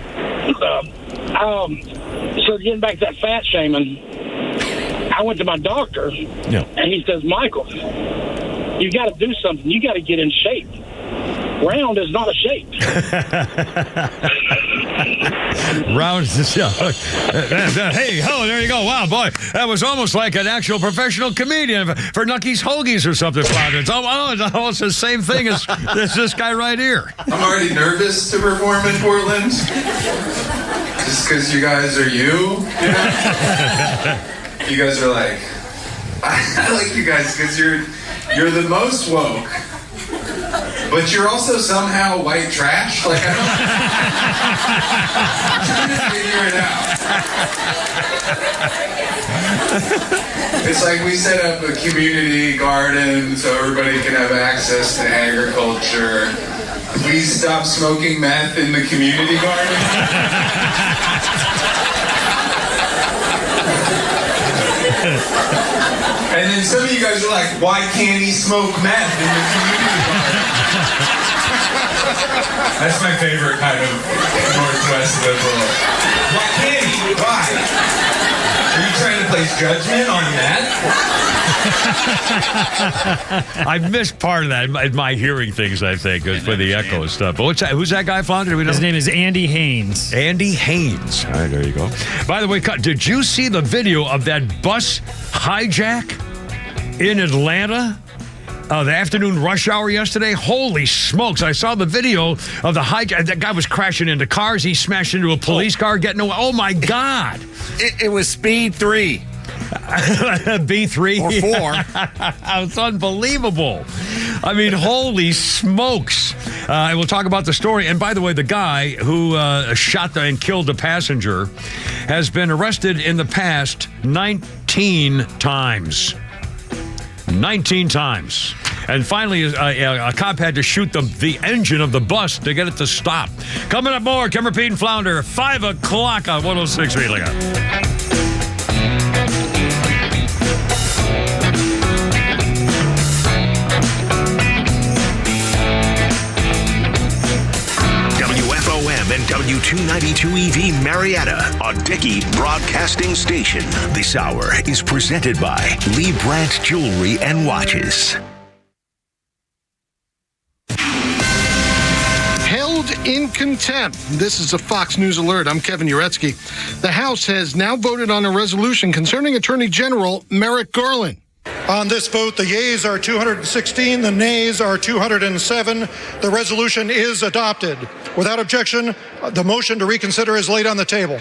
So getting back to that fat shaming, I went to my doctor, and he says, Michael, you got to do something. You got to get in shape. Round is not a shape. Round is, hey, there you go. Wow, boy, that was almost like an actual professional comedian for Nucky's Hoagies or something. It's almost the same thing as this guy right here. I'm already nervous to perform in Portland, just because you guys are you. You guys are like, I like you guys because you're the most woke. But you're also somehow white trash. Like, I'm trying to figure it out. It's like we set up a community garden so everybody can have access to agriculture. Please stop smoking meth in the community garden. And then some of you guys are like, why can't he smoke meth in the community garden? That's my favorite kind of Northwest liberal. Why can't he? Why? Are you trying to place judgment on that? I missed part of that in my hearing things, I think, for the echo stuff. But who's that guy, Fonda? Do we know? His name is Andy Haynes. Andy Haynes. All right, there you go. By the way, did you see the video of that bus hijack in Atlanta? The afternoon rush hour yesterday? Holy smokes. I saw the video of the hijack. That guy was crashing into cars. He smashed into a police car, getting away. Oh, my God. It was Speed 3. B3 or 4. It's unbelievable. I mean, holy smokes. We'll talk about the story. And by the way, the guy who shot and killed the passenger has been arrested in the past 19 times. 19 times. And finally, a cop had to shoot the engine of the bus to get it to stop. Coming up more, Kimmer, Pete, and Flounder, 5 o'clock on 106.3. Look out. WFOM and W292 EV Marietta, a Dickey broadcasting station. This hour is presented by Lee Brandt Jewelry and Watches. Held in contempt. This is a Fox News alert. I'm Kevin Uretsky. The House has now voted on a resolution concerning Attorney General Merrick Garland. On this vote, the yeas are 216, the nays are 207. The resolution is adopted. Without objection, the motion to reconsider is laid on the table.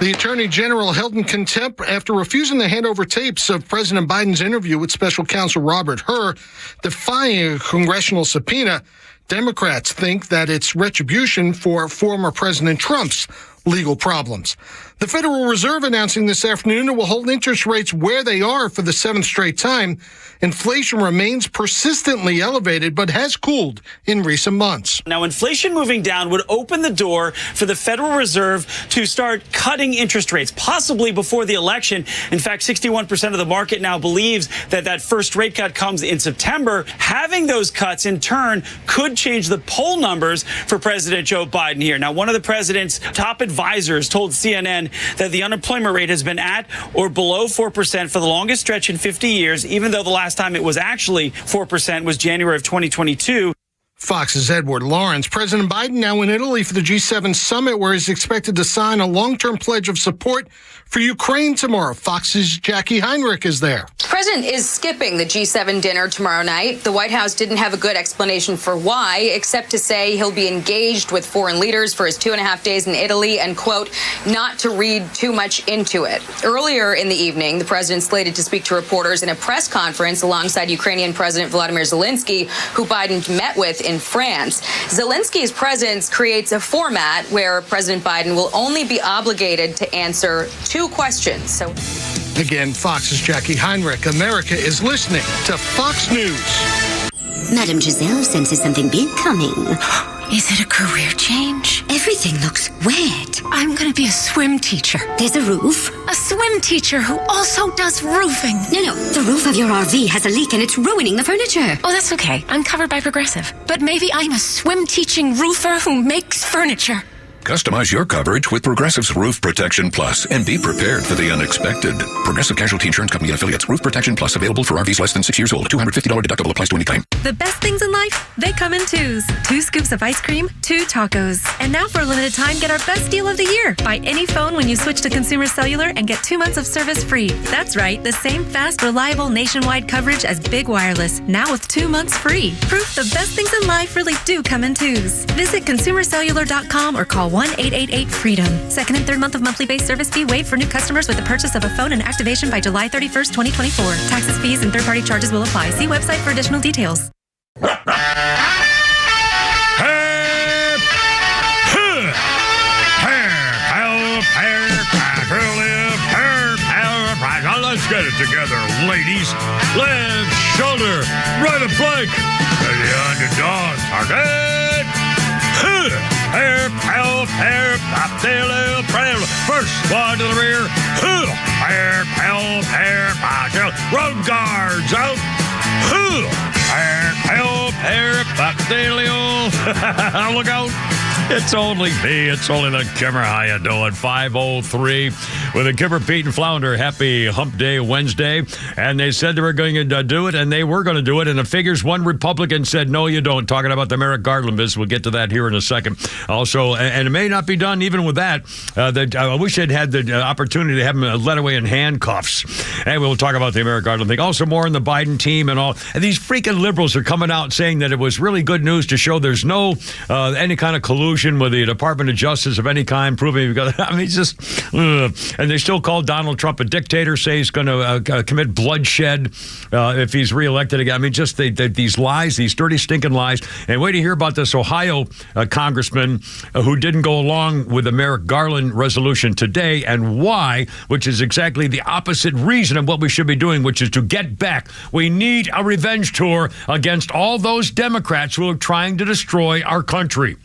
The Attorney General held in contempt after refusing to hand over tapes of President Biden's interview with Special Counsel Robert Hur, defying a congressional subpoena. Democrats think that it's retribution for former President Trump's legal problems. The Federal Reserve announcing this afternoon it will hold interest rates where they are for the seventh straight time. Inflation remains persistently elevated, but has cooled in recent months. Now, inflation moving down would open the door for the Federal Reserve to start cutting interest rates, possibly before the election. In fact, 61% of the market now believes that that first rate cut comes in September. Having those cuts, in turn, could change the poll numbers for President Joe Biden here. Now, one of the president's top advisors told CNN that the unemployment rate has been at or below 4% for the longest stretch in 50 years, even though the last time it was actually 4% was January of 2022. Fox's Edward Lawrence. President Biden now in Italy for the G7 summit, where he's expected to sign a long-term pledge of support for Ukraine tomorrow. Fox's Jackie Heinrich is there. The president is skipping the G7 dinner tomorrow night. The White House didn't have a good explanation for why, except to say he'll be engaged with foreign leaders for his 2.5 days in Italy and, quote, not to read too much into it. Earlier in the evening, the president slated to speak to reporters in a press conference alongside Ukrainian President Volodymyr Zelensky, who Biden met with in France. Zelensky's presence creates a format where President Biden will only be obligated to answer 2 questions. So, again, Fox's Jackie Heinrich. America is listening to Fox News. Madame Giselle senses something big coming. Is it a career change? Everything looks wet. I'm going to be a swim teacher. There's a roof. A swim teacher who also does roofing. No, the roof of your RV has a leak and it's ruining the furniture. Oh, that's okay. I'm covered by Progressive. But maybe I'm a swim teaching roofer who makes furniture. Customize your coverage with Progressive's Roof Protection Plus and be prepared for the unexpected. Progressive Casualty Insurance Company and Affiliates. Roof Protection Plus available for RVs less than 6 years old. $250 deductible applies to any claim. The best things in life, they come in twos. 2 scoops of ice cream, 2 tacos. And now for a limited time, get our best deal of the year. Buy any phone when you switch to Consumer Cellular and get 2 months of service free. That's right, the same fast, reliable nationwide coverage as Big Wireless, now with 2 months free. Proof the best things in life really do come in twos. Visit consumercellular.com or call 1-888-FREEDOM. Second and third month of monthly base service fee waived for new customers with the purchase of a phone and activation by July 31st, 2024. Taxes, fees, and third-party charges will apply. See website for additional details. Let's get it together, ladies. Left shoulder, right of flank. And the underdog target. Hair, pal, hair, pop, tail, first one to the rear. Hair, pal, hair, pop, tail. Road guards out. Hair, pal, hair, pop, tail. Look out. It's only me. It's only the Kimmer. How you doing? 5:03 with the Kimmer, Pete, and Flounder. Happy Hump Day Wednesday. And they said they were going to do it, and they were going to do it. And the figures, one Republican said, no, you don't. Talking about the Merrick Garland business. We'll get to that here in a second. Also, and it may not be done even with that. I wish they'd had the opportunity to have him led away in handcuffs. And we'll talk about the Merrick Garland thing. Also, more on the Biden team and all. And these freaking liberals are coming out saying that it was really good news to show there's no any kind of collusion with the Department of Justice of any kind, proving it's just, and they still call Donald Trump a dictator, say he's going to commit bloodshed if he's reelected again. I mean, just these lies, these dirty, stinking lies. And wait to hear about this Ohio congressman who didn't go along with the Merrick Garland resolution today, and why, which is exactly the opposite reason of what we should be doing, which is to get back. We need a revenge tour against all those Democrats who are trying to destroy our country.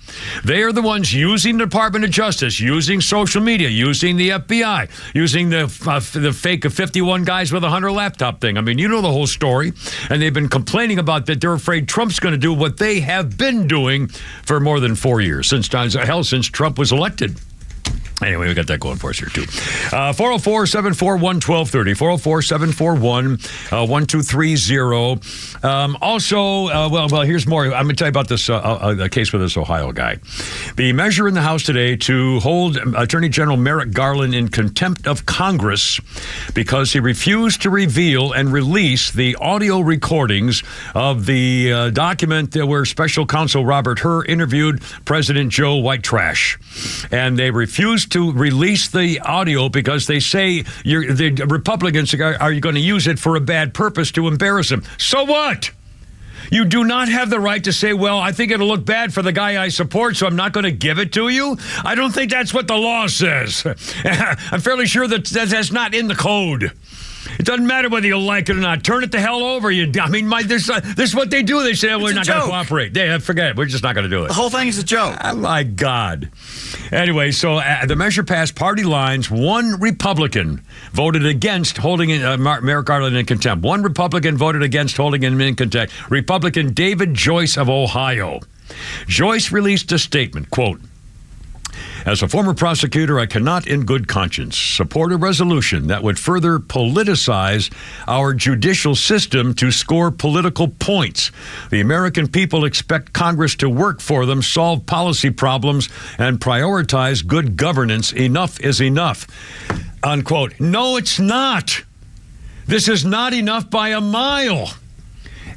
They are the ones using the Department of Justice, using social media, using the FBI, using the fake of 51 guys with a Hunter laptop thing. I mean, you know the whole story. And they've been complaining about that they're afraid Trump's going to do what they have been doing for more than 4 years, since Trump was elected. Anyway, we got that going for us here, too. 404-741-1230. 404-741-1230. Also, here's more. I'm going to tell you about this a case with this Ohio guy. The measure in the House today to hold Attorney General Merrick Garland in contempt of Congress because he refused to reveal and release the audio recordings of the document where Special Counsel Robert Hur interviewed President Joe White Trash. And they refused to release the audio because they say the Republicans are you going to use it for a bad purpose to embarrass him. So what? You do not have the right to say, well, I think it'll look bad for the guy I support, so I'm not going to give it to you. I don't think that's what the law says. I'm fairly sure that's not in the code. It doesn't matter whether you like it or not. Turn it the hell over. This is what they do. They say, we're not going to cooperate. Forget it. We're just not going to do it. The whole thing is a joke. Oh, my God. Anyway, so the measure passed party lines. One Republican voted against holding Merrick Garland in contempt. One Republican voted against holding him in contempt. Republican David Joyce of Ohio. Joyce released a statement, quote, "As a former prosecutor, I cannot in good conscience support a resolution that would further politicize our judicial system to score political points. The American people expect Congress to work for them, solve policy problems, and prioritize good governance. Enough is enough." Unquote. No, it's not. This is not enough by a mile.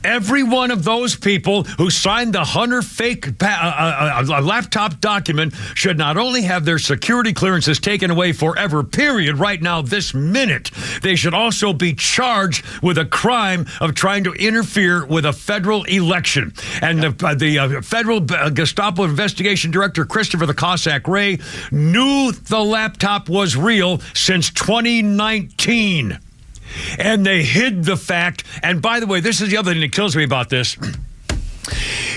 Every one of those people who signed the Hunter fake laptop document should not only have their security clearances taken away forever, period, right now, this minute, they should also be charged with a crime of trying to interfere with a federal election. And the federal Gestapo investigation director, Christopher the Cossack Ray, knew the laptop was real since 2019. And they hid the fact. And by the way, this is the other thing that kills me about this.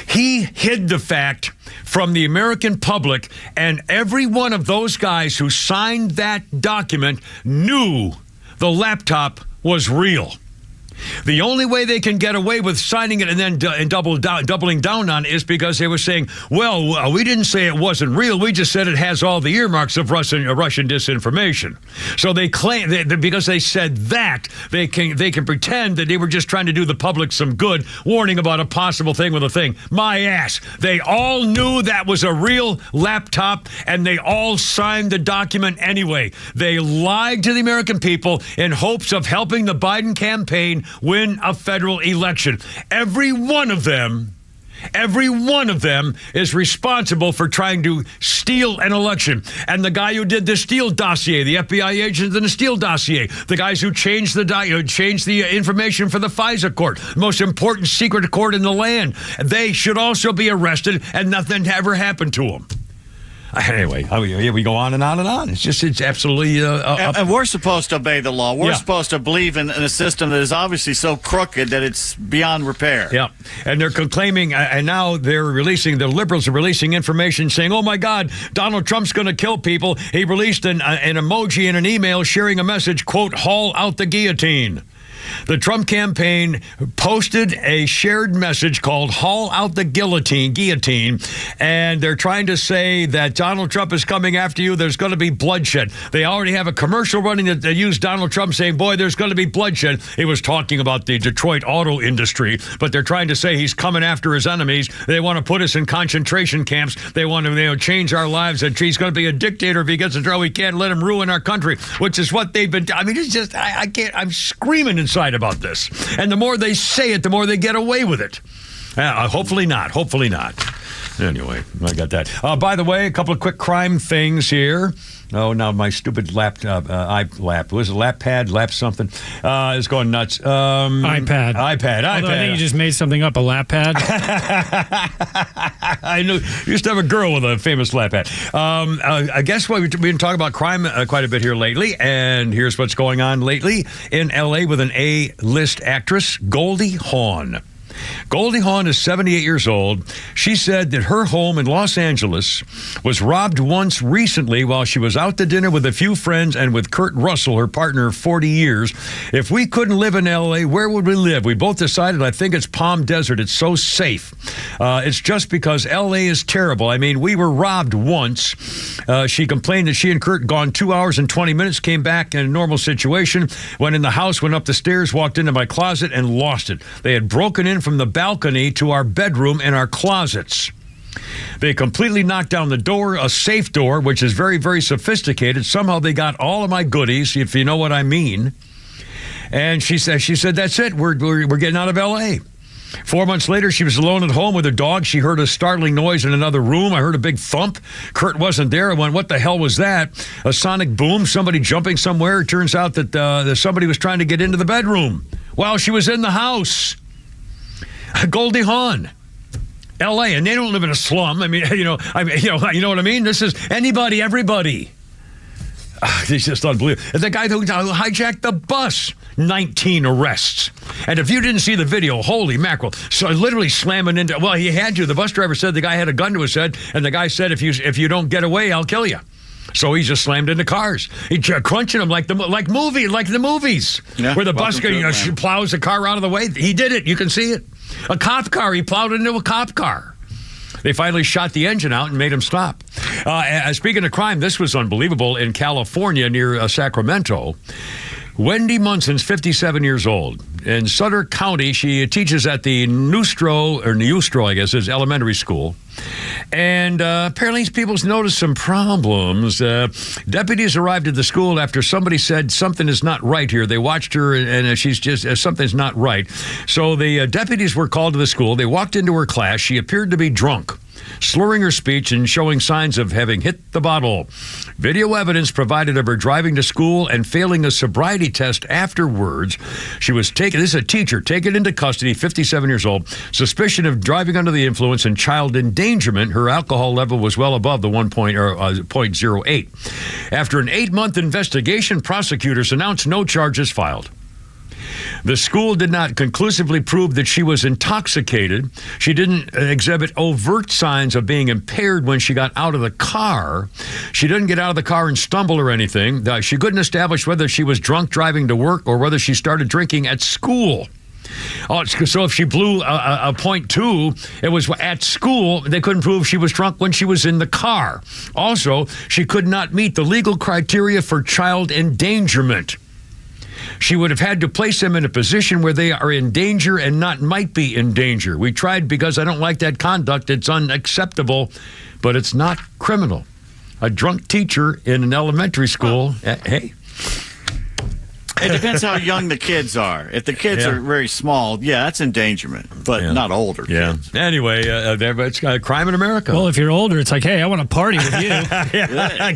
He hid the fact from the American public, and every one of those guys who signed that document knew the laptop was real. The only way they can get away with signing it and then doubling down on it is because they were saying, well, we didn't say it wasn't real. We just said it has all the earmarks of Russian disinformation. So they claim that because they said that, they can pretend that they were just trying to do the public some good, warning about a possible thing with a thing. My ass. They all knew that was a real laptop, and they all signed the document anyway. They lied to the American people in hopes of helping the Biden campaign win a federal election. Every one of them is responsible for trying to steal an election. And the guy who did the Steele dossier, the FBI agents in the Steele dossier, the guys who changed the information for the FISA court, the most important secret court in the land, they should also be arrested, and nothing ever happened to them. Anyway, we go on and on and on. It's absolutely... and we're supposed to obey the law. We're supposed to believe in a system that is obviously so crooked that it's beyond repair. Yeah, and they're claiming, and now the liberals are releasing information saying, oh my God, Donald Trump's going to kill people. He released an emoji in an email sharing a message, quote, haul out the guillotine. The Trump campaign posted a shared message called Haul Out the Guillotine, and they're trying to say that Donald Trump is coming after you. There's going to be bloodshed. They already have a commercial running that they use Donald Trump saying, boy, there's going to be bloodshed. He was talking about the Detroit auto industry, but they're trying to say he's coming after his enemies. They want to put us in concentration camps. They want to change our lives, and he's going to be a dictator if he gets in trouble. We can't let him ruin our country, which is what they've been... I mean, it's just... I can't... I'm screaming inside about this. And the more they say it, the more they get away with it. Hopefully not. Hopefully not. Anyway, I got that. By the way, a couple of quick crime things here. Oh, now my stupid laptop, was it lap pad, lap something, is going nuts. iPad. Although I think you just made something up, a lap pad. I knew. Used to have a girl with a famous lap pad. I guess we've been talking about crime quite a bit here lately, and here's what's going on lately in L.A. with an A-list actress, Goldie Hawn. Goldie Hawn is 78 years old. She said that her home in Los Angeles was robbed once recently while she was out to dinner with a few friends and with Kurt Russell, her partner of 40 years. If we couldn't live in L.A., where would we live? We both decided, I think it's Palm Desert. It's so safe. It's just because L.A. is terrible. I mean, we were robbed once. She complained that she and Kurt gone 2 hours and 20 minutes, came back in a normal situation, went in the house, went up the stairs, walked into my closet, and lost it. They had broken in from the balcony to our bedroom and our closets. They completely knocked down the door, a safe door, which is very, very sophisticated. Somehow they got all of my goodies, if you know what I mean. And she said, that's it. We're getting out of L.A. 4 months later, she was alone at home with her dog. She heard a startling noise in another room. I heard a big thump. Kurt wasn't there. I went, what the hell was that? A sonic boom, somebody jumping somewhere. It turns out that somebody was trying to get into the bedroom while she was in the house. Goldie Hawn, L.A., and they don't live in a slum. I mean, you know what I mean? This is anybody, everybody. It's just unbelievable. And the guy who hijacked the bus, 19 arrests. And if you didn't see the video, holy mackerel. So literally slamming into, well, he had to. The bus driver said the guy had a gun to his head, and the guy said, if you don't get away, I'll kill you. So he just slammed into cars. He crunching them like the movies, where the bus plows the car out of the way. He did it. You can see it. A cop car. He plowed into a cop car. They finally shot the engine out and made him stop. Speaking of crime, this was unbelievable in California near Sacramento. Wendy Munson's 57 years old. In Sutter County, she teaches at the Neustro, I guess, is elementary school. And apparently people's noticed some problems. Deputies arrived at the school after somebody said something is not right here. They watched her and she's just, something's not right. So the deputies were called to the school. They walked into her class. She appeared to be drunk, slurring her speech and showing signs of having hit the bottle. Video evidence provided of her driving to school and failing a sobriety test afterwards. She was taken, this is a teacher, taken into custody, 57 years old, suspicion of driving under the influence and child endangerment. Her alcohol level was well above the 0.08. After an 8-month investigation, prosecutors announced no charges filed. The school did not conclusively prove that she was intoxicated. She didn't exhibit overt signs of being impaired when she got out of the car. She didn't get out of the car and stumble or anything. She couldn't establish whether she was drunk driving to work or whether she started drinking at school. So if she blew a .2, it was at school. They couldn't prove she was drunk when she was in the car. Also, she could not meet the legal criteria for child endangerment. She would have had to place them in a position where they are in danger and not might be in danger. We tried because I don't like that conduct. It's unacceptable, but it's not criminal. A drunk teacher in an elementary school, hey. It depends how young the kids are. If the kids are very small, that's endangerment, but not older kids. Anyway, it's crime in America. Well, if you're older, it's like, hey, I want to party with you.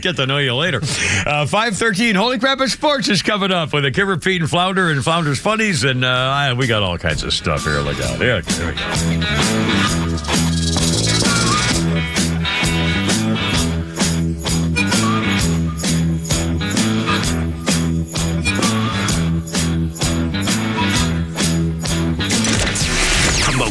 Get to know you later. 5:13, Holy Crap at Sports is coming up with a Kimmer, Pete, and Flounder and Flounder's Funnies, and we got all kinds of stuff here. Look out. There we go.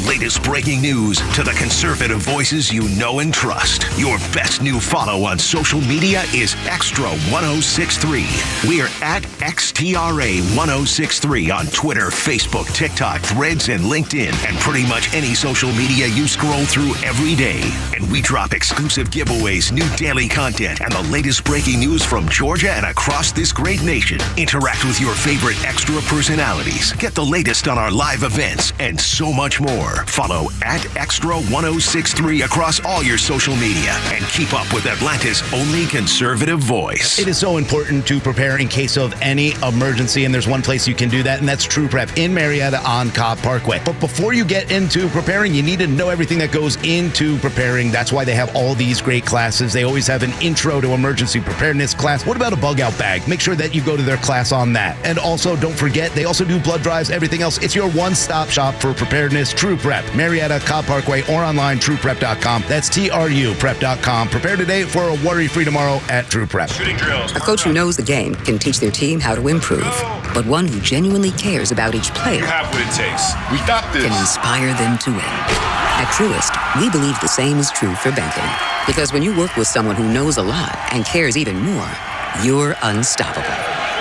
Latest breaking news to the conservative voices you know and trust. Your best new follow on social media is XTRA 106.3. We're at XTRA 106.3 on Twitter, Facebook, TikTok, Threads, and LinkedIn, and pretty much any social media you scroll through every day. And we drop exclusive giveaways, new daily content, and the latest breaking news from Georgia and across this great nation. Interact with your favorite Extra personalities. Get the latest on our live events and so much more. Follow at XTRA 106.3 across all your social media and keep up with Atlanta's only conservative voice. It is so important to prepare in case of any emergency, and there's one place you can do that, and that's True Prep in Marietta on Cobb Parkway. But before you get into preparing, you need to know everything that goes into preparing. That's why they have all these great classes. They always have an intro to emergency preparedness class. What about a bug out bag? Make sure that you go to their class on that. And also, don't forget, they also do blood drives, everything else. It's your one-stop shop for preparedness. True True Prep, Marietta, Cobb Parkway, or online trueprep.com. That's TRUprep.com. Prepare today for a worry-free tomorrow at True Prep. Shooting drills. A coach who knows the game can teach their team how to improve. But one who genuinely cares about each player have what it takes. We got this. Can inspire them to win. At Truist, we believe the same is true for banking. Because when you work with someone who knows a lot and cares even more, you're unstoppable.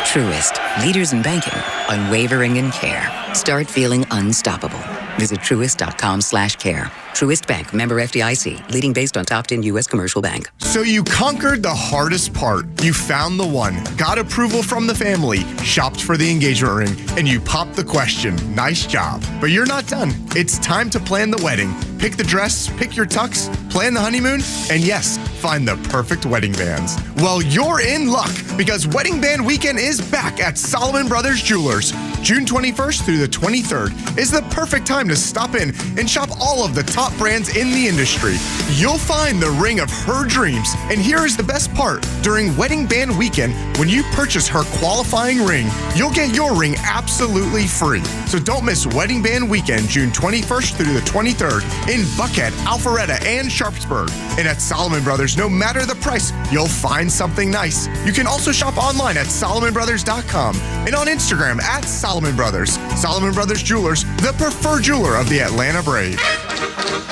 Truist, leaders in banking, unwavering in care. Start feeling unstoppable. Visit truist.com/care. Truist Bank, member FDIC, leading based on top 10 U.S. commercial bank. So you conquered the hardest part. You found the one, got approval from the family, shopped for the engagement ring, and you popped the question. Nice job. But you're not done. It's time to plan the wedding. Pick the dress, pick your tux, plan the honeymoon, and yes, find the perfect wedding bands. Well, you're in luck because Wedding Band Weekend is back at Solomon Brothers Jewelers. June 21st through the 23rd is the perfect time to stop in and shop all of the top brands in the industry. You'll find the ring of her dreams. And here is the best part. During Wedding Band Weekend, when you purchase her qualifying ring, you'll get your ring absolutely free. So don't miss Wedding Band Weekend, June 21st through the 23rd in Buckhead, Alpharetta, and Sharpsburg. And at Solomon Brothers, no matter the price, you'll find something nice. You can also shop online at SolomonBrothers.com and on Instagram at Solomon Brothers. Solomon Brothers Jewelers, the preferred jeweler of the Atlanta Braves.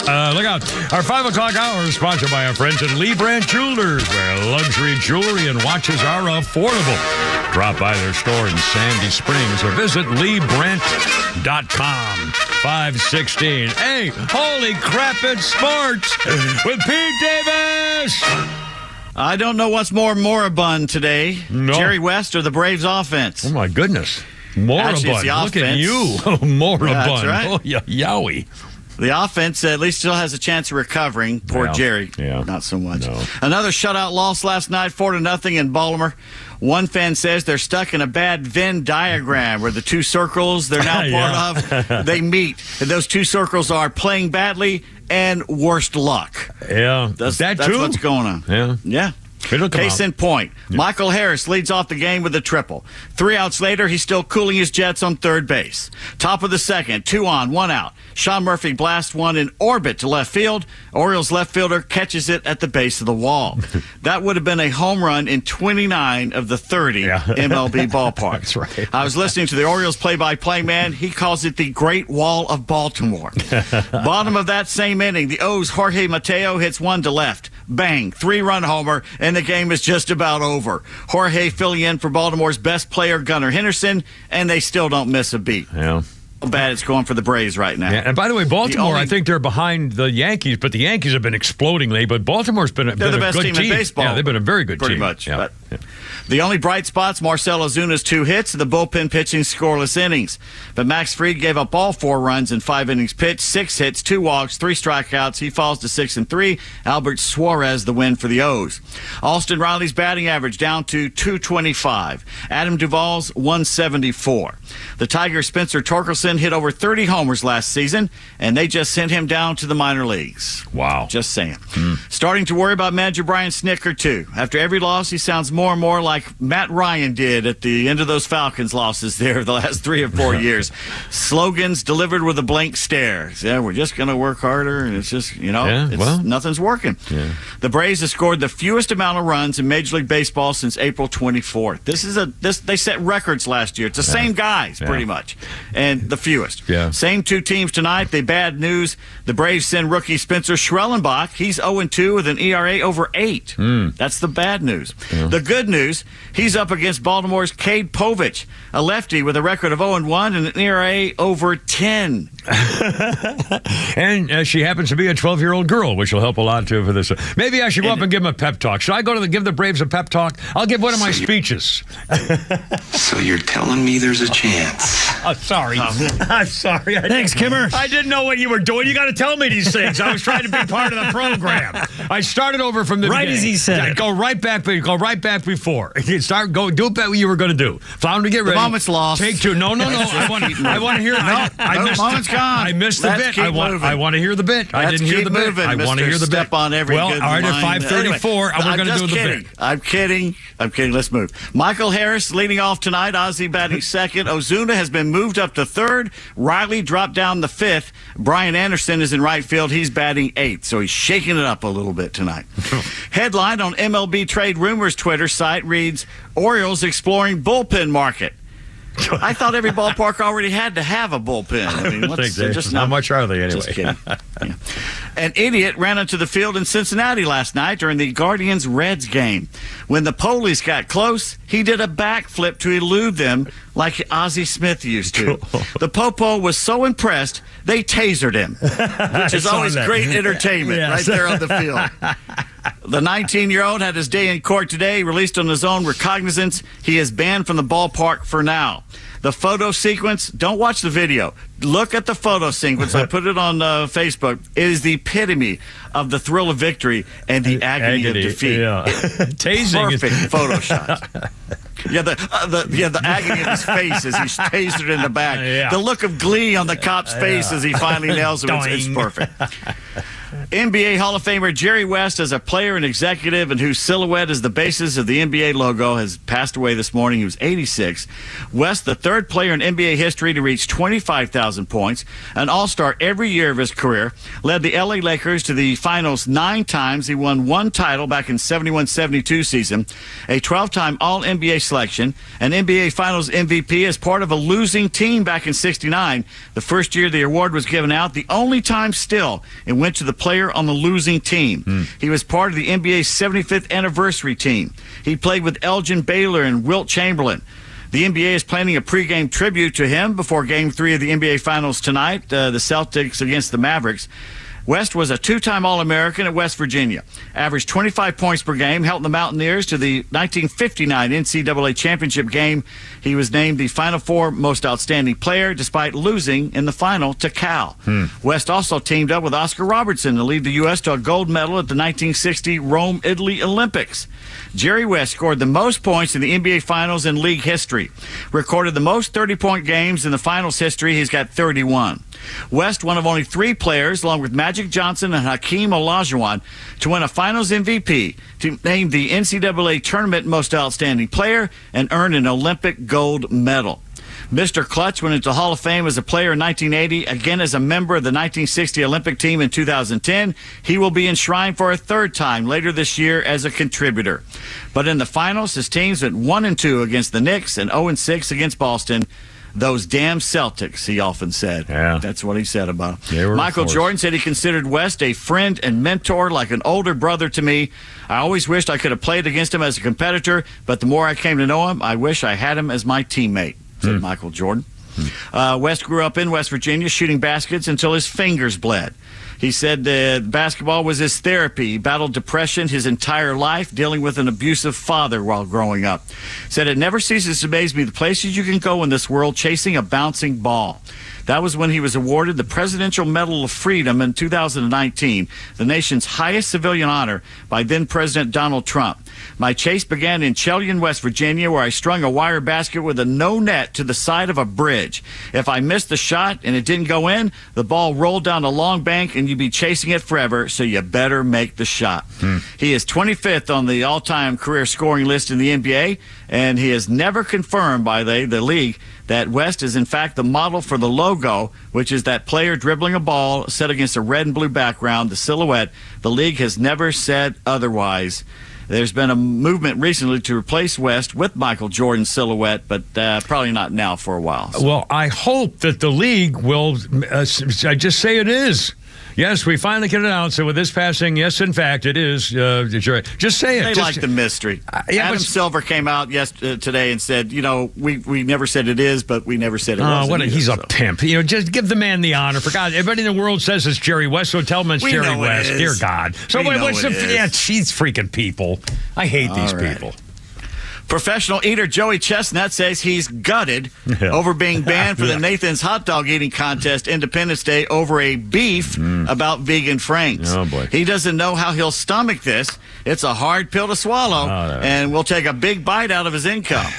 Look out. Our 5 o'clock hour is sponsored by our friends at Lee Brandt Jewelers, where luxury jewelry and watches are affordable. Drop by their store in Sandy Springs or visit LeeBrandt.com. 516. Hey, holy crap, it's sports with Pete Davis. I don't know what's more moribund today. No. Jerry West or the Braves offense. Oh, my goodness. Moribund. Actually, it's the Look at offense. you. Moribund. Yeah, that's right. Oh, yowie. The offense at least still has a chance of recovering. Poor Jerry. Yeah. Not so much. No. Another shutout loss last night, 4-0 in Baltimore. One fan says they're stuck in a bad Venn diagram where the two circles they're now part of, they meet. And those two circles are playing badly and worst luck. Yeah. That's true? what's going on. Yeah. Yeah. Case in point, Michael Harris leads off the game with a triple. 3 outs later, he's still cooling his jets on third base. Top of the second, 2 on, 1 out. Sean Murphy blasts one in orbit to left field. Orioles left fielder catches it at the base of the wall. That would have been a home run in 29 of the 30 MLB ballparks. That's right. I was listening to the Orioles play-by-play man. He calls it the Great Wall of Baltimore. Bottom of that same inning, the O's' Jorge Mateo hits one to left. Bang, 3-run homer, and the game is just about over. Jorge filling in for Baltimore's best player, Gunnar Henderson, and they still don't miss a beat. Yeah. How bad it's going for the Braves right now. Yeah, and by the way, Baltimore, I think they're behind the Yankees, but the Yankees have been exploding lately. But Baltimore's been a They're the best good team in baseball. Yeah, they've been a very good pretty team. much. Yeah. But the only bright spots, Marcell Ozuna's 2 hits, and the bullpen pitching scoreless innings. But Max Fried gave up all 4 runs in 5 innings pitched, 6 hits, 2 walks, 3 strikeouts. He falls to 6-3. Albert Suarez the win for the O's. Austin Riley's batting average down to 225. Adam Duvall's 174. The Tigers' Spencer Torkelson hit over 30 homers last season, and they just sent him down to the minor leagues. Wow. Just saying. Starting to worry about manager Brian Snitker, too. After every loss, he sounds more and more like Matt Ryan did at the end of those Falcons losses there the last 3 or 4 years. Slogans delivered with a blank stare. Yeah, we're just going to work harder, and it's just, nothing's working. Yeah. The Braves have scored the fewest amount of runs in Major League Baseball since April 24th. They set records last year. It's the same guys, pretty much, and the fewest. Yeah. Same 2 teams tonight. The bad news, the Braves send rookie Spencer Schwellenbach. He's 0-2 with an ERA over 8. That's the bad news. Yeah. The good news, he's up against Baltimore's Cade Povich, a lefty with a record of 0-1 and an ERA over 10. And she happens to be a 12-year-old girl, which will help a lot, too, for this. Maybe I should go up and give him a pep talk. Should I go to give the Braves a pep talk? I'll give one of my speeches. So you're telling me there's a chance? Oh, sorry. I'm sorry. Thanks, Kimmer. I didn't know what you were doing. You got to tell me these things. I was trying to be part of the program. I started over from the right beginning. as he said. Go right back bet before. Do a bet what you were going to do. Flounder, get ready. The moment's lost. Take two. No. I want to hear it. Moment's gone. I missed the bit. I want to hear the bit. I didn't hear the bit. I want to hear the bit. On every well, all right, at 5:34, we're going to do the bit. I'm kidding. Let's move. Michael Harris leading off tonight. Ozzie batting second. Ozuna has been moved up to third. Riley dropped down to fifth. Brian Anderson is in right field. He's batting eighth, so he's shaking it up a little bit tonight. Headline on MLB Trade Rumors Twitter site reads, Orioles exploring bullpen market. I thought every ballpark already had to have a bullpen. I mean, how much are they anyway? Just kidding. Yeah. An idiot ran onto the field in Cincinnati last night during the Guardians-Reds game. When the police got close, he did a backflip to elude them like Ozzie Smith used to. The Popo was so impressed, they tasered him, which is always great entertainment right there on the field. The 19-year-old had his day in court today, released on his own recognizance. He is banned from the ballpark for now. The photo sequence, don't watch the video. Look at the photo sequence. I put it on Facebook. It is the epitome of the thrill of victory and the agony of defeat. Yeah. Tasing perfect photo shot. Yeah, the agony of his face as he's tasered in the back. Yeah. The look of glee on the cop's face as he finally nails him. It's perfect. NBA Hall of Famer Jerry West, as a player and executive and whose silhouette is the basis of the NBA logo, has passed away this morning. He was 86. West, the third player in NBA history to reach 25,000 points, an all-star every year of his career, led the LA Lakers to the finals 9 times. He won 1 title back in 71-72 season, a 12-time All-NBA selection, an NBA Finals MVP as part of a losing team back in 69. The first year the award was given out, the only time still in which the player on the losing team. He was part of the NBA's 75th anniversary team. He played with Elgin Baylor and Wilt Chamberlain. The NBA is planning a pregame tribute to him before Game 3 of the NBA Finals tonight, the Celtics against the Mavericks. West was a 2-time All-American at West Virginia, averaged 25 points per game, helped the Mountaineers to the 1959 NCAA championship game. He was named the Final Four Most Outstanding Player despite losing in the final to Cal. West also teamed up with Oscar Robertson to lead the U.S. to a gold medal at the 1960 Rome, Italy Olympics. Jerry West scored the most points in the NBA Finals in league history, recorded the most 30-point games in the Finals history. He's got 31. West, one of only 3 players, along with Magic Johnson and Hakeem Olajuwon, to win a Finals MVP, to name the NCAA Tournament Most Outstanding Player, and earn an Olympic gold medal. Mr. Clutch went into the Hall of Fame as a player in 1980, again as a member of the 1960 Olympic team in 2010. He will be enshrined for a 3rd time later this year as a contributor. But in the finals, his teams went 1-2 against the Knicks and 0-6 against Boston. Those damn Celtics, he often said. Yeah. That's what he said about them. Michael Jordan said he considered West a friend and mentor, like an older brother to me. I always wished I could have played against him as a competitor, but the more I came to know him, I wish I had him as my teammate, said Michael Jordan. West grew up in West Virginia shooting baskets until his fingers bled. He said basketball was his therapy. He battled depression his entire life, dealing with an abusive father while growing up. Said it never ceases to amaze me the places you can go in this world chasing a bouncing ball. That was when he was awarded the Presidential Medal of Freedom in 2019, the nation's highest civilian honor, by then-President Donald Trump. My chase began in Chelian, West Virginia, where I strung a wire basket with a no net to the side of a bridge. If I missed the shot and it didn't go in, the ball rolled down a long bank and you'd be chasing it forever, so you better make the shot. He is 25th on the all-time career scoring list in the NBA, and he is never confirmed by the league that West is in fact the model for the logo, which is that player dribbling a ball set against a red and blue background, the silhouette. The league has never said otherwise. There's been a movement recently to replace West with Michael Jordan's silhouette, but probably not now for a while. So. Well, I hope that the league will, I just say it is. Yes, we finally can announce it with this passing. Yes, in fact, it is. Just say it. They like the mystery. Adam Silver came out today and said, we never said it is, but we never said it wasn't. He's a pimp. Just give the man the honor. For God, everybody in the world says it's Jerry West, so tell them it's Jerry West. Dear God. So what's the? Yeah, she's freaking people. I hate these people. Professional eater Joey Chestnut says he's gutted over being banned from the Nathan's hot dog eating contest Independence Day over a beef about vegan franks. Oh, boy. He doesn't know how he'll stomach this. It's a hard pill to swallow, and will take a big bite out of his income.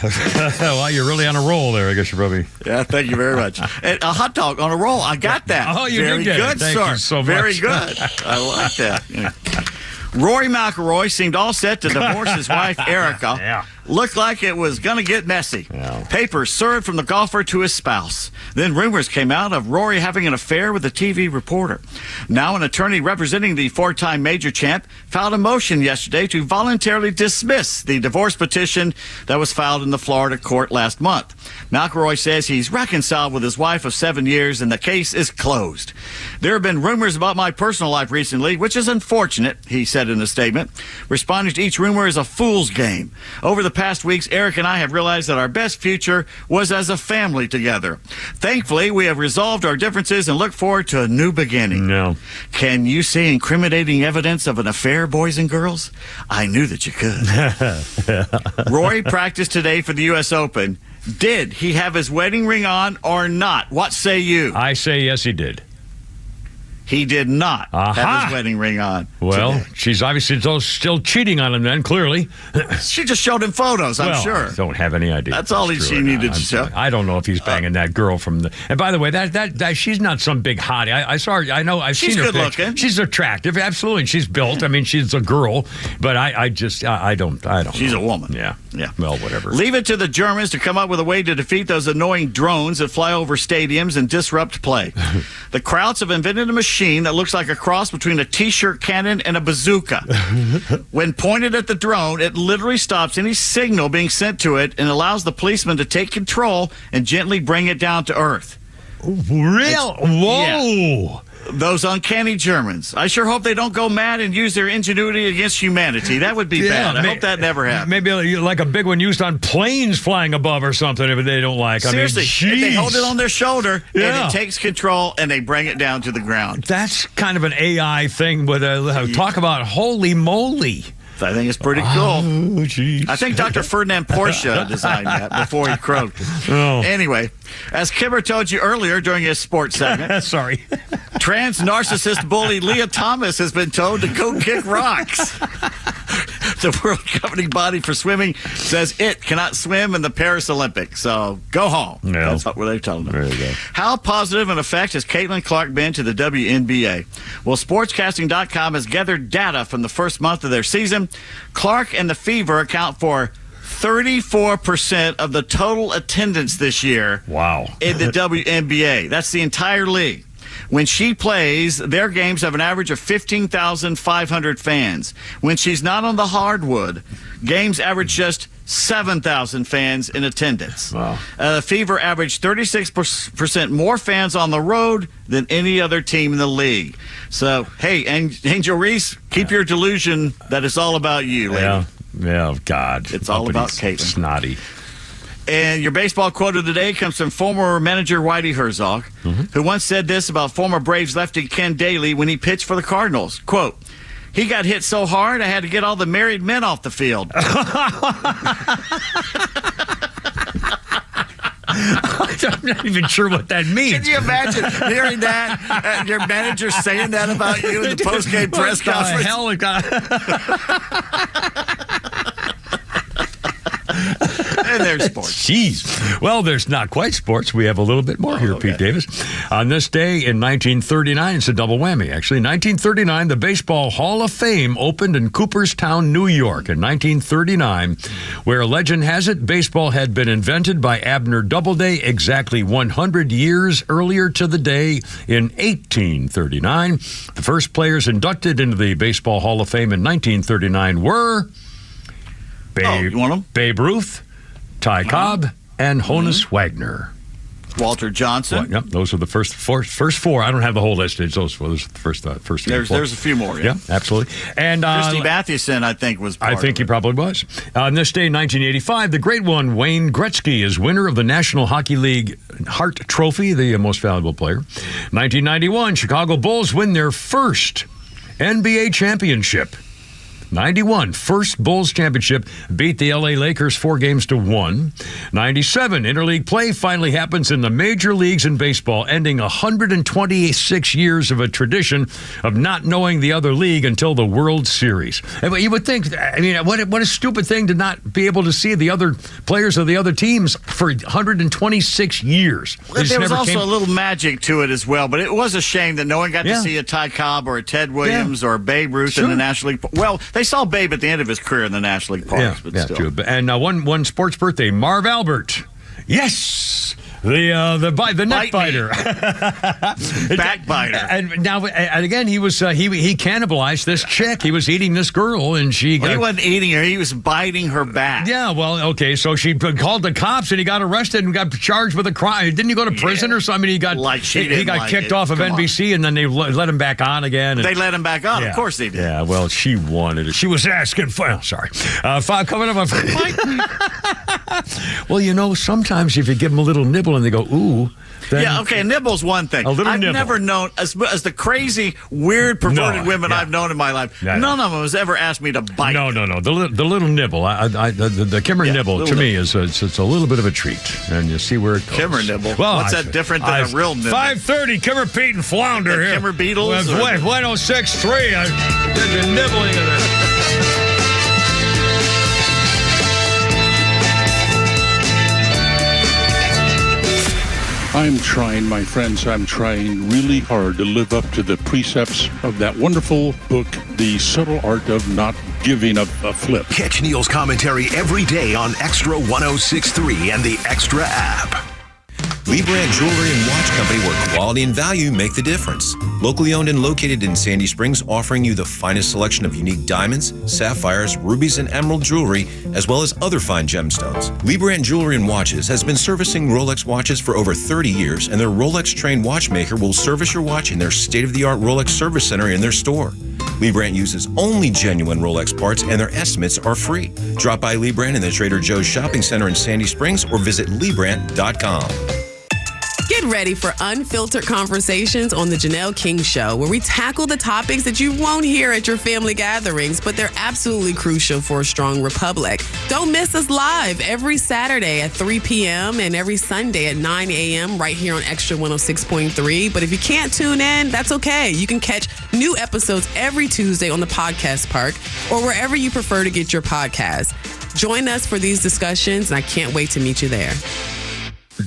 Well, you're really on a roll there. I guess you're probably... Yeah, thank you very much. And a hot dog on a roll. I got that. Oh, you very did get good, it. Thank sir. you so much. Very good. I like that. Rory McIlroy seemed all set to divorce his wife, Erica. Yeah. Looked like it was going to get messy. Yeah. Papers served from the golfer to his spouse. Then rumors came out of Rory having an affair with a TV reporter. Now an attorney representing the four-time major champ filed a motion yesterday to voluntarily dismiss the divorce petition that was filed in the Florida court last month. McIlroy says he's reconciled with his wife of 7 years and the case is closed. There have been rumors about my personal life recently, which is unfortunate, he said in a statement. Responding to each rumor is a fool's game. Over the past weeks, Eric and I have realized that our best future was as a family together. Thankfully, we have resolved our differences and look forward to a new beginning. No. Can you see incriminating evidence of an affair, boys and girls? I knew that you could. Rory practiced today for the U.S. Open. Did he have his wedding ring on or not? What say you? I say yes, he did. He did not have his wedding ring on. Well, today. she's obviously still cheating on him then, clearly. She just showed him photos, I'm sure. I don't have any idea. That's all she needed to show. I don't know if he's banging that girl from the... And by the way, that she's not some big hottie. I saw her. I know. I've seen her. She's good looking. She's attractive, absolutely. She's built. I mean, she's a girl. But I don't She's know. a woman. Yeah. Yeah. Well, whatever. Leave it to the Germans to come up with a way to defeat those annoying drones that fly over stadiums and disrupt play. The Krauts have invented a machine that looks like a cross between a T-shirt cannon and a bazooka. When pointed at the drone, it literally stops any signal being sent to it and allows the policeman to take control and gently bring it down to earth. Real? Whoa! Yeah. Those uncanny Germans. I sure hope they don't go mad and use their ingenuity against humanity. That would be bad. I hope that never happens. Maybe like a big one used on planes flying above or something if they don't like. Seriously, I mean, they hold it on their shoulder and Yeah. it takes control and they bring it down to the ground. That's kind of an AI thing with talk about holy moly. I think it's pretty cool. Oh, geez. I think Dr. Ferdinand Porsche designed that before he croaked. Oh. Anyway, as Kimmer told you earlier during his sports segment, sorry, trans narcissist bully Leah Thomas has been told to go kick rocks. The world governing body for swimming says it cannot swim in the Paris Olympics. So go home. Yeah. That's what they're telling them. There you go. How positive an effect has Caitlin Clark been to the WNBA? Well, Sportscasting.com has gathered data from the first month of their season. Clark and the Fever account for 34% of the total attendance this year. Wow. In the WNBA. That's the entire league. When she plays, their games have an average of 15,500 fans. When she's not on the hardwood, games average just 7,000 fans in attendance. Wow. Fever averaged 36% more fans on the road than any other team in the league. So, hey, Angel Reese, keep your delusion that it's all about you, lady. Yeah, God. It's all about Caitlin. Snotty. And your baseball quote of the day comes from former manager Whitey Herzog, who once said this about former Braves lefty Ken Daly when he pitched for the Cardinals. Quote, "He got hit so hard I had to get all the married men off the field." I'm not even sure what that means. Can you imagine hearing that? Your manager saying that about you in the post-game press conference? What the hell? And there's sports. Jeez. Well, there's not quite sports. We have a little bit more here, Pete Davis. On this day in 1939, it's a double whammy, actually. 1939, the Baseball Hall of Fame opened in Cooperstown, New York. In 1939, where legend has it, baseball had been invented by Abner Doubleday exactly 100 years earlier to the day in 1839. The first players inducted into the Baseball Hall of Fame in 1939 were Babe Ruth, Ty Cobb, and Honus Wagner. Walter Johnson. Yep, those were the first four. I don't have the whole list. Those are the first There's a few more. Yeah, absolutely. And Christy Mathewson, I think, was part I think he probably was. On this day in 1985, the great one, Wayne Gretzky, is winner of the National Hockey League Hart Trophy, the most valuable player. 1991, Chicago Bulls win their first NBA championship. 91, first Bulls championship, beat the LA Lakers 4-1. 97, interleague play finally happens in the major leagues in baseball, ending 126 years of a tradition of not knowing the other league until the World Series. And you would think, I mean, what a stupid thing to not be able to see the other players of the other teams for 126 years. There was also a little magic to it as well, but it was a shame that no one got to see a Ty Cobb or a Ted Williams or a Babe Ruth in the National League. Well, they saw Babe at the end of his career in the National League parks, but still. True. And one sports birthday, Marv Albert. Yes! The neck biter, backbiter, and now and again he was he cannibalized this chick. He was eating this girl, and he wasn't eating her. He was biting her back. Yeah, well, okay, so she called the cops, and he got arrested and got charged with a crime. Didn't he go to prison or something? He got kicked off of NBC, and then they let him back on again. They let him back on. Of course they did. Yeah, well, she wanted it. She was asking for. Sorry, coming up. Well, sometimes if you give them a little nibble and they go, ooh. A nibble's one thing. I've never known, as the crazy, weird, perverted women I've known in my life, none of them has ever asked me to bite. No. The little nibble, the Kimmer nibble, to me, is it's a little bit of a treat. And you see where it goes. Kimmer nibble? Well, what's that different than a real nibble? 5:30, Kimmer, Pete, and Flounder here. Kimmer Beatles? 106.3. I did the nibbling of this. I'm trying, my friends, I'm trying really hard to live up to the precepts of that wonderful book, The Subtle Art of Not Giving a Flip. Catch Neil's commentary every day on XTRA 106.3 and the XTRA app. Lee Brandt Jewelry and Watch Company, where quality and value make the difference. Locally owned and located in Sandy Springs, offering you the finest selection of unique diamonds, sapphires, rubies, and emerald jewelry, as well as other fine gemstones. Lee Brandt Jewelry and Watches has been servicing Rolex watches for over 30 years, and their Rolex-trained watchmaker will service your watch in their state-of-the-art Rolex service center in their store. Lee Brandt uses only genuine Rolex parts, and their estimates are free. Drop by Lee Brandt in the Trader Joe's Shopping Center in Sandy Springs or visit LeeBrandt.com. Get ready for unfiltered conversations on The Janelle King Show, where we tackle the topics that you won't hear at your family gatherings, but they're absolutely crucial for a strong republic. Don't miss us live every Saturday at 3 p.m. and every Sunday at 9 a.m. right here on XTRA 106.3. But if you can't tune in, that's okay. You can catch new episodes every Tuesday on the Podcast Park or wherever you prefer to get your podcasts. Join us for these discussions, and I can't wait to meet you there.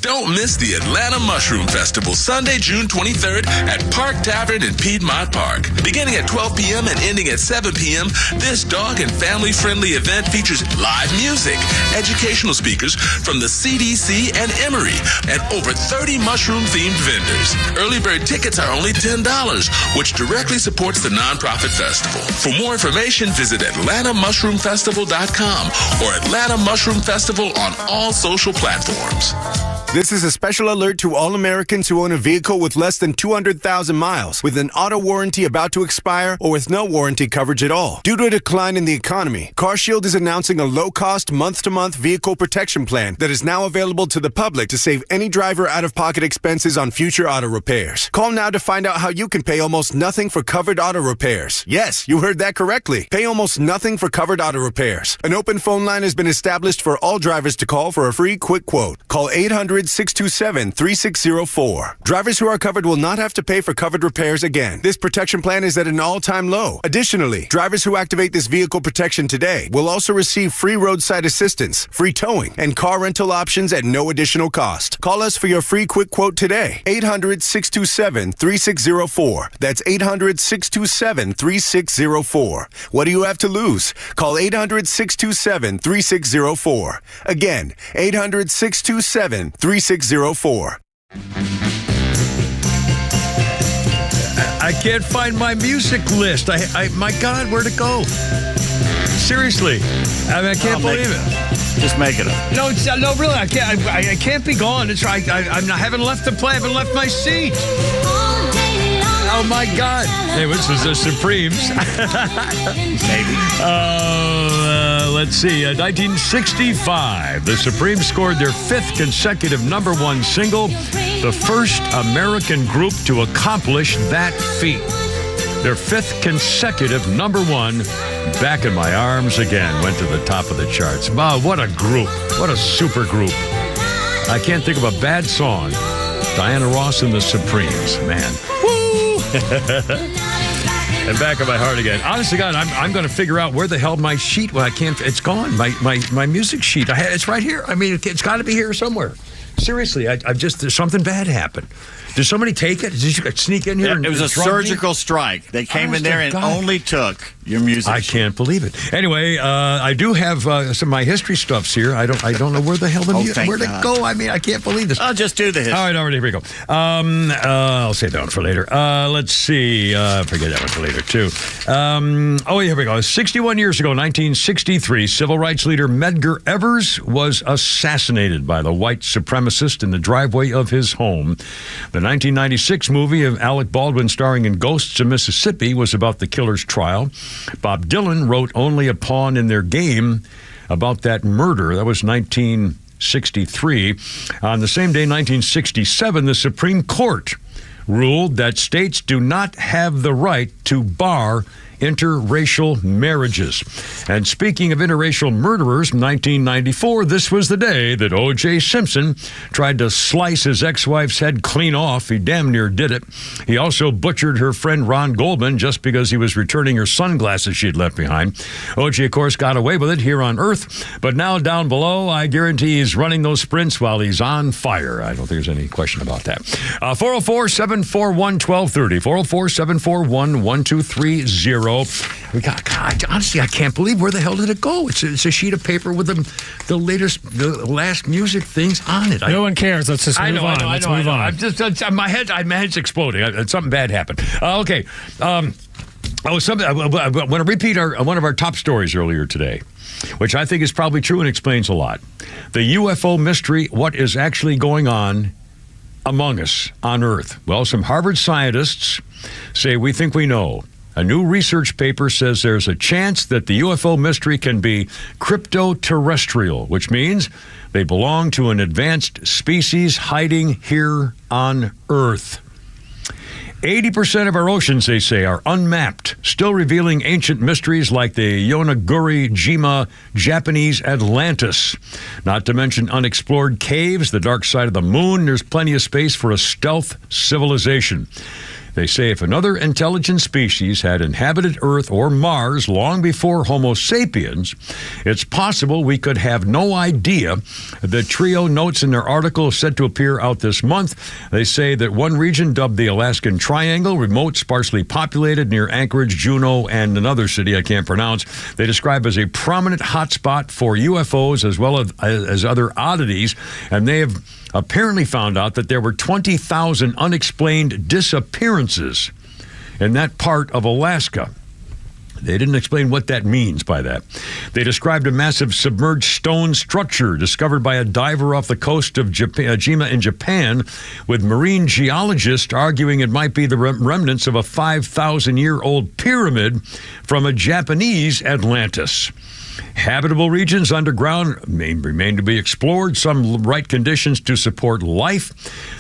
Don't miss the Atlanta Mushroom Festival, Sunday, June 23rd at Park Tavern in Piedmont Park. Beginning at 12 p.m. and ending at 7 p.m., this dog and family-friendly event features live music, educational speakers from the CDC and Emory, and over 30 mushroom-themed vendors. Early bird tickets are only $10, which directly supports the nonprofit festival. For more information, visit AtlantaMushroomFestival.com or Atlanta Mushroom Festival on all social platforms. This is a special alert to all Americans who own a vehicle with less than 200,000 miles, with an auto warranty about to expire, or with no warranty coverage at all. Due to a decline in the economy, CarShield is announcing a low-cost, month-to-month vehicle protection plan that is now available to the public to save any driver out-of-pocket expenses on future auto repairs. Call now to find out how you can pay almost nothing for covered auto repairs. Yes, you heard that correctly. Pay almost nothing for covered auto repairs. An open phone line has been established for all drivers to call for a free quick quote. Call 800-627-3604. Drivers who are covered will not have to pay for covered repairs again. This protection plan is at an all-time low. Additionally, drivers who activate this vehicle protection today will also receive free roadside assistance, free towing, and car rental options at no additional cost. Call us for your free quick quote today. 800-627-3604. That's 800-627-3604. What do you have to lose? Call 800-627-3604. Again, 800-627-3604. I can't find my music list. My God, where'd it go? Seriously, I can't believe it. Just make it up. No, really, I can't be gone. It's right. I haven't left the play. I haven't left my seat. Oh my God! Hey, this is the Supremes. Maybe. Let's see. 1965, the Supremes scored their 5th consecutive #1 single, the first American group to accomplish that feat. Their 5th consecutive #1, Back in My Arms Again, went to the top of the charts. Wow, what a group. What a super group. I can't think of a bad song. Diana Ross and the Supremes, man. Woo! And Back in My Heart Again. Honest to God, I'm going to figure out where the hell my sheet. Well, I can't. It's gone. My music sheet. It's right here. I mean, it's got to be here somewhere. Seriously, I've just there's something bad happened. Did somebody take it? Did you sneak in here? It was a surgical strike. They came in there and only took your music. I can't believe it. Anyway, I do have some of my history stuffs here. I don't know where the hell where'd it go? I mean, I can't believe this. I'll just do the history. All right, here we go. I'll save that one for later. Let's see. Forget that one for later, too. Here we go. 61 years ago, 1963, civil rights leader Medgar Evers was assassinated by the white supremacist in the driveway of his home. The 1996 movie of Alec Baldwin starring in Ghosts of Mississippi was about the killer's trial. Bob Dylan wrote Only a Pawn in Their Game about that murder. That was 1963. On the same day, 1967, the Supreme Court ruled that states do not have the right to bar interracial marriages. And speaking of interracial murderers, 1994, this was the day that O.J. Simpson tried to slice his ex-wife's head clean off. He damn near did it. He also butchered her friend Ron Goldman just because he was returning her sunglasses she'd left behind. O.J., of course, got away with it here on Earth, but now down below, I guarantee he's running those sprints while he's on fire. I don't think there's any question about that. 404-741-1230, 404-741-1230. Honestly, I can't believe where the hell did it go? It's a sheet of paper with the last music things on it. No one cares. Let's just move on. Let's move on. I'm just my head's exploding. Something bad happened. Okay. I want to repeat one of our top stories earlier today, which I think is probably true and explains a lot. The UFO mystery, what is actually going on among us on Earth? Well, some Harvard scientists say we think we know. A new research paper says there's a chance that the UFO mystery can be crypto-terrestrial, which means they belong to an advanced species hiding here on Earth. 80% of our oceans, they say, are unmapped, still revealing ancient mysteries like the Yonaguni-jima Japanese Atlantis. Not to mention unexplored caves, the dark side of the moon. There's plenty of space for a stealth civilization. They say if another intelligent species had inhabited Earth or Mars long before Homo sapiens, it's possible we could have no idea. The trio notes in their article set to appear out this month. They say that one region dubbed the Alaskan Triangle, remote, sparsely populated near Anchorage, Juneau, and another city I can't pronounce, they describe as a prominent hotspot for UFOs as well as other oddities, and they have apparently found out that there were 20,000 unexplained disappearances in that part of Alaska. They didn't explain what that means by that. They described a massive submerged stone structure discovered by a diver off the coast of Jima in Japan, with marine geologists arguing it might be the remnants of a 5,000-year-old pyramid from a Japanese Atlantis. Habitable regions underground remain to be explored, some right conditions to support life.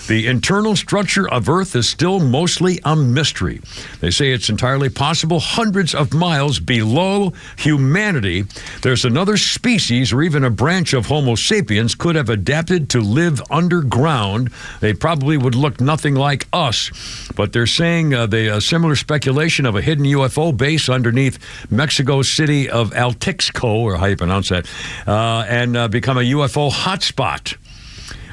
The internal structure of Earth is still mostly a mystery. They say it's entirely possible hundreds of miles below humanity, there's another species or even a branch of Homo sapiens could have adapted to live underground. They probably would look nothing like us, but they're saying a similar speculation of a hidden UFO base underneath Mexico's city of Altixco, or how you pronounce that, and become a UFO hotspot.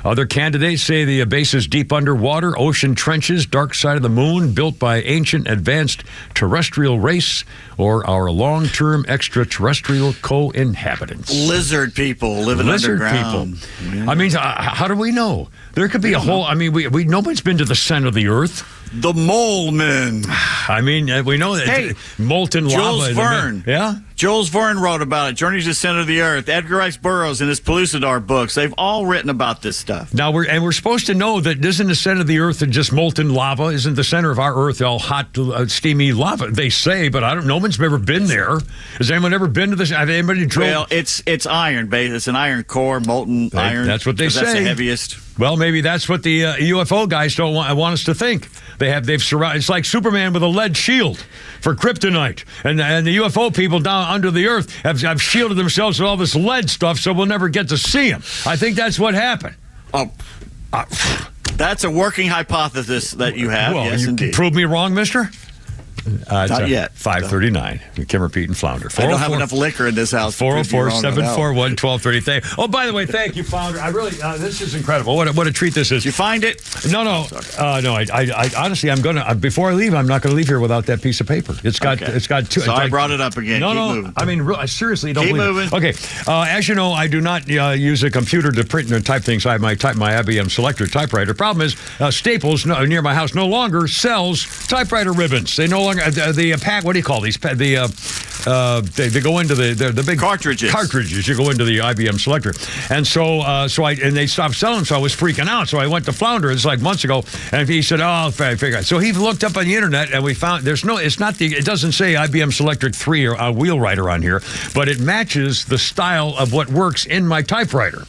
Other candidates say the base is deep underwater, ocean trenches, dark side of the moon, built by ancient advanced terrestrial race or our long-term extraterrestrial co-inhabitants. Lizard people living underground. Yeah. I mean, how do we know? There could be a whole, I mean, nobody's been to the center of the Earth. The mole men. I mean, we know that. Hey, molten lava. Jules Verne. Yeah? Jules Verne wrote about it. Journey to the Center of the Earth. Edgar Rice Burroughs in his Pellucidar books. They've all written about this stuff. Now, we're supposed to know that isn't the center of the Earth just molten lava? Isn't the center of our Earth all hot, steamy lava? They say, but no one's ever been there. Has anyone ever been to this? Have anybody drove? Well, it's iron based. It's an iron core, molten iron. That's what they say. That's the heaviest. Well, maybe that's what the UFO guys don't want us to think. They've surrounded. It's like Superman with a lead shield for kryptonite, and the UFO people down under the earth have shielded themselves with all this lead stuff, so we'll never get to see them. I think that's what happened. Oh, that's a working hypothesis that you have. Well, yes, you indeed. prove me wrong, mister. Not yet. 539. Kimmer, Pete, and Flounder. I don't have enough liquor in this house. 404-741-1230. Oh, by the way, thank you, Flounder. I really, this is incredible. What a treat this is. Did you find it? No. No. I honestly, I'm gonna before I leave, I'm not gonna leave here without that piece of paper. It's got two. So I brought it up again. No, Keep no. moving. I mean, seriously, don't Keep believe moving. It. Okay. As you know, I do not use a computer to print and type things. I have my IBM Selector typewriter. Problem is, Staples near my house no longer sells typewriter ribbons. They no longer what do you call these? They go into the big cartridges. Cartridges. You go into the IBM Selector, and so they stopped selling. So I was freaking out. So I went to Flounder. It's like months ago, and he said, "Oh, I'll figure out." So he looked up on the internet, and we found it doesn't say IBM Selector 3 or Wheelwriter on here, but it matches the style of what works in my typewriter.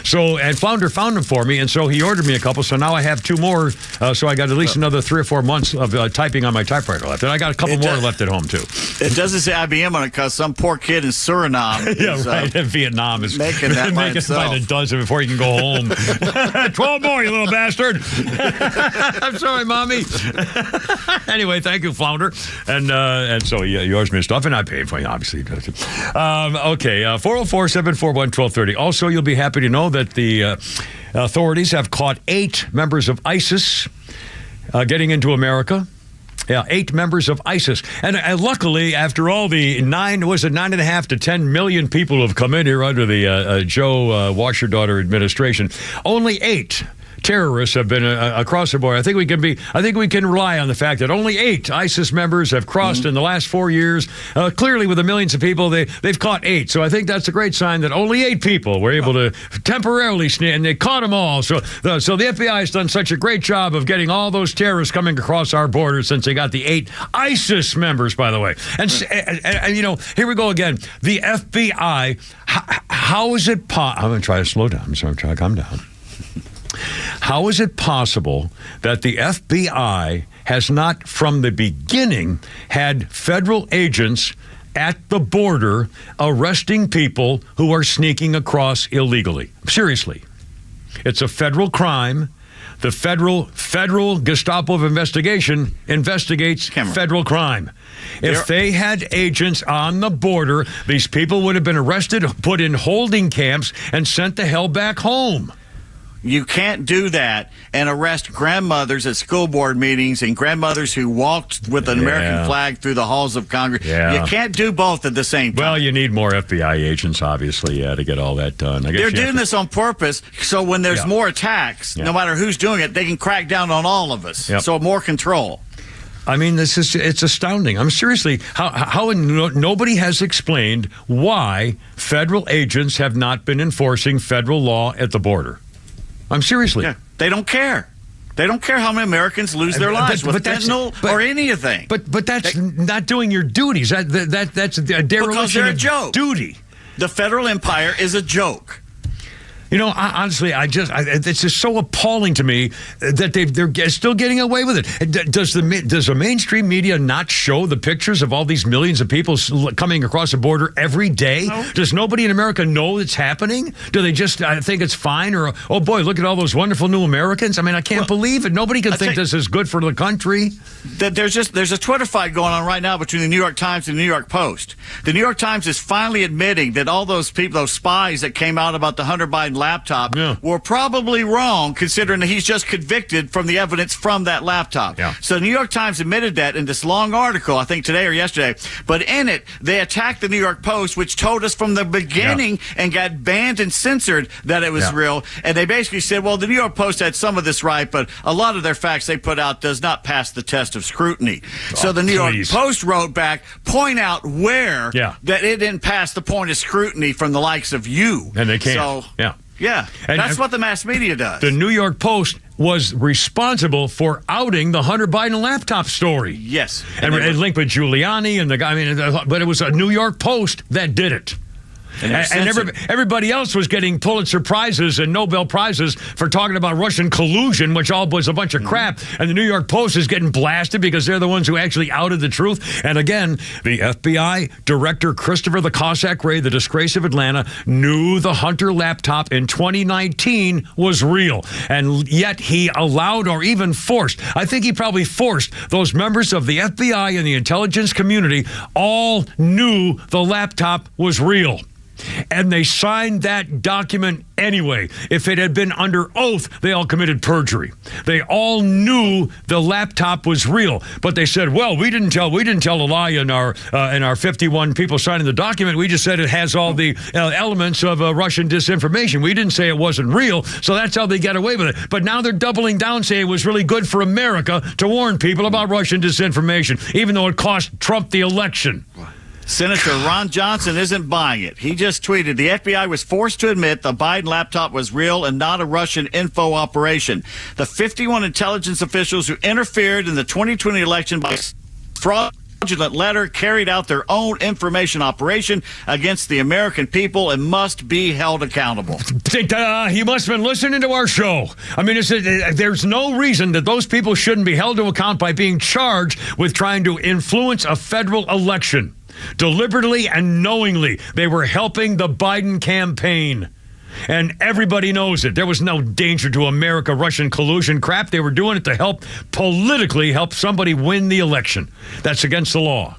So, and Flounder found them for me, and so he ordered me a couple. So now I have two more. So I got at least another 3 or 4 months of typing on my typewriter left, and I got a couple more left at home too. It doesn't say IBM on it because some poor kid in Suriname, in Vietnam is making that by himself. By the dozen before he can go home. 12 more, you little bastard! I'm sorry, mommy. Anyway, thank you, Flounder, and so you orders me stuff, and I paid for it, obviously. Okay, 404-741-1230. Also, you'll be happy to know that the authorities have caught 8 members of ISIS getting into America. Yeah, 8 members of ISIS. And luckily, after all the 9.5 to 10 million people who have come in here under the Joe Wash Your Daughter administration, only 8 terrorists have been across the border. I think we can rely on the fact that only 8 ISIS members have crossed in the last 4 years. Clearly, with the millions of people, they've caught 8. So I think that's a great sign that only 8 people were able to temporarily sneak, and they caught them all. So the FBI has done such a great job of getting all those terrorists coming across our border since they got the 8 ISIS members, by the way. And here we go again. The FBI. How is it I'm going to try to slow down. I'm sorry, I'm trying to calm down. How is it possible that the FBI has not, from the beginning, had federal agents at the border arresting people who are sneaking across illegally? Seriously. It's a federal crime. The federal Gestapo of investigation investigates federal crime. If they had agents on the border, these people would have been arrested, put in holding camps, and sent the hell back home. You can't do that and arrest grandmothers at school board meetings and grandmothers who walked with an American flag through the halls of Congress. Yeah. You can't do both at the same time. Well, you need more FBI agents, obviously, to get all that done. They're doing this on purpose, so when there's more attacks, no matter who's doing it, they can crack down on all of us. So more control. I mean, it's astounding. I'm seriously, how nobody has explained why federal agents have not been enforcing federal law at the border. I'm seriously. Yeah, they don't care. They don't care how many Americans lose their lives with fentanyl or anything. But that's not doing your duties. That's a dereliction of duty. The federal empire is a joke. You know, honestly, it's just so appalling to me that they're still getting away with it. Does the mainstream media not show the pictures of all these millions of people coming across the border every day? No. Does nobody in America know it's happening? Do they just think it's fine? Or, oh boy, look at all those wonderful new Americans. I mean, I can't believe it. Nobody can think this is good for the country. There's a Twitter fight going on right now between the New York Times and the New York Post. The New York Times is finally admitting that all those people, those spies that came out about the Hunter Biden laptop were probably wrong, considering that he's just convicted from the evidence from that laptop. So the New York Times admitted that in this long article, I think today or yesterday, but in it, they attacked the New York Post, which told us from the beginning and got banned and censored that it was real. And they basically said, well, the New York Post had some of this right, but a lot of their facts they put out does not pass the test of scrutiny. So the New York Post wrote back, point out where that it didn't pass the point of scrutiny from the likes of you. And they can't. So, yeah, and that's what the mass media does. The New York Post was responsible for outing the Hunter Biden laptop story. Yes. And linked with Giuliani and the guy. I mean, but it was a New York Post that did it. And everybody else was getting Pulitzer Prizes and Nobel Prizes for talking about Russian collusion, which all was a bunch of crap. And the New York Post is getting blasted because they're the ones who actually outed the truth. And again, the FBI director, Christopher the Cossack Ray, the disgrace of Atlanta, knew the Hunter laptop in 2019 was real. And yet he allowed or even forced, I think he probably forced those members of the FBI and the intelligence community all knew the laptop was real. And they signed that document anyway. If it had been under oath, they all committed perjury. They all knew the laptop was real, but they said, "Well, we didn't tell a lie in our 51 people signing the document. We just said it has all the elements of Russian disinformation. We didn't say it wasn't real." So that's how they get away with it. But now they're doubling down, saying it was really good for America to warn people about Russian disinformation, even though it cost Trump the election. Senator Ron Johnson isn't buying it. He just tweeted, the FBI was forced to admit the Biden laptop was real and not a Russian info operation. The 51 intelligence officials who interfered in the 2020 election by fraudulent letter carried out their own information operation against the American people and must be held accountable. He must have been listening to our show. I mean, there's no reason that those people shouldn't be held to account by being charged with trying to influence a federal election. Deliberately and knowingly, they were helping the Biden campaign. And everybody knows it. There was no danger to America, Russian collusion crap. They were doing it to politically help somebody win the election. That's against the law.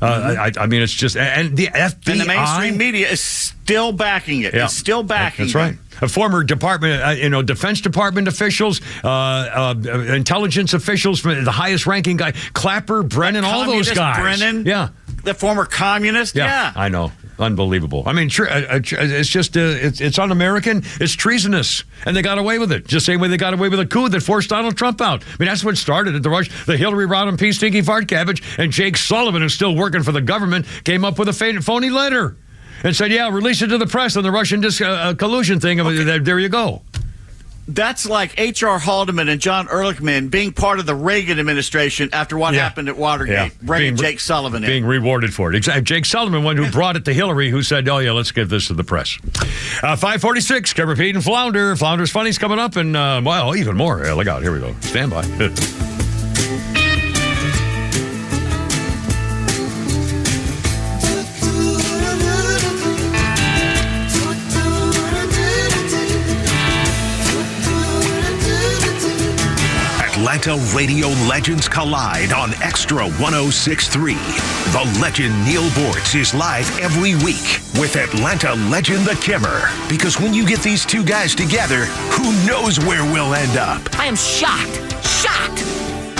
I mean, it's just, and the FBI. And the mainstream media is still backing it. Yeah. It's still backing That's right. A former Defense Department officials, intelligence officials, the highest ranking guy, Clapper, Brennan, all those guys. Brennan, yeah. The former communist, yeah. I know. Unbelievable. I mean, it's just, it's un-American. It's treasonous. And they got away with it. Just the same way they got away with a coup that forced Donald Trump out. I mean, that's what started it. The Hillary Rodham P. Stinky Fart Cabbage and Jake Sullivan, who's still working for the government, came up with a phony letter and said, yeah, release it to the press on the Russian collusion thing. Okay. There you go. That's like H.R. Haldeman and John Ehrlichman being part of the Reagan administration after what happened at Watergate, bringing Jake Sullivan in. Being rewarded for it. Exactly. Jake Sullivan, one who brought it to Hillary, who said, oh, yeah, let's give this to the press. 546, Trevor, Pete, and Flounder. Flounder's Funny's coming up, and, well, even more. Look out. Here we go. Stand by. Atlanta radio legends collide on XTRA 106.3. The legend Neil Bortz is live every week with Atlanta legend The Kimmer. Because when you get these two guys together, who knows where we'll end up? I am shocked.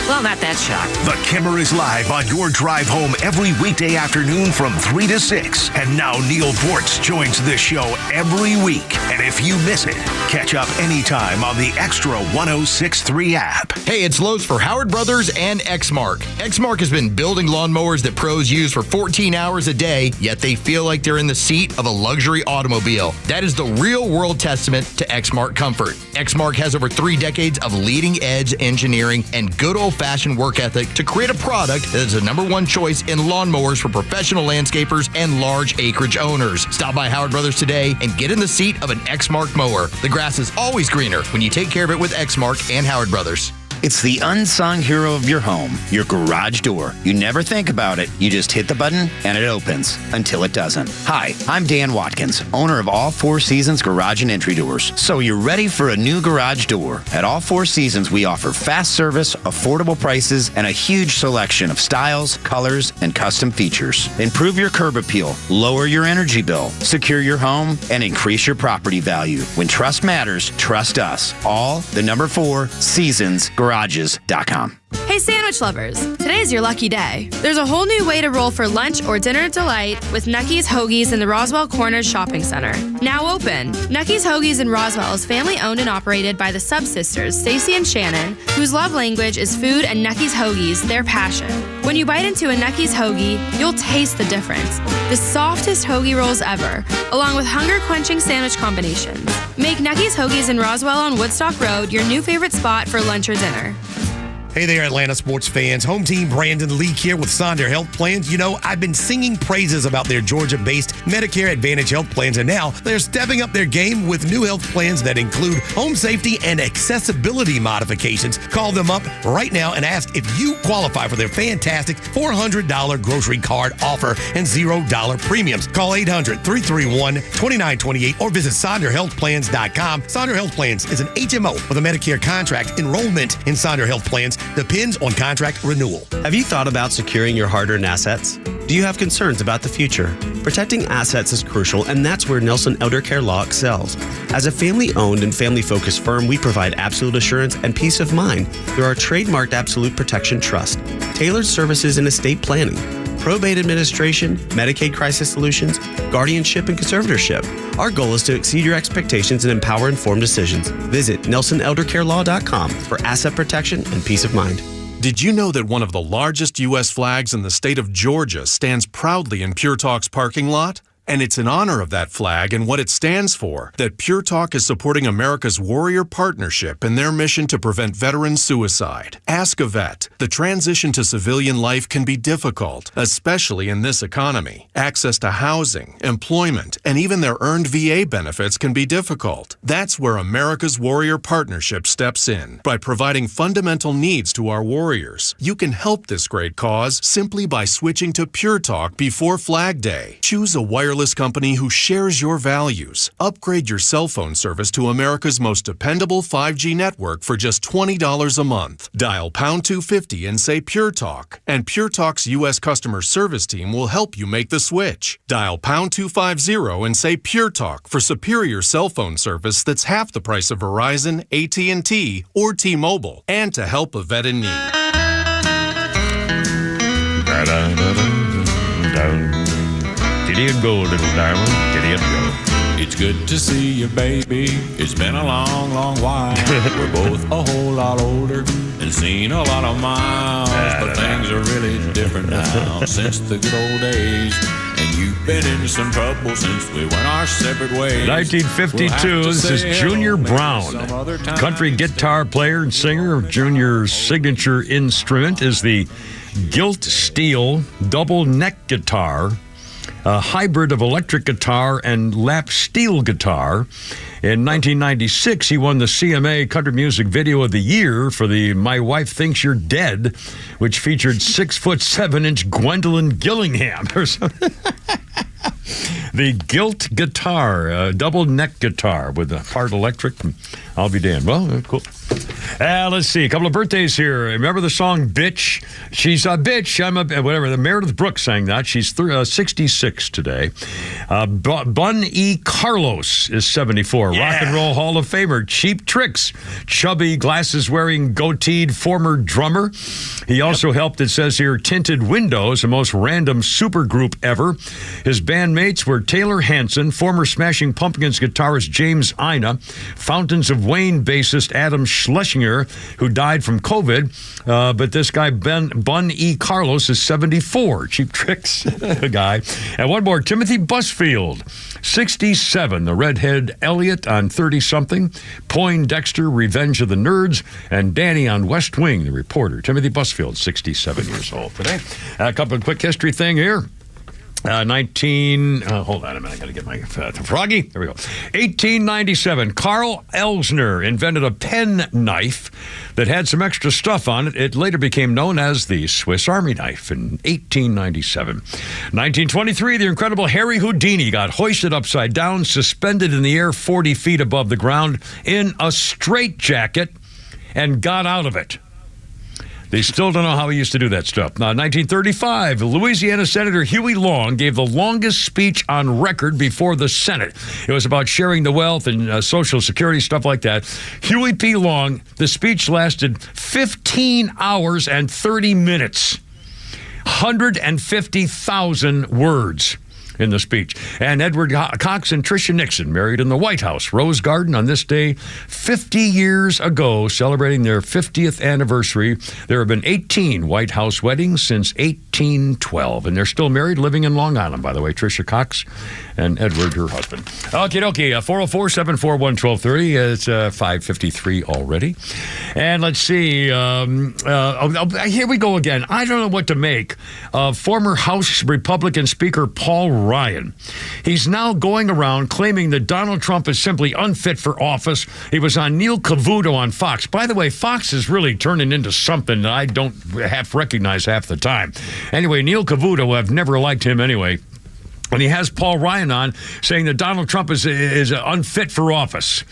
Well, not that shocked. The Kimmer is live on your drive home every weekday afternoon from 3 to 6. And now Neil Bortz joins this show every week. And if you miss it, catch up anytime on the XTRA 106.3 app. Hey, it's Lowe's for Howard Brothers and Exmark. Exmark has been building lawnmowers that pros use for 14 hours a day, yet they feel like they're in the seat of a luxury automobile. That is the real-world testament to Exmark comfort. Exmark has over 3 decades of leading-edge engineering and good old-fashioned work ethic to create a product that is the #1 choice in lawnmowers for professional landscapers and large acreage owners. Stop by Howard Brothers today and get in the seat of an Exmark mower. The grass is always greener when you take care of it with Exmark and Howard Brothers. It's the unsung hero of your home, your garage door. You never think about it. You just hit the button and it opens until it doesn't. Hi, I'm Dan Watkins, owner of All Four Seasons Garage and Entry Doors. So you're ready for a new garage door. At All Four Seasons, we offer fast service, affordable prices, and a huge selection of styles, colors, and custom features. Improve your curb appeal, lower your energy bill, secure your home, and increase your property value. When trust matters, trust us. All the #4 Seasons Garages.com. Hey sandwich lovers, today's your lucky day. There's a whole new way to roll for lunch or dinner delight with Nucky's Hoagies in the Roswell Corners Shopping Center. Now open. Nucky's Hoagies in Roswell is family owned and operated by the Sub-Sisters, Stacy and Shannon, whose love language is food and Nucky's Hoagies, their passion. When you bite into a Nucky's Hoagie, you'll taste the difference. The softest hoagie rolls ever, along with hunger-quenching sandwich combinations. Make Nucky's Hoagies in Roswell on Woodstock Road your new favorite spot for lunch or dinner. Hey there, Atlanta sports fans. Home team Brandon Leak here with Sonder Health Plans. You know, I've been singing praises about their Georgia-based Medicare Advantage health plans, and now they're stepping up their game with new health plans that include home safety and accessibility modifications. Call them up right now and ask if you qualify for their fantastic $400 grocery card offer and $0 premiums. Call 800-331-2928 or visit SonderHealthPlans.com. Sonder Health Plans is an HMO with a Medicare contract. Enrollment in Sonder Health Plans depends on contract renewal. Have you thought about securing your hard-earned assets? Do you have concerns about the future? Protecting assets is crucial, and that's where Nelson Elder Care Law excels. As a family-owned and family-focused firm, we provide absolute assurance and peace of mind through our trademarked Absolute Protection Trust, tailored services in estate planning, probate administration, Medicaid crisis solutions, guardianship, and conservatorship. Our goal is to exceed your expectations and empower informed decisions. Visit NelsonElderCareLaw.com for asset protection and peace of mind. Did you know that one of the largest U.S. flags in the state of Georgia stands proudly in Pure Talk's parking lot? And it's in honor of that flag and what it stands for that Pure Talk is supporting America's Warrior Partnership in their mission to prevent veteran suicide. Ask a vet. The transition to civilian life can be difficult, especially in this economy. Access to housing, employment, and even their earned VA benefits can be difficult. That's where America's Warrior Partnership steps in by providing fundamental needs to our warriors. You can help this great cause simply by switching to Pure Talk before Flag Day. Choose a wireless company who shares your values. Upgrade your cell phone service to America's most dependable 5G network for just $20 a month. Dial pound 250 and say Pure Talk, and Pure Talk's U.S. customer service team will help you make the switch. Dial pound 250 and say Pure Talk for superior cell phone service that's half the price of Verizon, AT&T, or T-Mobile, and to help a vet in need. Giddy and go, little darling. Giddy and go. It's good to see you, baby. It's been a long, long while. We're both a whole lot older and seen a lot of miles. But things are really different now since the good old days. And you've been in some trouble since we went our separate ways. 1952, this is Junior Brown. Country guitar player and singer. Junior's signature instrument is the gilt steel double neck guitar, a hybrid of electric guitar and lap steel guitar. In 1996, he won the CMA Country Music Video of the Year for the My Wife Thinks You're Dead, which featured 6'7" Gwendolyn Gillingham or something. The gilt guitar, double neck guitar with a part electric. I'll be damned. Well, cool. Let's see. A couple of birthdays here. Remember the song Bitch? She's a bitch. I'm a whatever. The Meredith Brooks sang that. She's 66 today. Bun E. Carlos is 74. Yeah. Rock and Roll Hall of Famer. Cheap Tricks. Chubby, glasses-wearing, goateed former drummer. He also helped, it says here, Tinted Windows, the most random supergroup ever. His bandmates were Taylor Hanson, former Smashing Pumpkins guitarist James Ina, Fountains of Wayne bassist Adam Schlesinger, who died from COVID. But this guy, Bun E. Carlos, is 74. Cheap Tricks guy. And one more, Timothy Busfield, 67. The redhead Elliot on 30-something. Poindexter, Revenge of the Nerds. And Danny on West Wing, the reporter. Timothy Busfield, 67 years old today. A couple of quick history thing here. Hold on a minute, I gotta get my froggy. There we go. 1897, Carl Elsner invented a pen knife that had some extra stuff on it. It later became known as the Swiss Army knife in 1897. 1923, the incredible Harry Houdini got hoisted upside down, suspended in the air 40 feet above the ground in a straitjacket, and got out of it. They still don't know how he used to do that stuff. Now, 1935, Louisiana Senator Huey Long gave the longest speech on record before the Senate. It was about sharing the wealth and Social Security, stuff like that. Huey P. Long, the speech lasted 15 hours and 30 minutes, 150,000 words. in the speech. And Edward Cox and Tricia Nixon married in the White House Rose Garden on this day 50 years ago, celebrating their 50th anniversary. There have been 18 White House weddings since 1812, and they're still married, living in Long Island, by the way, Tricia Cox and Edward, her husband. Okie dokie, 404-741-1230. It's 5:53 already. And let's see, here we go again. I don't know what to make of former House Republican Speaker Paul Ryan. He's now going around claiming that Donald Trump is simply unfit for office. He was on Neil Cavuto on Fox. By the way, Fox is really turning into something that I don't recognize half the time. Anyway, Neil Cavuto, I've never liked him anyway. And he has Paul Ryan on saying that Donald Trump is unfit for office.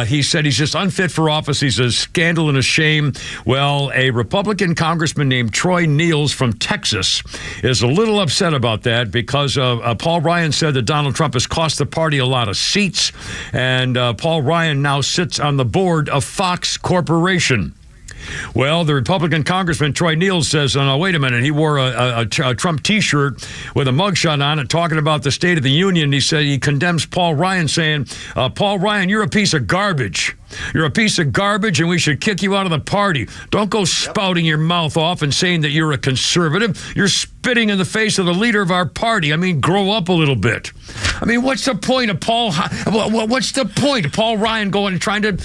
He said he's just unfit for office. He's a scandal and a shame. Well, a Republican congressman named Troy Niels from Texas is a little upset about that because Paul Ryan said that Donald Trump has cost the party a lot of seats. And Paul Ryan now sits on the board of Fox Corporation. Well, the Republican Congressman Troy Niels says, oh, no, wait a minute. He wore a Trump T-shirt with a mugshot on it talking about the State of the Union. He said he condemns Paul Ryan, saying, Paul Ryan, you're a piece of garbage. You're a piece of garbage, and we should kick you out of the party. Don't go spouting your mouth off and saying that you're a conservative. You're spitting in the face of the leader of our party. I mean, grow up a little bit. I mean, what's the point of what's the point of Paul Ryan going and trying to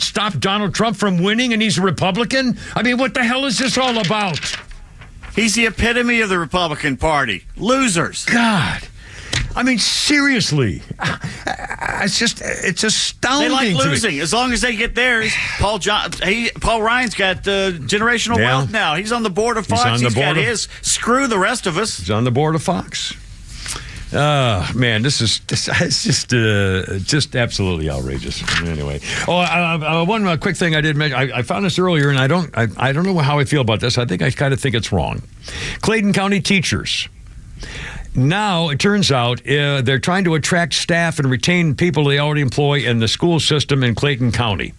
stop Donald Trump from winning, and he's a Republican? I mean, what the hell is this all about? He's the epitome of the Republican Party. Losers. God. I mean, seriously. It's astounding. They like losing. As long as they get theirs. Paul Ryan's got generational wealth now. He's on the board of Fox. He's got his. Screw the rest of us. He's on the board of Fox. Man, it's just absolutely outrageous. Anyway, one quick thing I did mention. I found this earlier, and I don't know how I feel about this. I kind of think it's wrong. Clayton County teachers. Now, it turns out they're trying to attract staff and retain people they already employ in the school system in Clayton County.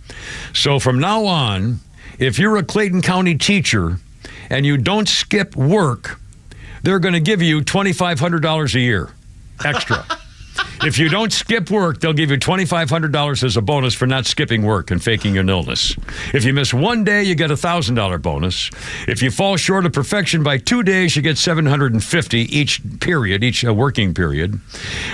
So from now on, if you're a Clayton County teacher and you don't skip work, they're going to give you $2,500 a year extra. If you don't skip work, they'll give you $2,500 as a bonus for not skipping work and faking an illness. If you miss one day, you get a $1,000 bonus. If you fall short of perfection by 2 days, you get $750 each working period.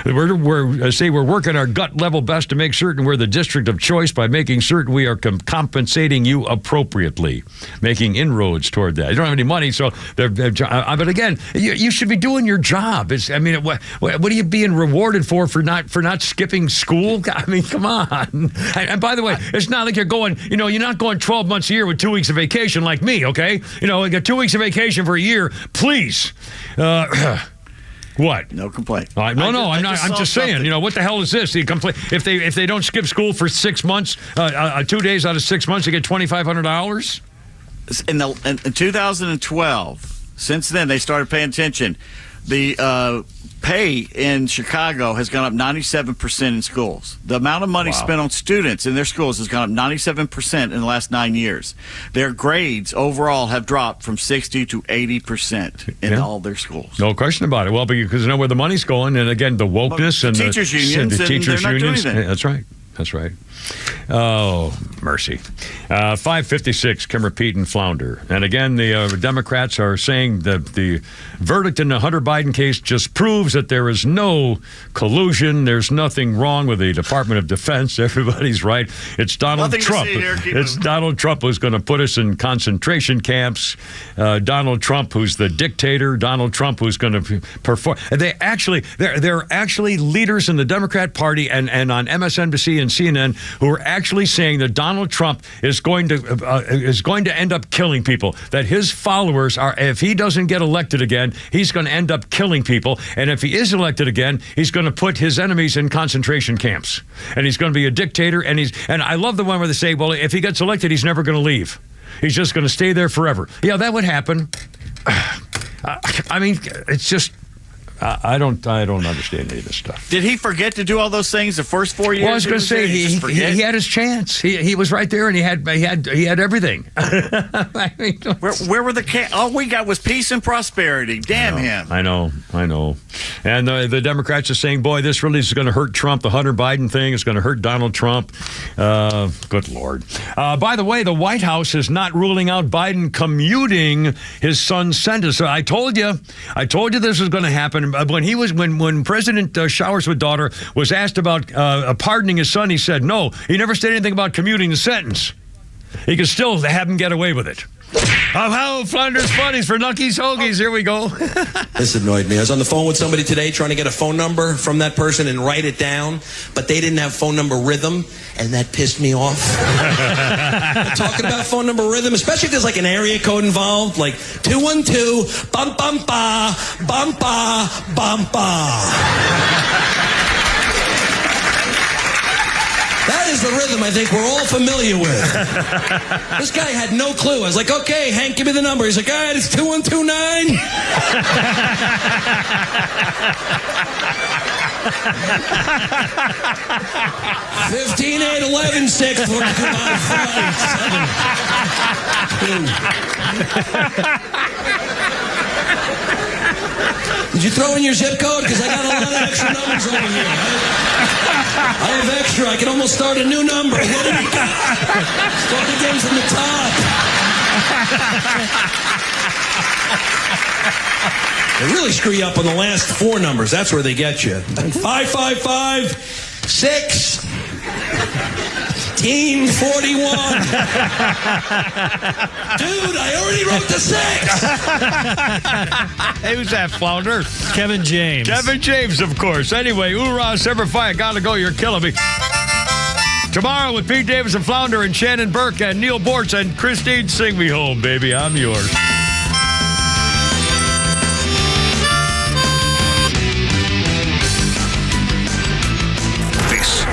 We're working our gut level best to make certain we're the district of choice by making certain we are compensating you appropriately, making inroads toward that. You don't have any money, so but again, you should be doing your job. What are you being rewarded for not skipping school? I mean, come on. And by the way, it's not like you're not going 12 months a year with 2 weeks of vacation like me, okay? I got 2 weeks of vacation for a year. Please. What? No complaint. I'm not. I'm just saying. What the hell is this? You complain if they don't skip school for 6 months, 2 days out of 6 months, they get $2,500. In 2012, since then they started paying attention. The pay in Chicago has gone up 97% in schools. The amount of money spent on students in their schools has gone up 97% in the last 9 years. Their grades overall have dropped from 60 to 80% in all their schools. No question about it. Well, because they know where the money's going, and again, the wokeness and the teachers unions. That's right. That's right. Oh, mercy. 556, Kimmer, Pete, and Flounder. And again, the Democrats are saying that the verdict in the Hunter Biden case just proves that there is no collusion. There's nothing wrong with the Department of Defense. Everybody's right. It's Donald Trump. It's Donald Trump who's going to put us in concentration camps. Donald Trump, who's the dictator. Donald Trump, who's going to perform. There are actually leaders in the Democrat Party and on MSNBC and CNN who are actually saying that Donald Trump is going to end up killing people. That his followers are, if he doesn't get elected again, he's going to end up killing people. And if he is elected again, he's going to put his enemies in concentration camps. And he's going to be a dictator. And I love the one where they say, well, if he gets elected, he's never going to leave. He's just going to stay there forever. Yeah, that would happen. I mean, it's just. I don't understand any of this stuff. Did he forget to do all those things the first 4 years? Well, I was going to say he had his chance. He was right there, and he had everything. Where were the all we got was peace and prosperity. Damn him. I know. And the Democrats are saying, boy, this really is going to hurt Trump. The Hunter Biden thing is going to hurt Donald Trump. Good Lord. By the way, the White House is not ruling out Biden commuting his son's sentence. I told you this was going to happen. When President Showers with daughter was asked about pardoning his son, he said no. He never said anything about commuting the sentence. He could still have him get away with it. How Flanders Funnies for Nucky's Hoagies. Here we go. This annoyed me. I was on the phone with somebody today trying to get a phone number from that person and write it down, but they didn't have phone number rhythm, and that pissed me off. Talking about phone number rhythm, especially if there's like an area code involved, like 212 bum bum ba bum ba bum ba. That is the rhythm I think we're all familiar with. This guy had no clue. I was like, okay, Hank, give me the number. He's like, all right, it's 2129. 15-8-11-6 Did you throw in your zip code? Because I got a lot of extra numbers over here. I have extra. I can almost start a new number. What do we got? Start again from the top. They really screw you up on the last four numbers. That's where they get you. 555-6. Team 41. Dude, I already wrote the 6. Hey, who's that, Flounder? Kevin James. Kevin James, of course. Anyway, hoorah, Semper Fi. Gotta go. You're killing me. Tomorrow with Pete Davis and Flounder and Shannon Burke and Neil Bortz and Christine Sing Me Home, baby. I'm yours.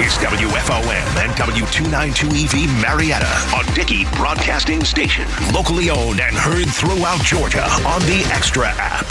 Is WFOM and W292EV Marietta, a Dickey Broadcasting Station. Locally owned and heard throughout Georgia on the XTRA app.